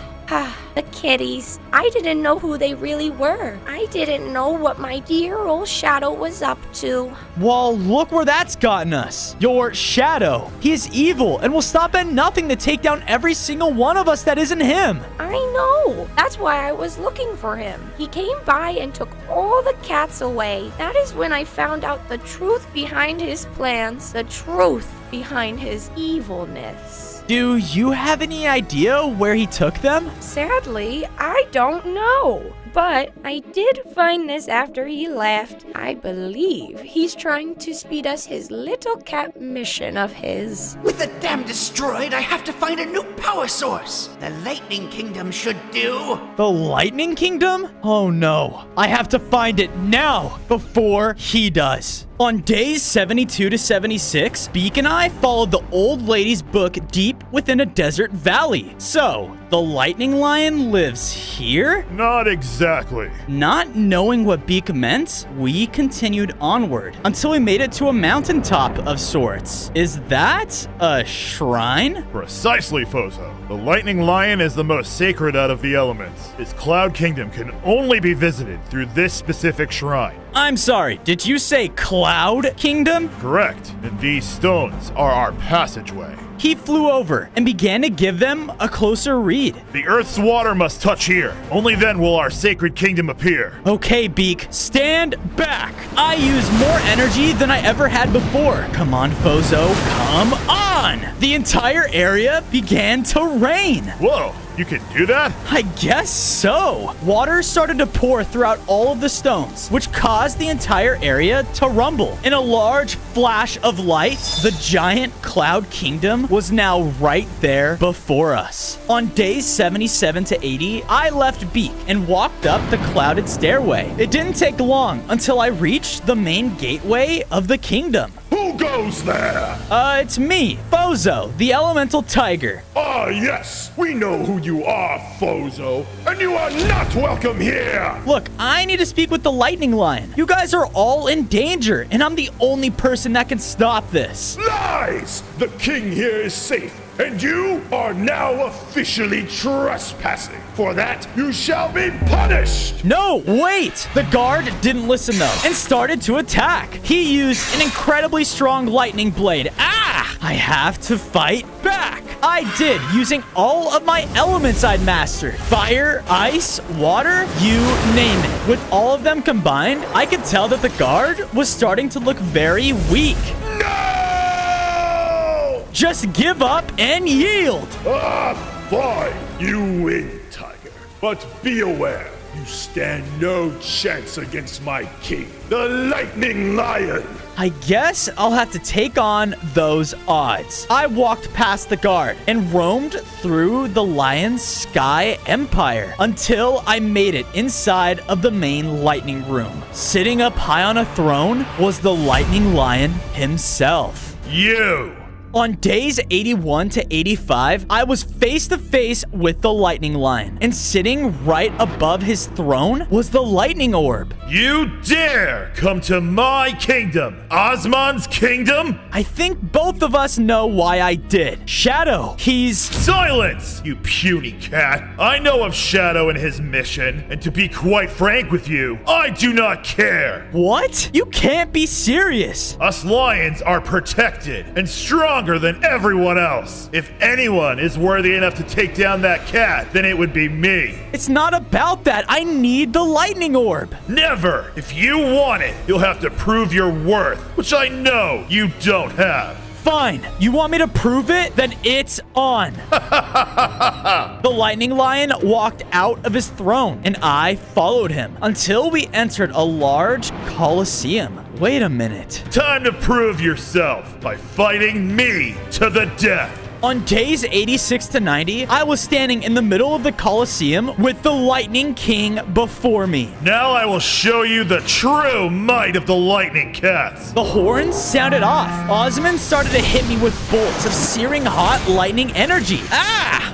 The kitties. I didn't know who they really were. I didn't know what my dear old Shadow was up to. Well, look where that's gotten us. Your Shadow. He is evil and will stop at nothing to take down every single one of us that isn't him. I know. That's why I was looking for him. He came by and took all the cats away. That is when I found out the truth behind his plans, the truth behind his evilness. Do you have any idea where he took them? Sadly, I don't know. But I did find this after he left. I believe he's trying to speed us his little cat mission of his. With the dam destroyed, I have to find a new power source. The Lightning Kingdom should do. The Lightning Kingdom? Oh no. I have to find it now before he does. On days 72 to 76, Beak and I followed the old lady's book deep within a desert valley. So, the Lightning Lion lives here? Not exactly. Not knowing what Beak meant, we continued onward until we made it to a mountaintop of sorts. Is that a shrine? Precisely, Fozo. The Lightning Lion is the most sacred out of the elements. His Cloud Kingdom can only be visited through this specific shrine. I'm sorry, did you say Cloud Kingdom? Correct, and these stones are our passageway. He flew over and began to give them a closer read. The Earth's water must touch here. Only then will our sacred kingdom appear. Okay, Beak, stand back. I use more energy than I ever had before. Come on, Fozo, come on. The entire area began to rain. Whoa, you can do that? I guess so. Water started to pour throughout all of the stones, which caused the entire area to rumble. In a large flash of light, the giant Cloud Kingdom was now right there before us. On days 77 to 80, I left Beak and walked up the clouded stairway. It didn't take long until I reached the main gateway of the kingdom. Who goes there? It's me, Fozo, the elemental tiger. Ah, yes, we know who you are, Fozo, and you are not welcome here. Look, I need to speak with the Lightning Lion. You guys are all in danger, and I'm the only person that can stop this. Lies! The king here is safe, and you are now officially trespassing. For that, you shall be punished! No, wait! The guard didn't listen though, and started to attack. He used an incredibly strong lightning blade. Ah! I have to fight back. I did, using all of my elements I'd mastered. Fire, ice, water, you name it. With all of them combined, I could tell that the guard was starting to look very weak. No! Just give up and yield. Ah, fine. You win, Tiger. But be aware, you stand no chance against my king, the Lightning Lion. I guess I'll have to take on those odds. I walked past the guard and roamed through the Lion's Sky Empire until I made it inside of the main lightning room. Sitting up high on a throne was the Lightning Lion himself. You! On days 81 to 85, I was face to face with the Lightning Lion, and sitting right above his throne was the Lightning Orb. You dare come to my kingdom, Osman's kingdom? I think both of us know why I did. Shadow, he's... Silence, you puny cat. I know of Shadow and his mission, and to be quite frank with you, I do not care. What? You can't be serious. Us lions are protected and stronger than everyone else. If anyone is worthy enough to take down that cat, then it would be me. It's not about that. I need the Lightning Orb. Never. If you want it, you'll have to prove your worth, which I know you don't have. Fine. You want me to prove it? Then it's on. The lightning lion walked out of his throne, and I followed him until we entered a large coliseum. Wait a minute. Time to prove yourself by fighting me to the death. On days 86 to 90, I was standing in the middle of the Colosseum with the Lightning King before me. Now I will show you the true might of the Lightning Cats. The horns sounded off. Osmond started to hit me with bolts of searing hot lightning energy.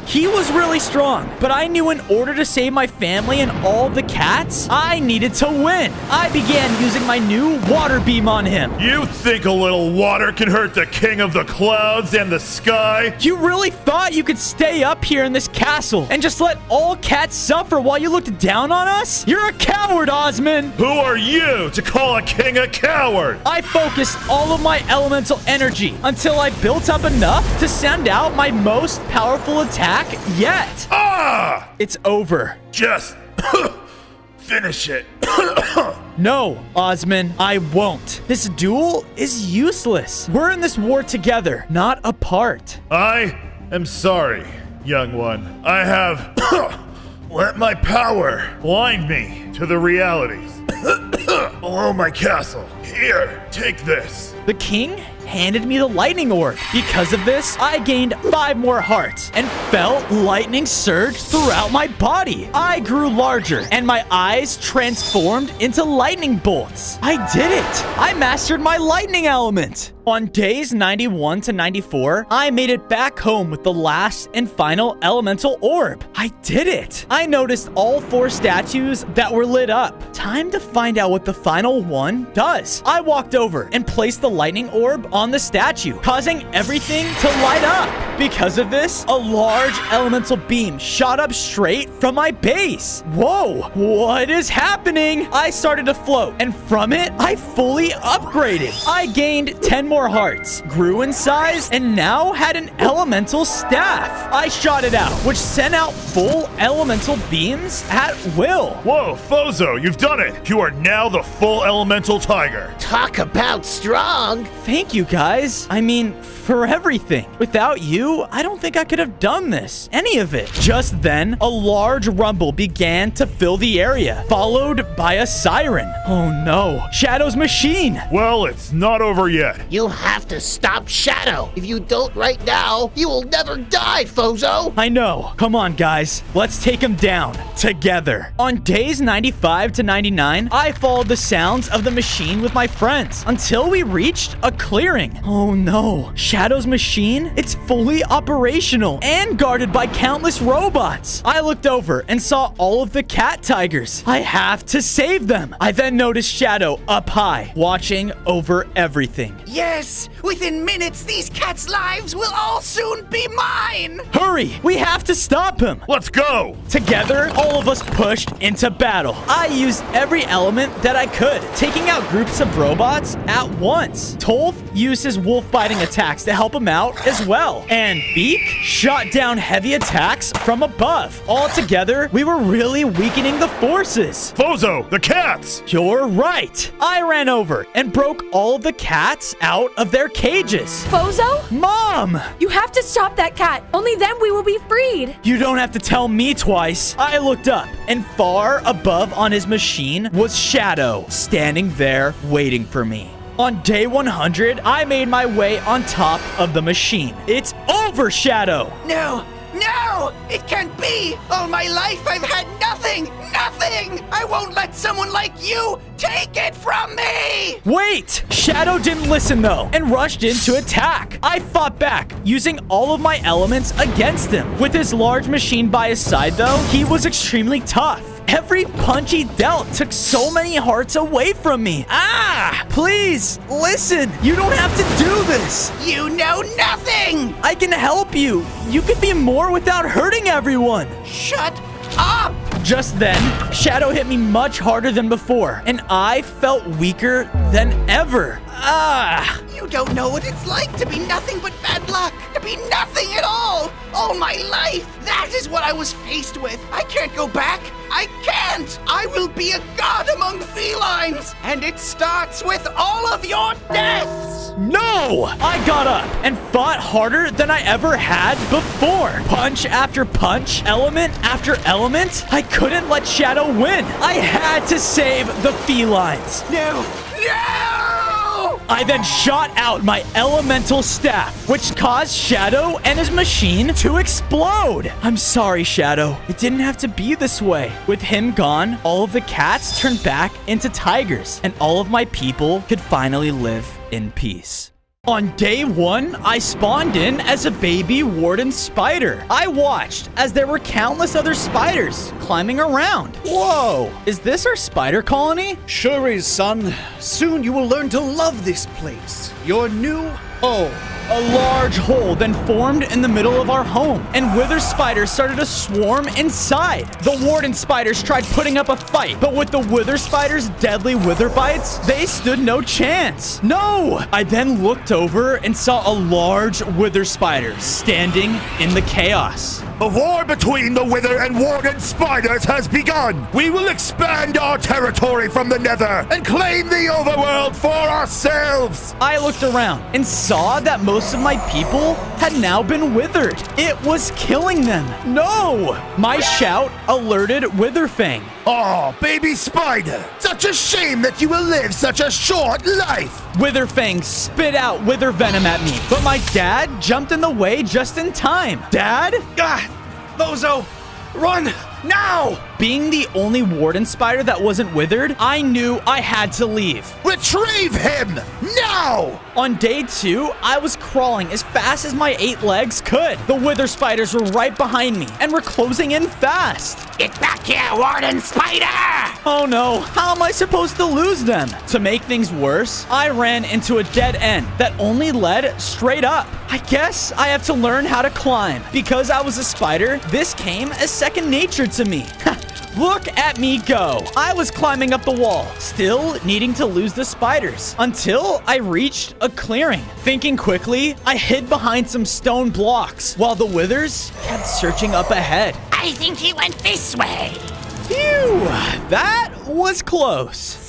He was really strong, but I knew in order to save my family and all the cats, I needed to win. I began using my new water beam on him. You think a little water can hurt the king of the clouds and the sky? You really thought you could stay up here in this castle and just let all cats suffer while you looked down on us? You're a coward, Osmond! Who are you to call a king a coward? I focused all of my elemental energy until I built up enough to send out my most powerful attack yet. It's over. Just finish it. No, Osmond, I won't. This duel is useless. We're in this war together, not apart. I am sorry, young one. I have let my power blind me to the realities below my castle. Here, take this. The king handed me the lightning orb. Because of this, I gained 5 more hearts and felt lightning surge throughout my body. I grew larger and my eyes transformed into lightning bolts. I did it. I mastered my lightning element. On days 91 to 94, I made it back home with the last and final elemental orb. I did it. I noticed all 4 statues that were lit up. Time to find out what the final one does. I walked over and placed the lightning orb on the statue, causing everything to light up. Because of this, a large elemental beam shot up straight from my base. Whoa, what is happening? I started to float, and from it, I fully upgraded. I gained 10 more hearts, grew in size, and now had an elemental staff. I shot it out, which sent out full elemental beams at will. Whoa, Fozo, you've done it. You are now the full elemental tiger. Talk about strong. Thank you, guys. I mean, for everything. Without you, I don't think I could have done this. Any of it. Just then, a large rumble began to fill the area, followed by a siren. Oh no, Shadow's machine. Well, it's not over yet. You'll have to stop Shadow. If you don't right now, you will never die, Fozo. I know. Come on, guys. Let's take him down together. On days 95 to 99, I followed the sounds of the machine with my friends until we reached a clearing. Oh no. Shadow's machine? It's fully operational and guarded by countless robots. I looked over and saw all of the cat tigers. I have to save them. I then noticed Shadow up high, watching over everything. Yes! Within minutes, these cats' lives will all soon be mine! Hurry! We have to stop him! Let's go! Together, all of us pushed into battle. I used every element that I could, taking out groups of robots at once. Tolf used his wolf-biting attacks to help him out as well. And Beak shot down heavy attacks from above. All together, we were really weakening the forces. Fozo, the cats! You're right. I ran over and broke all of the cats out of their cages. Fozo? Mom! You have to stop that cat. Only then we will be freed. You don't have to tell me twice. I looked up, and far above on his machine was Shadow, standing there waiting for me. On day 100, I made my way on top of the machine. It's over, Shadow! No! No! It can't be! All my life I've had nothing! Nothing! I won't let someone like you take it from me! Wait! Shadow didn't listen though, and rushed in to attack. I fought back, using all of my elements against him. With his large machine by his side though, he was extremely tough. Every punch he dealt took so many hearts away from me. Please, listen. You don't have to do this. You know nothing. I can help you. You can be more without hurting everyone. Shut up. Just then, Shadow hit me much harder than before, and I felt weaker than ever. You don't know what it's like to be nothing but bad luck. To be nothing at all. All my life. That is what I was faced with. I can't go back. I can't. I will be a god among felines. And it starts with all of your deaths. No! I got up and fought harder than I ever had before. Punch after punch, element after element. I couldn't let Shadow win. I had to save the felines. No! I then shot out my elemental staff, which caused Shadow and his machine to explode. I'm sorry, Shadow. It didn't have to be this way. With him gone, all of the cats turned back into tigers, and all of my people could finally live in peace. On day 1, I spawned in as a baby warden spider. I watched as there were countless other spiders climbing around. Whoa, is this our spider colony? Sure is, son. Soon you will learn to love this place. Your new home. A large hole then formed in the middle of our home, and wither spiders started to swarm inside. The warden spiders tried putting up a fight, but with the wither spiders' deadly wither bites, they stood no chance. No! I then looked over and saw a large wither spider standing in the chaos. A war between the Wither and Warden spiders has begun. We will expand our territory from the Nether and claim the overworld for ourselves. I looked around and saw that most of my people had now been withered. It was killing them. No! My shout alerted Witherfang. Oh, baby spider. Such a shame that you will live such a short life. Witherfang spit out wither venom at me, but my dad jumped in the way just in time. Dad? Bozo, run now! Being the only warden spider that wasn't withered, I knew I had to leave. Retrieve him now! On day 2, I was crawling as fast as my 8 legs could. The wither spiders were right behind me and were closing in fast. Get back here, warden spider! Oh no, how am I supposed to lose them? To make things worse, I ran into a dead end that only led straight up. I guess I have to learn how to climb. Because I was a spider, this came as second nature to me. Look at me go. I was climbing up the wall, still needing to lose the spiders, until I reached a clearing. Thinking quickly, I hid behind some stone blocks, while the withers kept searching up ahead. I think he went this way. Phew, that was close.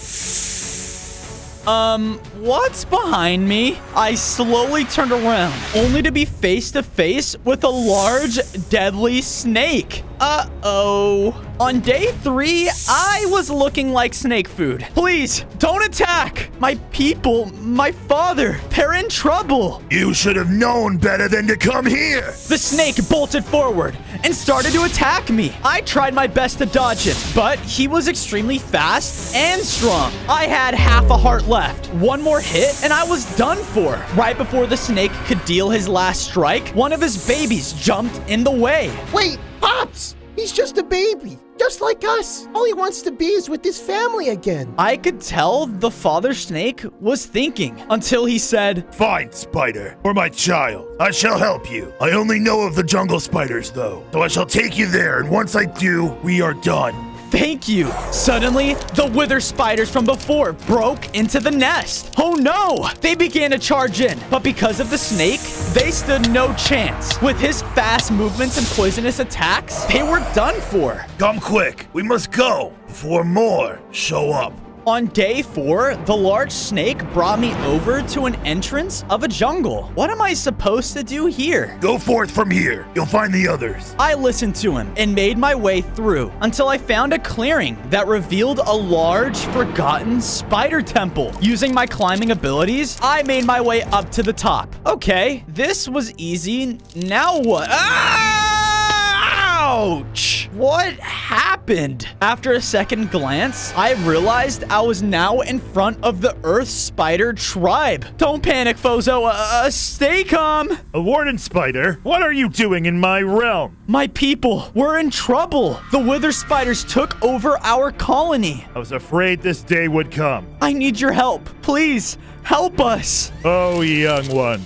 What's behind me? I slowly turned around, only to be face to face with a large, deadly snake. Uh-oh. On day 3, I was looking like snake food. Please, don't attack. My people, my father, they're in trouble. You should have known better than to come here. The snake bolted forward and started to attack me. I tried my best to dodge him, but he was extremely fast and strong. I had half a heart left. One more hit and I was done for. Right before the snake could deal his last strike, one of his babies jumped in the way. Wait, Pops! He's just a baby, just like us. All he wants to be is with his family again. I could tell the father snake was thinking until he said, Fine, spider, or my child. I shall help you. I only know of the jungle spiders, though. So I shall take you there, and once I do, we are done. Thank you. Suddenly, the wither spiders from before broke into the nest. Oh no! They began to charge in, but because of the snake, they stood no chance. With his fast movements and poisonous attacks, they were done for. Come quick. We must go before more show up. On day 4, the large snake brought me over to an entrance of a jungle. What am I supposed to do here? Go forth from here. You'll find the others. I listened to him and made my way through until I found a clearing that revealed a large, forgotten spider temple. Using my climbing abilities, I made my way up to the top. Okay, this was easy. Now what? Ouch! What happened? After a second glance, I realized I was now in front of the Earth Spider tribe. Don't panic, Fozo. Stay calm. A warden spider? What are you doing in my realm? My people were in trouble. The wither spiders took over our colony. I was afraid this day would come. I need your help. Please, help us. Oh, young one.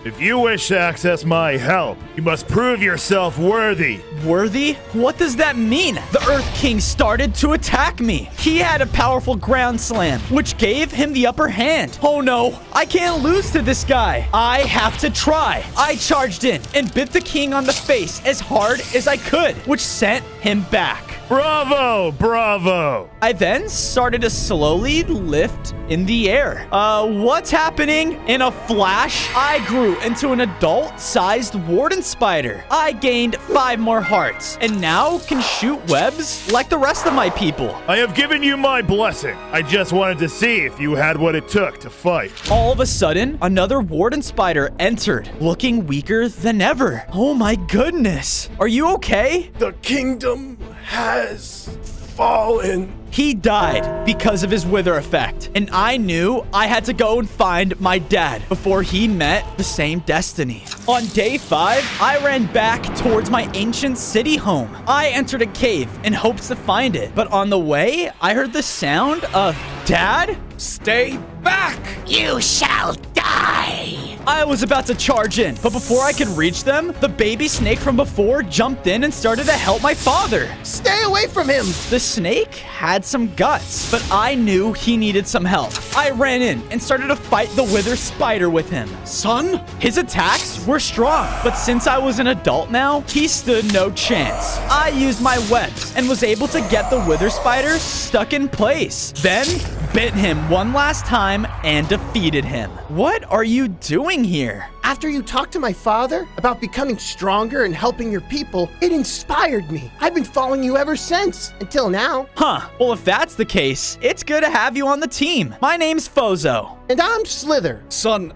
If you wish to access my help, you must prove yourself worthy. Worthy? What does that mean? The Earth King started to attack me. He had a powerful ground slam, which gave him the upper hand. Oh no, I can't lose to this guy. I have to try. I charged in and bit the king on the face as hard as I could, which sent him back. Bravo! Bravo! I then started to slowly lift in the air. What's happening? In a flash, I grew into an adult-sized warden spider. I gained 5 more hearts, and now can shoot webs like the rest of my people. I have given you my blessing. I just wanted to see if you had what it took to fight. All of a sudden, another warden spider entered, looking weaker than ever. Oh my goodness. Are you okay? The kingdom has fallen. He died because of his wither effect, and I knew I had to go and find my dad before he met the same destiny. On day 5, I ran back towards my ancient city home. I entered a cave in hopes to find it, but on the way, I heard the sound of Dad? Stay back! You shall die! I was about to charge in, but before I could reach them, the baby snake from before jumped in and started to help my father. Stay away from him! The snake had some guts, but I knew he needed some help. I ran in and started to fight the wither spider with him. Son? His attacks were strong, but since I was an adult now, he stood no chance. I used my webs and was able to get the wither spider stuck in place. Then bit him one last time and defeated him. What are you doing here? After you talked to my father about becoming stronger and helping your people, it inspired me. I've been following you ever since, until now. Huh. Well, if that's the case, it's good to have you on the team. My name's Fozo. And I'm Slither. Son,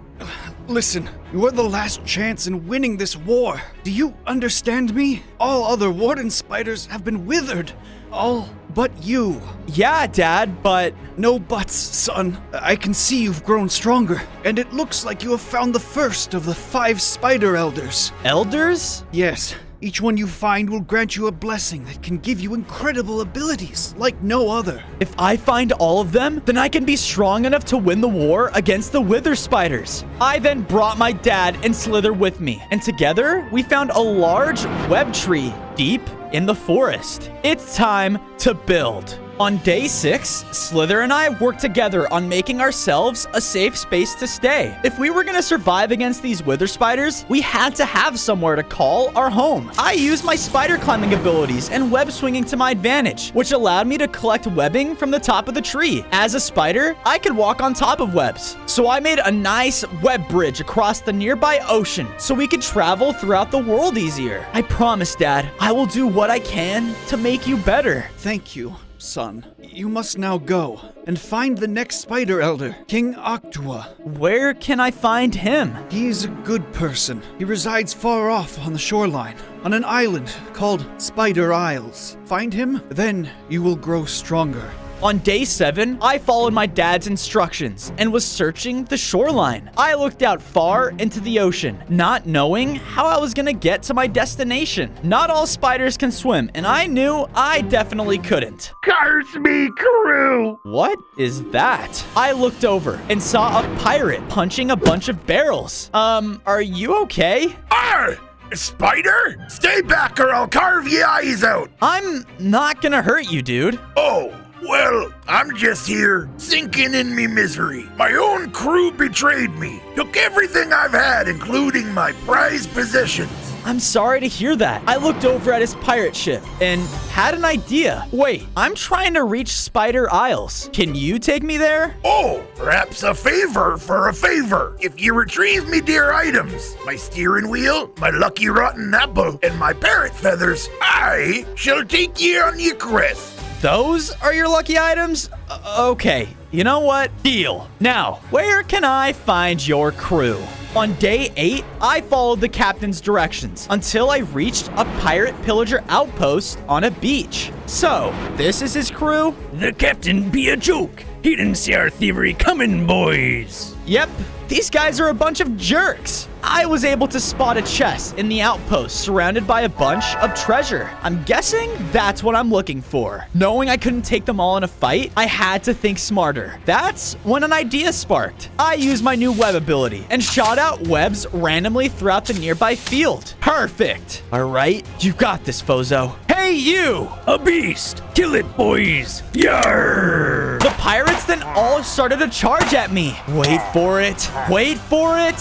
listen. You are the last chance in winning this war. Do you understand me? All other warden spiders have been withered. All but you. Yeah, Dad, but... No buts, son. I can see you've grown stronger, and it looks like you have found the first of the 5 spider elders. Elders? Yes. Each one you find will grant you a blessing that can give you incredible abilities like no other. If I find all of them, then I can be strong enough to win the war against the wither spiders. I then brought my dad and Slither with me, and together we found a large web tree deep in the forest. It's time to build. On day 6, Slither and I worked together on making ourselves a safe space to stay. If we were gonna survive against these wither spiders, we had to have somewhere to call our home. I used my spider climbing abilities and web swinging to my advantage, which allowed me to collect webbing from the top of the tree. As a spider, I could walk on top of webs. So I made a nice web bridge across the nearby ocean so we could travel throughout the world easier. I promise, Dad, I will do what I can to make you better. Thank you, son. You must now go and find the next spider elder, King Octua. Where can I find him? He is a good person. He resides far off on the shoreline, on an island called Spider Isles. Find him, then you will grow stronger. On day 7, I followed my dad's instructions and was searching the shoreline. I looked out far into the ocean, not knowing how I was gonna get to my destination. Not all spiders can swim, and I knew I definitely couldn't. Curse me, crew! What is that? I looked over and saw a pirate punching a bunch of barrels. Are you okay? Arr! Spider? Stay back or I'll carve your eyes out! I'm not gonna hurt you, dude. Oh. Well, I'm just here, sinking in me misery. My own crew betrayed me, took everything I've had, including my prized possessions. I'm sorry to hear that. I looked over at his pirate ship and had an idea. Wait, I'm trying to reach Spider Isles. Can you take me there? Oh, perhaps a favor for a favor. If you retrieve me dear items, my steering wheel, my lucky rotten apple, and my parrot feathers, I shall take you on your quest. Those are your lucky items? Okay, you know what? Deal. Now, where can I find your crew? On day 8, I followed the captain's directions until I reached a pirate pillager outpost on a beach. So, this is his crew? The captain be a joke. He didn't see our thievery coming, boys. Yep, these guys are a bunch of jerks. I was able to spot a chest in the outpost surrounded by a bunch of treasure. I'm guessing that's what I'm looking for. Knowing I couldn't take them all in a fight, I had to think smarter. That's when an idea sparked. I used my new web ability and shot out webs randomly throughout the nearby field. Perfect. All right, you got this, Fozo. Hey, you! A beast! Kill it, boys! Yarr! The pirates then all started to charge at me. Wait for it. Wait for it.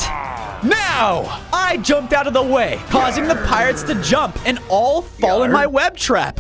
Now! I jumped out of the way, causing the pirates to jump and all fall in my web trap.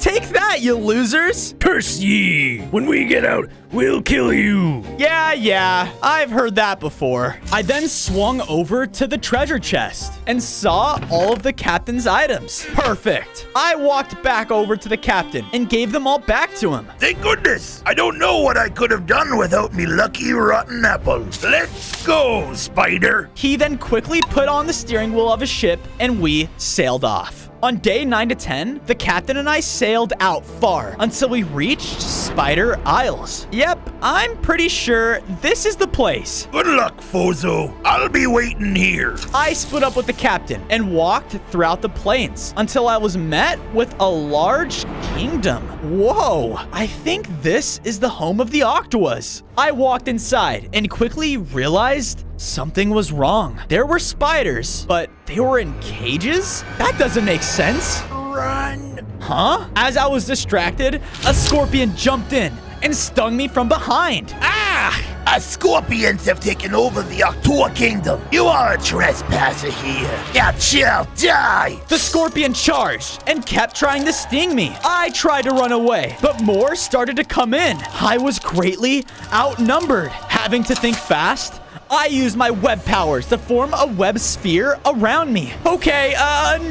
Take that, you losers! Curse ye! When we get out, we'll kill you! Yeah, I've heard that before. I then swung over to the treasure chest and saw all of the captain's items. Perfect. I walked back over to the captain and gave them all back to him. Thank goodness! I don't know what I could have done without me lucky rotten apples. Let's go, Spider! He then quickly put on the steering wheel of his ship and we sailed off. On day 9 to 10, the captain and I sailed out far until we reached Spider Isles. Yep, I'm pretty sure this is the place. Good luck, Fozo. I'll be waiting here. I split up with the captain and walked throughout the plains until I was met with a large kingdom. Whoa, I think this is the home of the Octuas. I walked inside and quickly realized something was wrong. There were spiders, but they were in cages? That doesn't make sense. Run. Huh? As I was distracted, a scorpion jumped in and stung me from behind. Ah! Scorpions have taken over the Octua Kingdom. You are a trespasser here. You shall die. The scorpion charged and kept trying to sting me. I tried to run away, but more started to come in. I was greatly outnumbered. Having to think fast, I used my web powers to form a web sphere around me. Okay,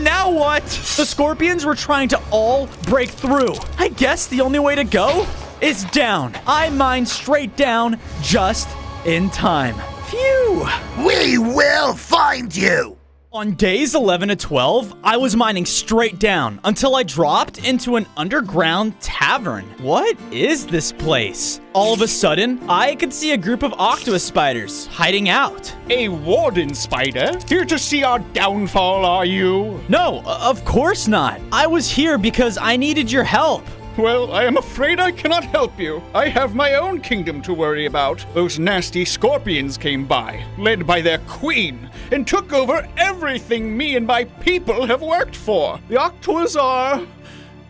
now what? The scorpions were trying to all break through. I guess the only way to go is down. I mined straight down just in time. Phew. We will find you. On days 11 to 12, I was mining straight down until I dropped into an underground tavern. What is this place? All of a sudden, I could see a group of Octopus spiders hiding out. A warden spider? Here to see our downfall, are you? No, of course not. I was here because I needed your help. Well, I am afraid I cannot help you. I have my own kingdom to worry about. Those nasty scorpions came by, led by their queen, and took over everything me and my people have worked for. The Octuas are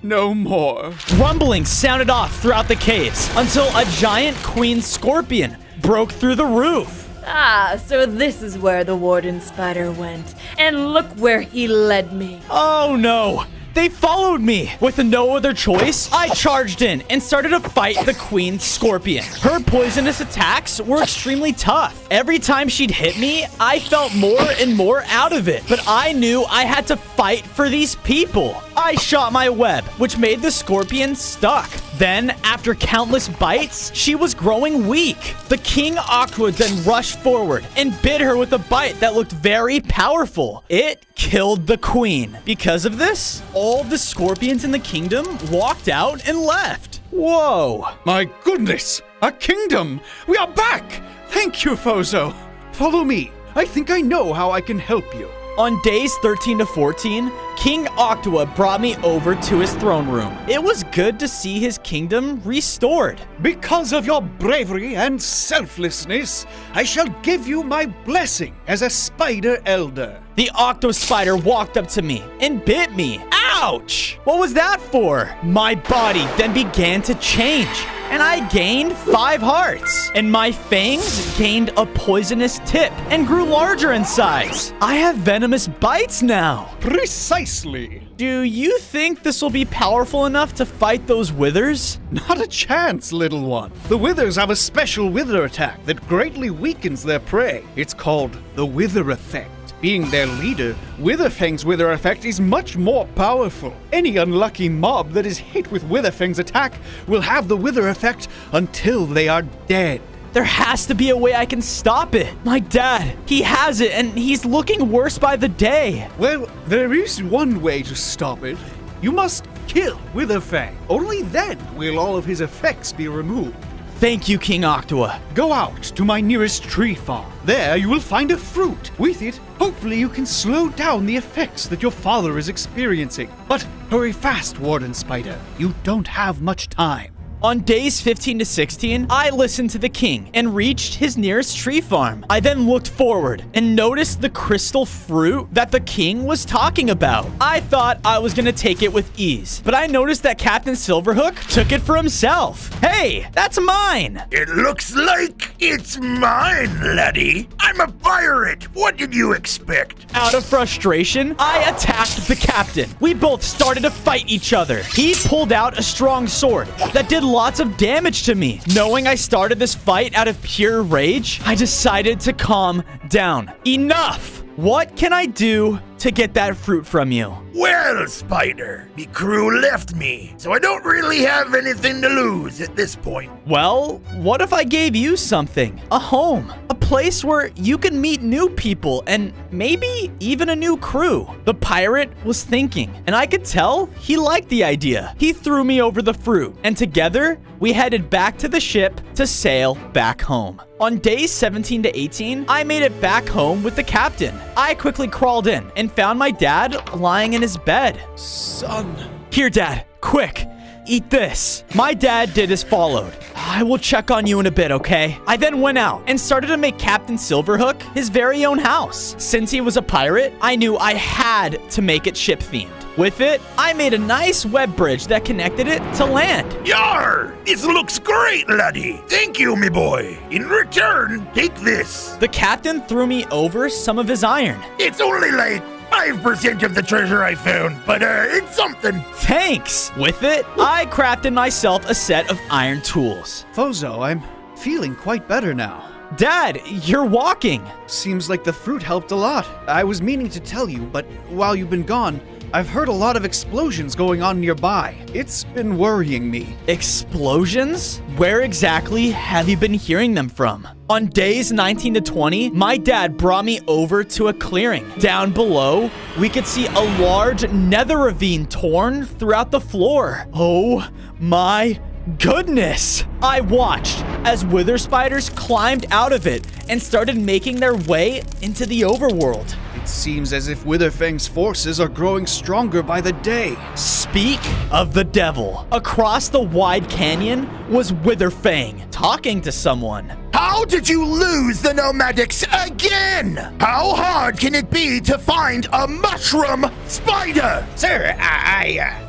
no more. Rumblings sounded off throughout the caves until a giant queen scorpion broke through the roof. Ah, so this is where the warden spider went. And look where he led me. Oh no! They followed me. With no other choice, I charged in and started to fight the queen scorpion. Her poisonous attacks were extremely tough. Every time she'd hit me, I felt more and more out of it. But I knew I had to fight for these people. I shot my web, which made the scorpion stuck. Then, after countless bites, she was growing weak. The King Aqua then rushed forward and bit her with a bite that looked very powerful. It killed the queen. Because of this, all the scorpions in the kingdom walked out and left. Whoa. My goodness, a kingdom! We are back! Thank you, Fozo. Follow me. I think I know how I can help you. On days 13 to 14, King Octua brought me over to his throne room. It was good to see his kingdom restored. Because of your bravery and selflessness, I shall give you my blessing as a spider elder. The octo spider walked up to me and bit me. Ouch! What was that for? My body then began to change, and I gained 5 hearts. And my fangs gained a poisonous tip and grew larger in size. I have venomous bites now. Precisely. Do you think this will be powerful enough to fight those withers? Not a chance, little one. The withers have a special wither attack that greatly weakens their prey. It's called the wither effect. Being their leader, Witherfang's wither effect is much more powerful. Any unlucky mob that is hit with Witherfang's attack will have the wither effect until they are dead. There has to be a way I can stop it. My dad, he has it, and he's looking worse by the day. Well, there is one way to stop it. You must kill Witherfang. Only then will all of his effects be removed. Thank you, King Octua. Go out to my nearest tree farm. There you will find a fruit. With it, hopefully you can slow down the effects that your father is experiencing. But hurry fast, Warden Spider. You don't have much time. On days 15 to 16, I listened to the king and reached his nearest tree farm. I then looked forward and noticed the crystal fruit that the king was talking about. I thought I was gonna take it with ease, but I noticed that Captain Silverhook took it for himself. Hey, that's mine! It looks like it's mine, laddie. I'm a pirate. What did you expect? Out of frustration, I attacked the captain. We both started to fight each other. He pulled out a strong sword that did lots of damage to me. Knowing I started this fight out of pure rage, I decided to calm down. Enough! What can I do to get that fruit from you? Well, Spider, me crew left me, so I don't really have anything to lose at this point. Well, what if I gave you something? A home. A place where you can meet new people and maybe even a new crew. The pirate was thinking, and I could tell he liked the idea. He threw me over the fruit, and together we headed back to the ship to sail back home. On days 17 to 18, I made it back home with the captain. I quickly crawled in and found my dad lying in his bed. Son. Here, Dad, quick. Eat this. My dad did as followed. I will check on you in a bit, okay? I then went out and started to make Captain Silverhook his very own house. Since he was a pirate, I knew I had to make it ship-themed. With it, I made a nice web bridge that connected it to land. Yar! This looks great, laddie. Thank you, me boy. In return, take this. The captain threw me over some of his iron. It's only like 5% of the treasure I found, but it's something. Thanks! With it, I crafted myself a set of iron tools. Fozo, I'm feeling quite better now. Dad, you're walking. Seems like the fruit helped a lot. I was meaning to tell you, but while you've been gone, I've heard a lot of explosions going on nearby. It's been worrying me. Explosions? Where exactly have you been hearing them from? On days 19 to 20, my dad brought me over to a clearing. Down below, we could see a large nether ravine torn throughout the floor. Oh my goodness! I watched as wither spiders climbed out of it and started making their way into the overworld. It seems as if Witherfang's forces are growing stronger by the day. Speak of the devil. Across the wide canyon was Witherfang talking to someone. How did you lose the Nomadics again? How hard can it be to find a mushroom spider? Sir,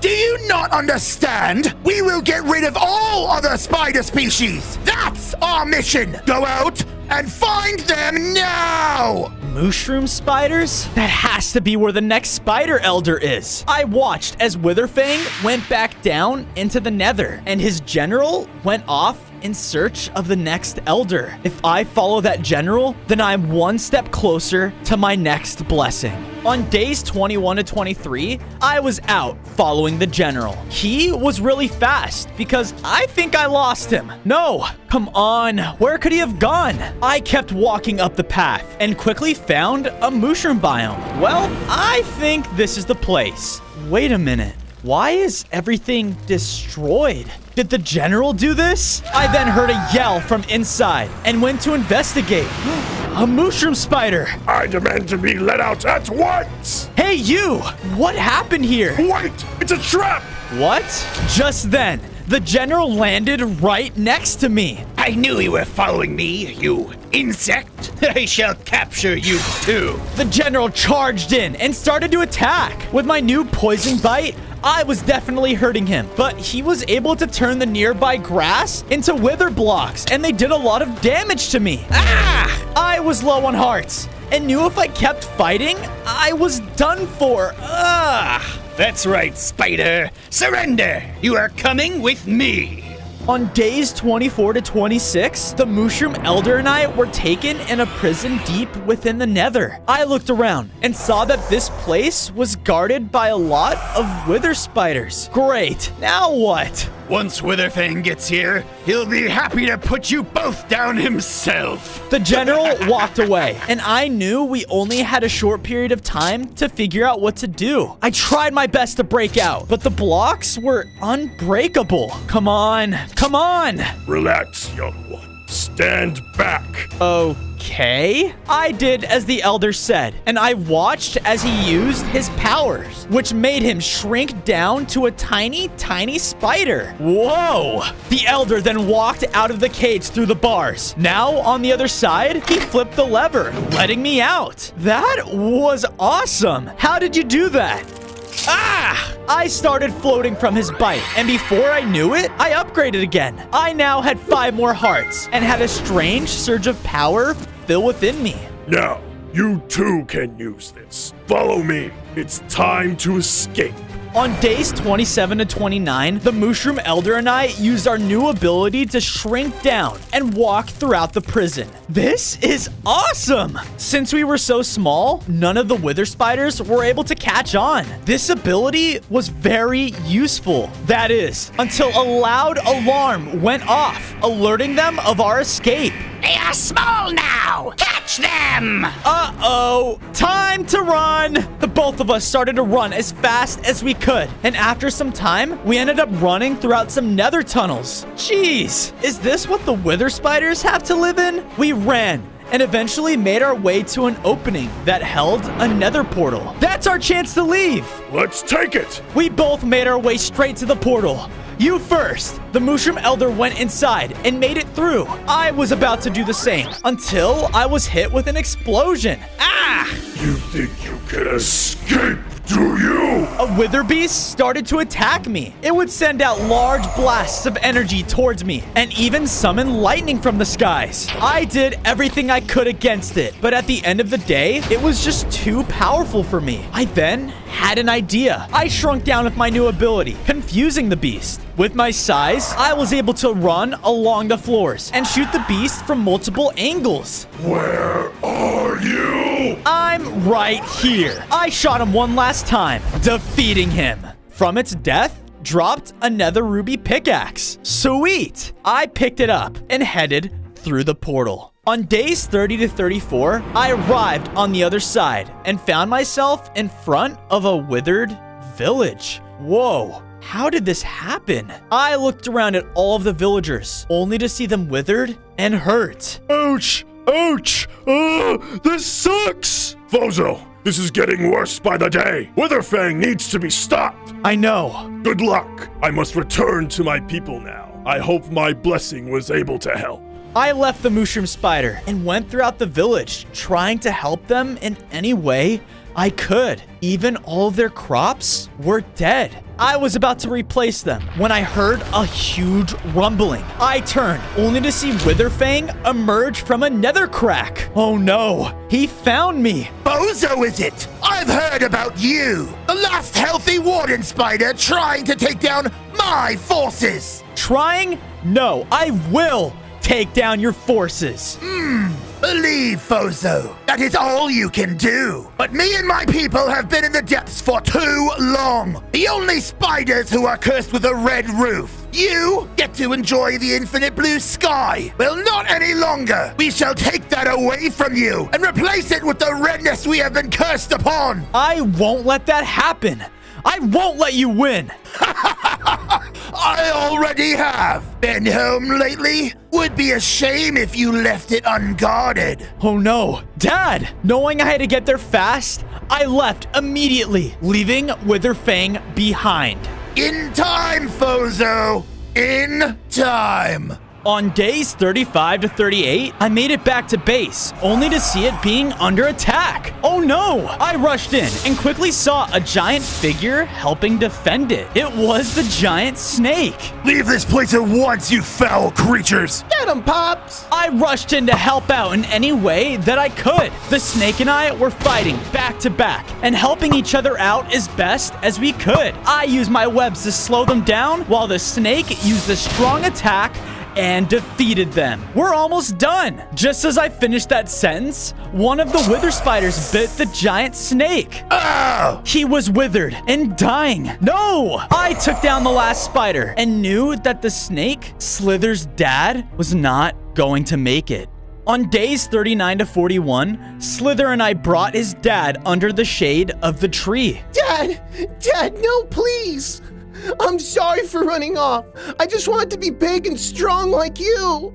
Do you not understand? We will get rid of all other spider species. That's our mission. Go out and find them now! Mushroom spiders? That has to be where the next spider elder is. I watched as Witherfang went back down into the nether, and his general went off in search of the next elder. If I follow that general, then I'm one step closer to my next blessing. On days 21 to 23, I was out following the general. He was really fast because I think I lost him. No, come on, where could he have gone? I kept walking up the path and quickly found a mushroom biome. Well, I think this is the place. Wait a minute. Why is everything destroyed? Did the general do this? I then heard a yell from inside and went to investigate. A mushroom spider! I demand to be let out at once! Hey, you! What happened here? Wait! It's a trap! What? Just then, the general landed right next to me. I knew you were following me, you insect. I shall capture you too. The general charged in and started to attack. With my new poison bite, I was definitely hurting him, but he was able to turn the nearby grass into wither blocks, and they did a lot of damage to me. Ah! I was low on hearts and knew if I kept fighting, I was done for. Ah! That's right, Spider. Surrender. You are coming with me. On days 24 to 26, the Mushroom Elder and I were taken in a prison deep within the Nether. I looked around and saw that this place was guarded by a lot of wither spiders. Great, now what? Once Witherfang gets here, he'll be happy to put you both down himself. The general walked away, and I knew we only had a short period of time to figure out what to do. I tried my best to break out, but the blocks were unbreakable. Come on, come on. Relax, young one. stand back. Okay. I did as the elder said, and I watched as he used his powers, which made him shrink down to a tiny, tiny spider. Whoa! The elder then walked out of the cage through the bars. Now, on the other side, he flipped the lever, letting me out. That was awesome. How did you do that? Ah! I started floating from his bite, and before I knew it, I upgraded again. I now had 5 more hearts, and had a strange surge of power fill within me. Now, you too can use this. Follow me. It's time to escape. On days 27 to 29, the Mushroom Elder and I used our new ability to shrink down and walk throughout the prison. This is awesome! Since we were so small, none of the Wither Spiders were able to catch on. This ability was very useful. That is, until a loud alarm went off, alerting them of our escape. They are small now! Catch them! Uh-oh! Time to run! The both of us started to run as fast as we could, and after some time, we ended up running throughout some nether tunnels. Jeez, is this what the Wither Spiders have to live in? We ran and eventually made our way to an opening that held a nether portal. That's our chance to leave! Let's take it! We both made our way straight to the portal. You first! The Mushroom Elder went inside and made it through. I was about to do the same until I was hit with an explosion. Ah! You think you can escape, do you? A wither beast started to attack me. It would send out large blasts of energy towards me and even summon lightning from the skies. I did everything I could against it, but at the end of the day, it was just too powerful for me. I then had an idea. I shrunk down with my new ability, confusing the beast. With my size, I was able to run along the floors and shoot the beast from multiple angles. Where are you? I'm right here. I shot him one last time, defeating him. From its death, dropped a nether ruby pickaxe. Sweet! I picked it up and headed through the portal. On days 30 to 34, I arrived on the other side and found myself in front of a withered village. Whoa. How did this happen? I looked around at all of the villagers, only to see them withered and hurt. Ouch! Ouch! This sucks! Fozo, this is getting worse by the day. Witherfang needs to be stopped. I know. Good luck. I must return to my people now. I hope my blessing was able to help. I left the Mushroom Spider and went throughout the village, trying to help them in any way I could. Even all of their crops were dead. I was about to replace them when I heard a huge rumbling. I turned, only to see Witherfang emerge from a nether crack. Oh no, he found me. Bozo is it? I've heard about you. The last healthy warden spider trying to take down my forces. Trying? No, I will take down your forces. Believe, Fozo. That is all you can do. But me and my people have been in the depths for too long. The only spiders who are cursed with a red roof. You get to enjoy the infinite blue sky. Well, not any longer. We shall take that away from you and replace it with the redness we have been cursed upon. I won't let that happen. I won't let you win. I already have. Been home lately? Would be a shame if you left it unguarded. Oh no. Dad! Knowing I had to get there fast, I left immediately, leaving Witherfang behind. In time, Fozo. In time. On days 35 to 38, I made it back to base, only to see it being under attack. Oh no! I rushed in and quickly saw a giant figure helping defend it. It was the giant snake. Leave this place at once, you foul creatures! Get him, Pops! I rushed in to help out in any way that I could. The snake and I were fighting back to back and helping each other out as best as we could. I used my webs to slow them down while the snake used a strong attack and defeated them. We're almost done. Just as I finished that sentence, one of the wither spiders bit the giant snake. Oh! He was withered and dying. No! I took down the last spider and knew that the snake, Slither's dad, was not going to make it. On days 39 to 41, Slither and I brought his dad under the shade of the tree. Dad, no, please. I'm sorry for running off. I just wanted to be big and strong like you.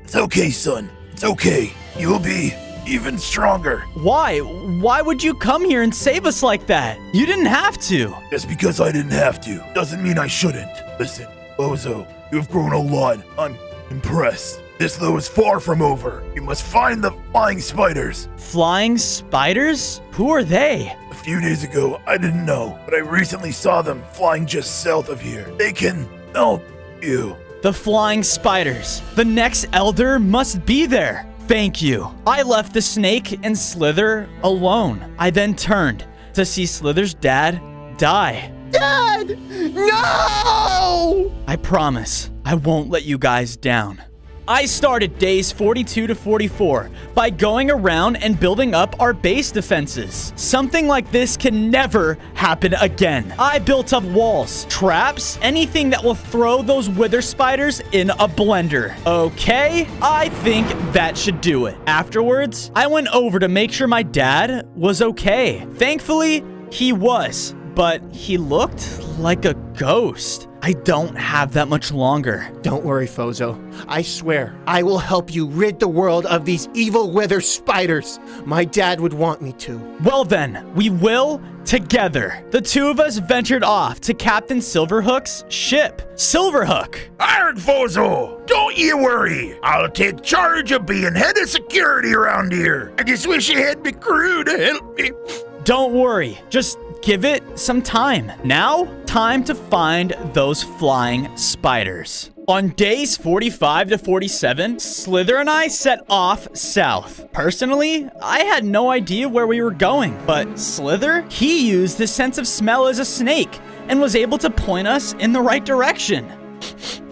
It's okay, son. It's okay. You'll be even stronger. Why? Why would you come here and save us like that? You didn't have to. Just because I didn't have to doesn't mean I shouldn't. Listen, Bozo, you have grown a lot. I'm impressed. This, though, is far from over. You must find the flying spiders. Flying spiders? Who are they? A few days ago, I didn't know, but I recently saw them flying just south of here. They can help you. The flying spiders. The next elder must be there. Thank you. I left the snake and Slither alone. I then turned to see Slither's dad die. Dad! No! I promise I won't let you guys down. I started days 42 to 44 by going around and building up our base defenses. Something like this can never happen again. I built up walls, traps, anything that will throw those wither spiders in a blender. Okay, I think that should do it. Afterwards, I went over to make sure my dad was okay. Thankfully, he was, but he looked like a ghost. I don't have that much longer. Don't worry, Fozo. I swear, I will help you rid the world of these evil wither spiders. My dad would want me to. Well then, we will together. The two of us ventured off to Captain Silverhook's ship. Silverhook! Iron Fozo! Don't you worry. I'll take charge of being head of security around here. I just wish you had my crew to help me. Don't worry. Just give it some time. Now, time to find those flying spiders. On days 45 to 47, Slither and I set off south. Personally, I had no idea where we were going, but Slither, he used his sense of smell as a snake and was able to point us in the right direction.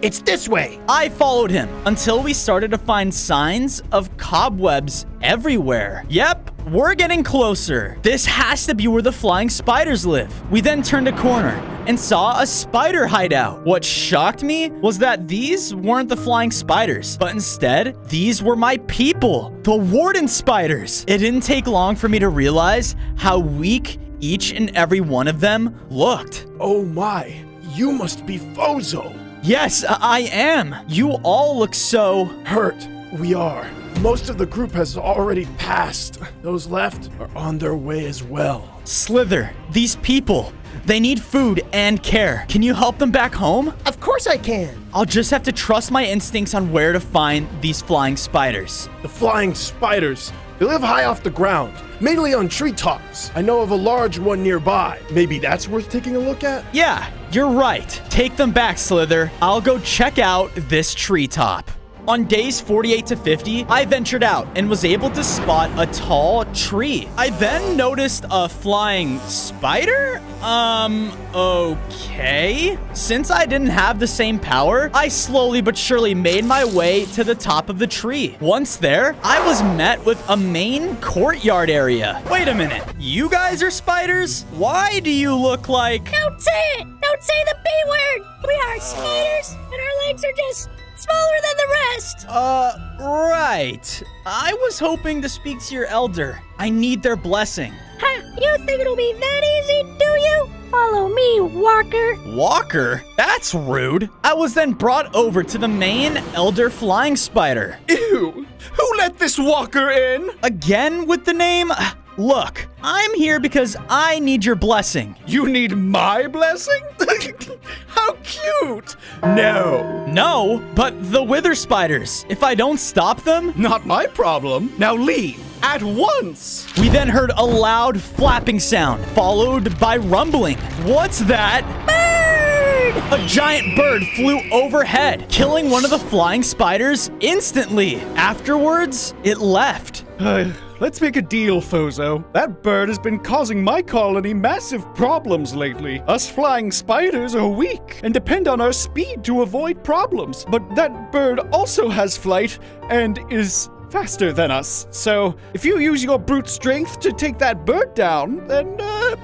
It's this way. I followed him until we started to find signs of cobwebs everywhere. Yep, we're getting closer. This has to be where the flying spiders live. We then turned a corner and saw a spider hideout. What shocked me was that these weren't the flying spiders, but instead, these were my people, the warden spiders. It didn't take long for me to realize how weak each and every one of them looked. Oh my, you must be Fozo. Yes, I am. You all look so hurt. We are. Most of the group has already passed. Those left are on their way as well. Slither, these people, they need food and care. Can you help them back home? Of course I can. I'll just have to trust my instincts on where to find these flying spiders. The flying spiders, they live high off the ground, mainly on treetops. I know of a large one nearby. Maybe that's worth taking a look at? Yeah, you're right. Take them back, Slither. I'll go check out this treetop. On days 48 to 50, I ventured out and was able to spot a tall tree. I then noticed a flying spider? Okay. Since I didn't have the same power, I slowly but surely made my way to the top of the tree. Once there, I was met with a main courtyard area. Wait a minute. You guys are spiders? Why do you look like... Don't say it! Don't say the B word! We are spiders, and our legs are just smaller than the rest. Right. I was hoping to speak to your elder. I need their blessing. Ha! You think it'll be that easy, do you? Follow me, Walker. Walker? That's rude. I was then brought over to the main elder flying spider. Ew! Who let this Walker in? Again with the name? Look, I'm here because I need your blessing. You need my blessing? How cute! No. No, but the wither spiders. If I don't stop them... Not my problem. Now leave. At once. We then heard a loud flapping sound, followed by rumbling. What's that? Bird! A giant bird flew overhead, killing one of the flying spiders instantly. Afterwards, it left. Let's make a deal, Fozo. That bird has been causing my colony massive problems lately. Us flying spiders are weak and depend on our speed to avoid problems. But that bird also has flight and is faster than us. So if you use your brute strength to take that bird down, then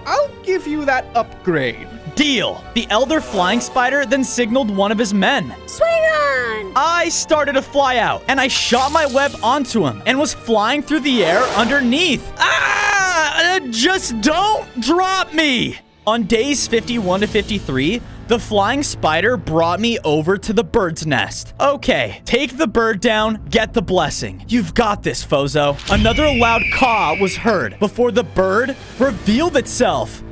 I'll give you that upgrade. Deal. The elder flying spider then signaled one of his men. Swing on! I started to fly out, and I shot my web onto him and was flying through the air underneath. Ah! Just don't drop me! On days 51 to 53, the flying spider brought me over to the bird's nest. Okay, take the bird down, get the blessing. You've got this, Fozo. Another loud caw was heard before the bird revealed itself.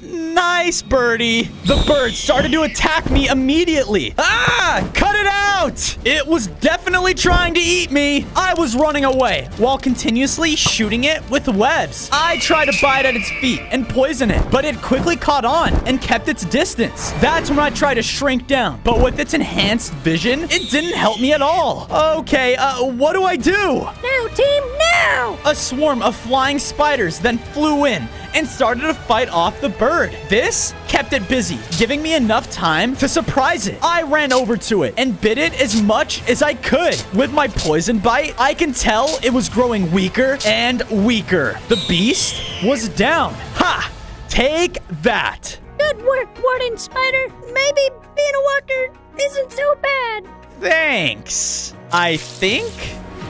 Nice, birdie. The bird started to attack me immediately. Ah, cut it out. It was definitely trying to eat me. I was running away while continuously shooting it with webs. I tried to bite at its feet and poison it, but it quickly caught on and kept its distance. That's when I tried to shrink down, but with its enhanced vision, it didn't help me at all. Okay, what do I do? Now, team, now! A swarm of flying spiders then flew in and started to fight off the bird. This kept it busy, giving me enough time to surprise it. I ran over to it and bit it as much as I could. With my poison bite, I can tell it was growing weaker and weaker. The beast was down. Ha! Take that. Good work, Warden Spider. Maybe being a walker isn't so bad. Thanks. I think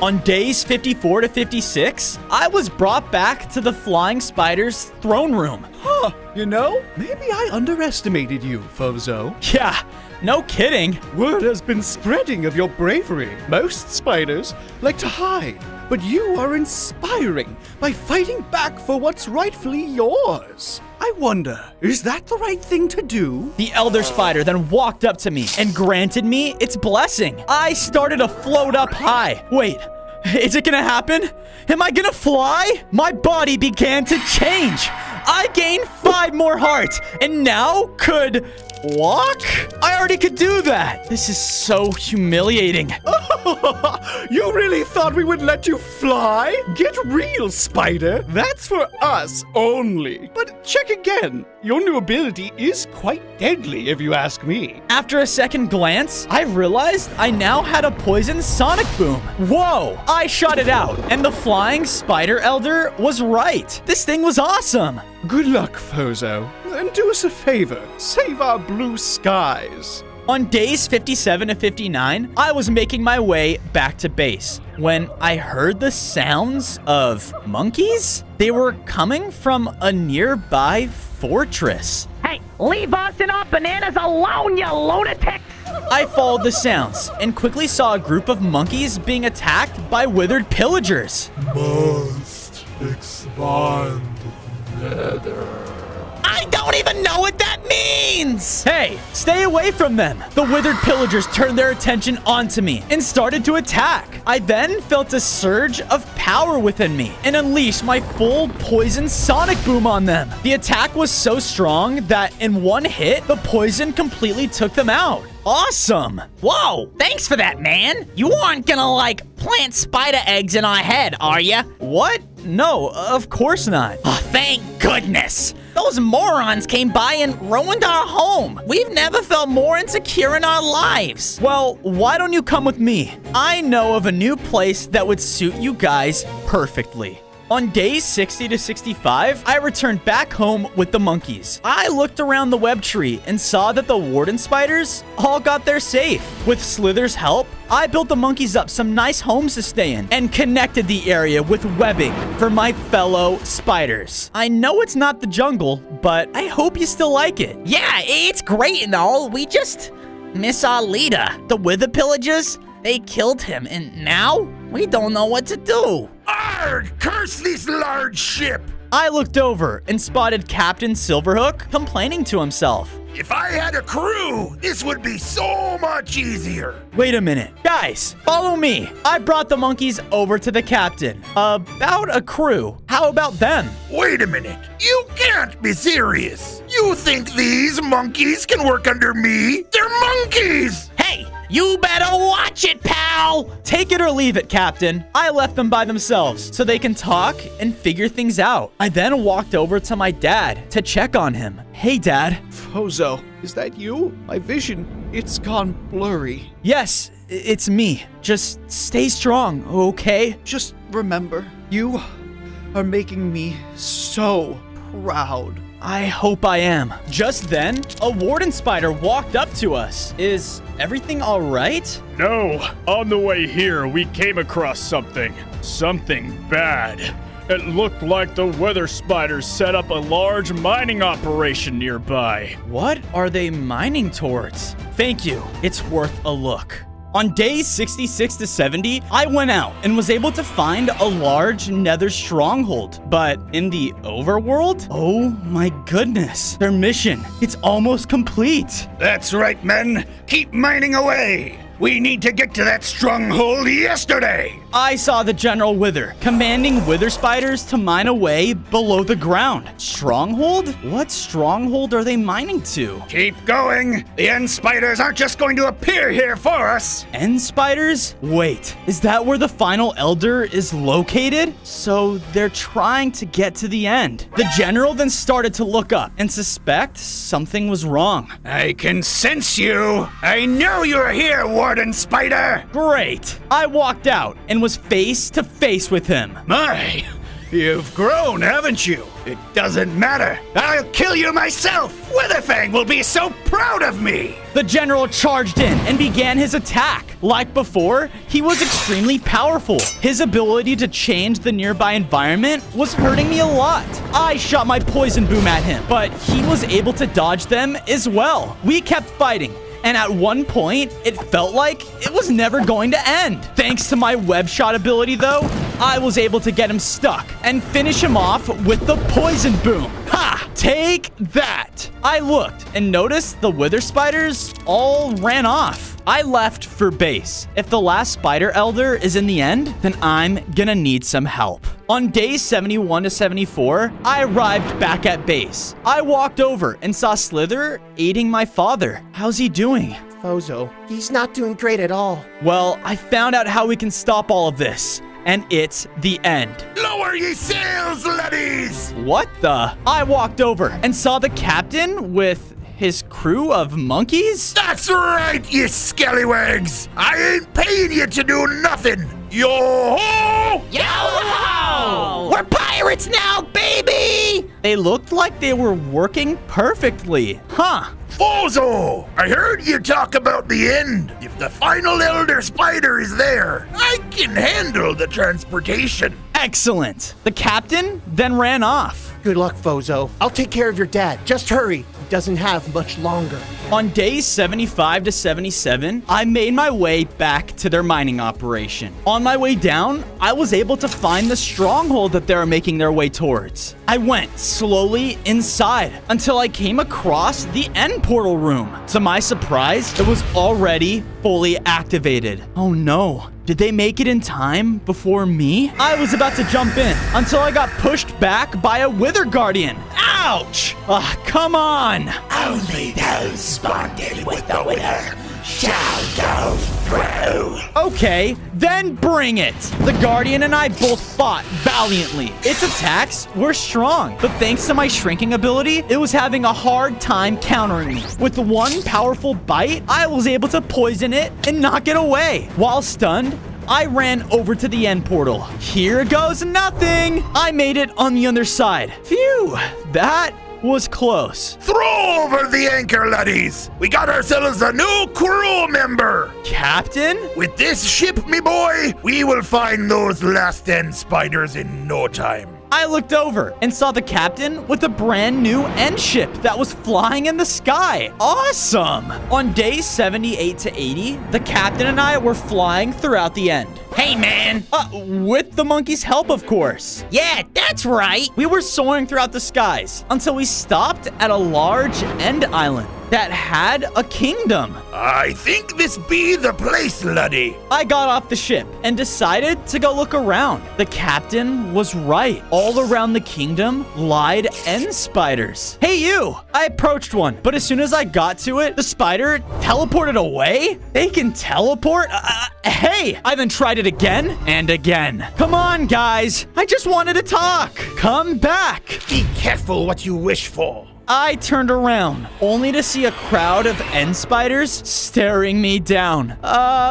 on days 54 to 56, I was brought back to the flying spider's throne room. Huh, you know, maybe I underestimated you, Fozo. Yeah, no kidding. Word has been spreading of your bravery. Most spiders like to hide, but you are inspiring by fighting back for what's rightfully yours. I wonder, is that the right thing to do? The elder spider then walked up to me and granted me its blessing. I started to float up high. Wait, is it gonna happen? Am I gonna fly? My body began to change. I gained 5 more hearts and now could walk? I already could do that. This is so humiliating. You really thought we would let you fly? Get real, Spider. That's for us only. But check again. Your new ability is quite deadly, if you ask me. After a second glance, I realized I now had a poison sonic boom. Whoa! I shot it out, and the flying spider elder was right. This thing was awesome. Good luck, Fozo. And do us a favor. Save our blue skies. On days 57 to 59, I was making my way back to base when I heard the sounds of monkeys. They were coming from a nearby fortress. Hey, leave us and our bananas alone, you lunatics! I followed the sounds and quickly saw a group of monkeys being attacked by withered pillagers. Must expand nether. I don't even know what that means! Hey, stay away from them. The withered pillagers turned their attention onto me and started to attack. I then felt a surge of power within me and unleashed my full poison sonic boom on them. The attack was so strong that in one hit, the poison completely took them out. Awesome. Whoa, thanks for that, man. You aren't gonna, plant spider eggs in our head, are ya? What? No, of course not. Oh, thank goodness. Those morons came by and ruined our home. We've never felt more insecure in our lives. Well, why don't you come with me? I know of a new place that would suit you guys perfectly. On days 60 to 65, I returned back home with the monkeys. I looked around the web tree and saw that the warden spiders all got there safe. With Slither's help, I built the monkeys up some nice homes to stay in and connected the area with webbing for my fellow spiders. I know it's not the jungle, but I hope you still like it. Yeah, it's great and all. We just miss our leader. The wither pillagers, they killed him, and now we don't know what to do. Arrgh! Curse this large ship! I looked over and spotted Captain Silverhook complaining to himself. If I had a crew, this would be so much easier. Wait a minute. Guys, follow me. I brought the monkeys over to the captain. About a crew. How about them? Wait a minute. You can't be serious. You think these monkeys can work under me? They're monkeys! Hey, you better watch it, pal! Take it or leave it, Captain. I left them by themselves so they can talk and figure things out. I then walked over to my dad to check on him. Hey, Dad. Fozo, is that you? My vision, it's gone blurry. Yes, it's me. Just stay strong, okay? Just remember, you are making me so proud. I hope I am. Just then, a warden spider walked up to us. Is everything all right? No. On the way here, we came across something. Something bad. It looked like the weather spiders set up a large mining operation nearby. What are they mining towards? Thank you. It's worth a look. On days 66 to 70, I went out and was able to find a large nether stronghold. But in the overworld? Oh my goodness. Their mission, it's almost complete. That's right, men. Keep mining away. We need to get to that stronghold yesterday. I saw the General Wither commanding wither spiders to mine away below the ground. Stronghold? What stronghold are they mining to? Keep going. The end spiders aren't just going to appear here for us. End spiders? Wait, is that where the final elder is located? So they're trying to get to the end. The general then started to look up and suspect something was wrong. I can sense you. I know you're here, Warden Spider. Great. I walked out and was face to face with him. My, you've grown, haven't you? It doesn't matter. I'll kill you myself. Witherfang will be so proud of me. The general charged in and began his attack. Like before, he was extremely powerful. His ability to change the nearby environment was hurting me a lot. I shot my poison boom at him, but he was able to dodge them as well. We kept fighting. And at one point, it felt like it was never going to end. Thanks to my web shot ability, though, I was able to get him stuck and finish him off with the poison boom. Ha! Take that! I looked and noticed the wither spiders all ran off. I left for base. If the last spider elder is in the end, then I'm gonna need some help. On days 71 to 74, I arrived back at base. I walked over and saw Slither aiding my father. How's he doing? Fozo, he's not doing great at all. Well, I found out how we can stop all of this. And it's the end. Lower ye sails, laddies! What the? I walked over and saw the captain with his crew of monkeys? That's right, you scallywags! I ain't paying you to do nothing! Yo-ho! Yo-ho! We're pirates now, baby! They looked like they were working perfectly. Huh. Fozo! I heard you talk about the end. If the final Elder Spider is there, I can handle the transportation. Excellent. The captain then ran off. Good luck, Fozo. I'll take care of your dad. Just hurry. He doesn't have much longer. On days 75 to 77, I made my way back to their mining operation. On my way down, I was able to find the stronghold that they were making their way towards. I went slowly inside until I came across the end portal room. To my surprise, it was already fully activated. Oh no. Did they make it in time before me? I was about to jump in until I got pushed back by a Wither Guardian. Ouch! Come on! Only those bonded with the Wither shall go through. Okay, then bring it. The Guardian and I both fought valiantly. Its attacks were strong, but thanks to my shrinking ability, it was having a hard time countering me. With one powerful bite, I was able to poison it and knock it away. While stunned, I ran over to the end portal. Here goes nothing. I made it on the other side. Phew, that was close. Throw over the anchor, laddies. We got ourselves a new crew member. Captain? With this ship, me boy, we will find those last end spiders in no time. I looked over and saw the captain with a brand new end ship that was flying in the sky. Awesome! On days 78 to 80, the captain and I were flying throughout the end. Hey, man. With the monkey's help, of course. Yeah, that's right. We were soaring throughout the skies until we stopped at a large end island that had a kingdom. I think this be the place, laddie. I got off the ship and decided to go look around. The captain was right. All around the kingdom lied end spiders. Hey, you! I approached one, but as soon as I got to it, the spider teleported away? They can teleport? Hey! I then tried it again and again. Come on, guys. I just wanted to talk. Come back. Be careful what you wish for. I turned around, only to see a crowd of end spiders staring me down.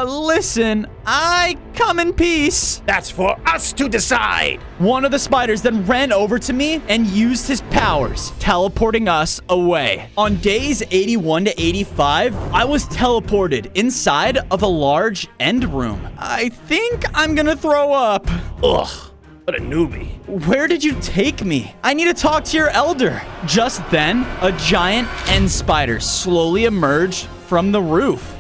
Listen, I come in peace. That's for us to decide. One of the spiders then ran over to me and used his powers, teleporting us away. On days 81 to 85, I was teleported inside of a large end room. I think I'm gonna throw up. Ugh. What a newbie. Where did you take me? I need to talk to your elder. Just then, a giant end spider slowly emerged from the roof.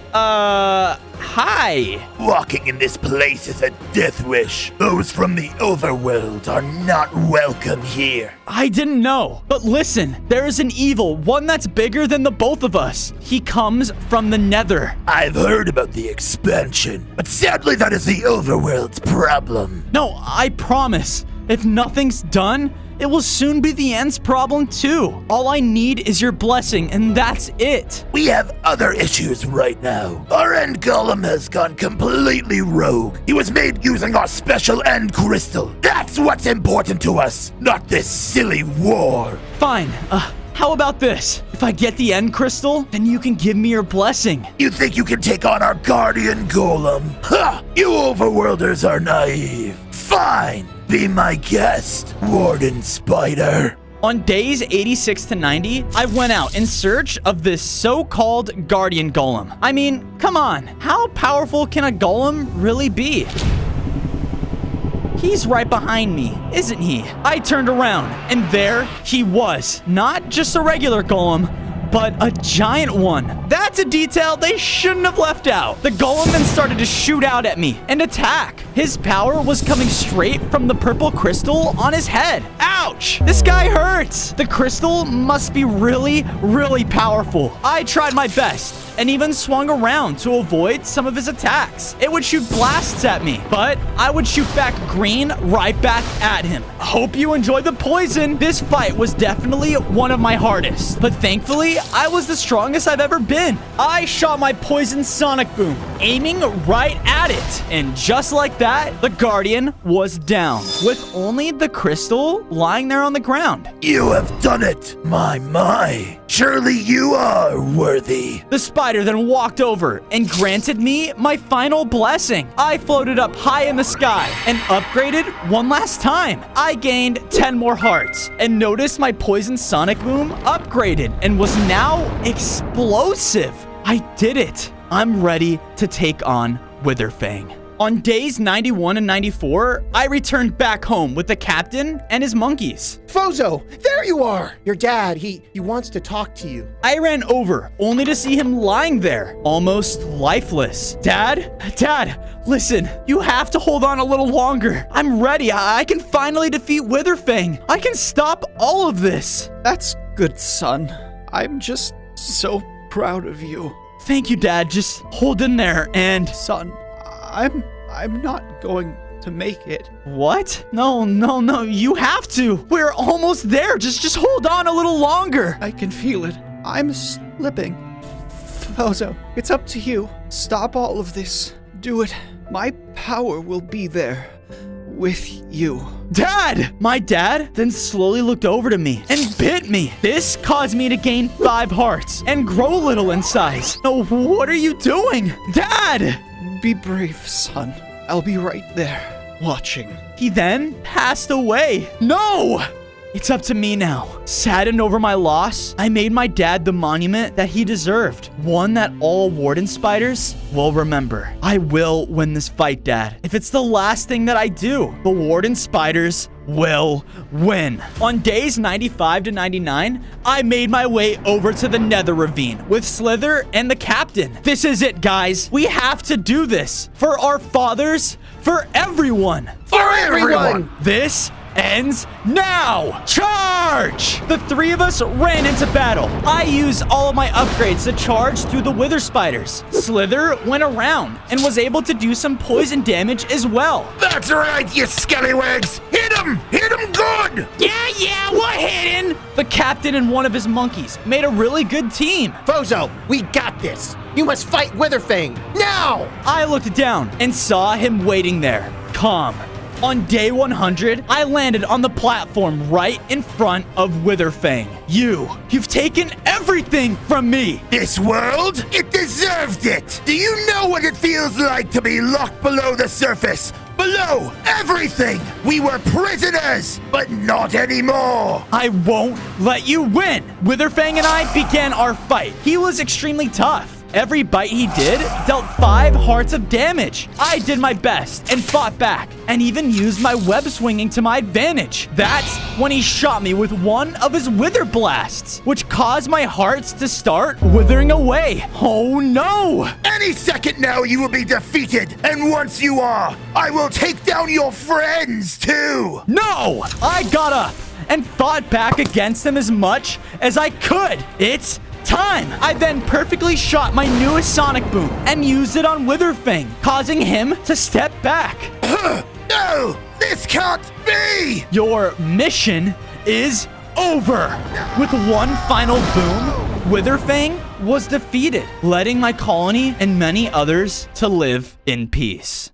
Hi. Walking in this place is a death wish. Those from the overworld are not welcome here. I didn't know. But listen, there is an evil, one that's bigger than the both of us. He comes from the nether. I've heard about the expansion, but sadly that is the overworld's problem. No, I promise. If nothing's done, it will soon be the end's problem too. All I need is your blessing, and that's it. We have other issues right now. Our end golem has gone completely rogue. He was made using our special end crystal. That's what's important to us, not this silly war. Fine. How about this? If I get the end crystal, then you can give me your blessing. You think you can take on our guardian golem? Ha! You overworlders are naive. Fine. Be my guest, Warden Spider. On days 86 to 90, I went out in search of this so-called guardian golem. I mean, come on, how powerful can a golem really be? He's right behind me, isn't he? I turned around, and there he was. Not just a regular golem, but a giant one. That's a detail they shouldn't have left out. The golem then started to shoot out at me and attack. His power was coming straight from the purple crystal on his head. Ouch! This guy hurts. The crystal must be really, really powerful. I tried my best and even swung around to avoid some of his attacks. It would shoot blasts at me, but I would shoot back green right back at him. Hope you enjoyed the poison. This fight was definitely one of my hardest, but thankfully, I was the strongest I've ever been. I shot my poison sonic boom, aiming right at it. And just like that, the Guardian was down, with only the crystal lying there on the ground. You have done it, my. Surely you are worthy. The spider then walked over and granted me my final blessing. I floated up high in the sky and upgraded one last time. I gained 10 more hearts and noticed my poison sonic boom upgraded and was now explosive. I did it. I'm ready to take on Witherfang. On days 91 and 94, I returned back home with the captain and his monkeys. Fozo, there you are! Your dad, he wants to talk to you. I ran over, only to see him lying there, almost lifeless. Dad, listen, you have to hold on a little longer. I'm ready. I can finally defeat Witherfang. I can stop all of this. That's good, son. I'm just so proud of you. Thank you, Dad. Just hold in there and... Son, I'm not going to make it. What? No, you have to. We're almost there. Just hold on a little longer. I can feel it. I'm slipping. Fozo, it's up to you. Stop all of this. Do it. My power will be there with you. Dad! My dad then slowly looked over to me and bit me. This caused me to gain 5 hearts and grow a little in size. No, what are you doing? Dad! Be brave, son. I'll be right there, watching. He then passed away. No! It's up to me now. Saddened over my loss, I made my dad the monument that he deserved. One that all Warden Spiders will remember. I will win this fight, Dad. If it's the last thing that I do, the Warden Spiders will win. On days 95 to 99, I made my way over to the Nether Ravine with Slither and the Captain. This is it, guys. We have to do this. For our fathers, for everyone. For everyone! This ends now! Charge! The 3 of us ran into battle. I used all of my upgrades to charge through the Wither Spiders. Slither went around and was able to do some poison damage as well. That's right, you scallywags! Hit him! Hit him good! Yeah, we're hitting! The captain and one of his monkeys made a really good team. Fozo, we got this! You must fight Witherfang, now! I looked down and saw him waiting there, calm. On day 100, I landed on the platform right in front of Witherfang. You've taken everything from me. This world? It deserved it. Do you know what it feels like to be locked below the surface? Below everything! We were prisoners, but not anymore! I won't let you win! Witherfang and I began our fight. He was extremely tough. Every bite he did dealt 5 hearts of damage. I did my best and fought back, and even used my web swinging to my advantage. That's when he shot me with one of his wither blasts, which caused my hearts to start withering away. Oh no! Any second now you will be defeated, and once you are, I will take down your friends too! No! I got up and fought back against him as much as I could. It's time! I then perfectly shot my newest sonic boom and used it on Witherfang, causing him to step back. No! This can't be! Your mission is over. With one final boom, Witherfang was defeated, letting my colony and many others to live in peace.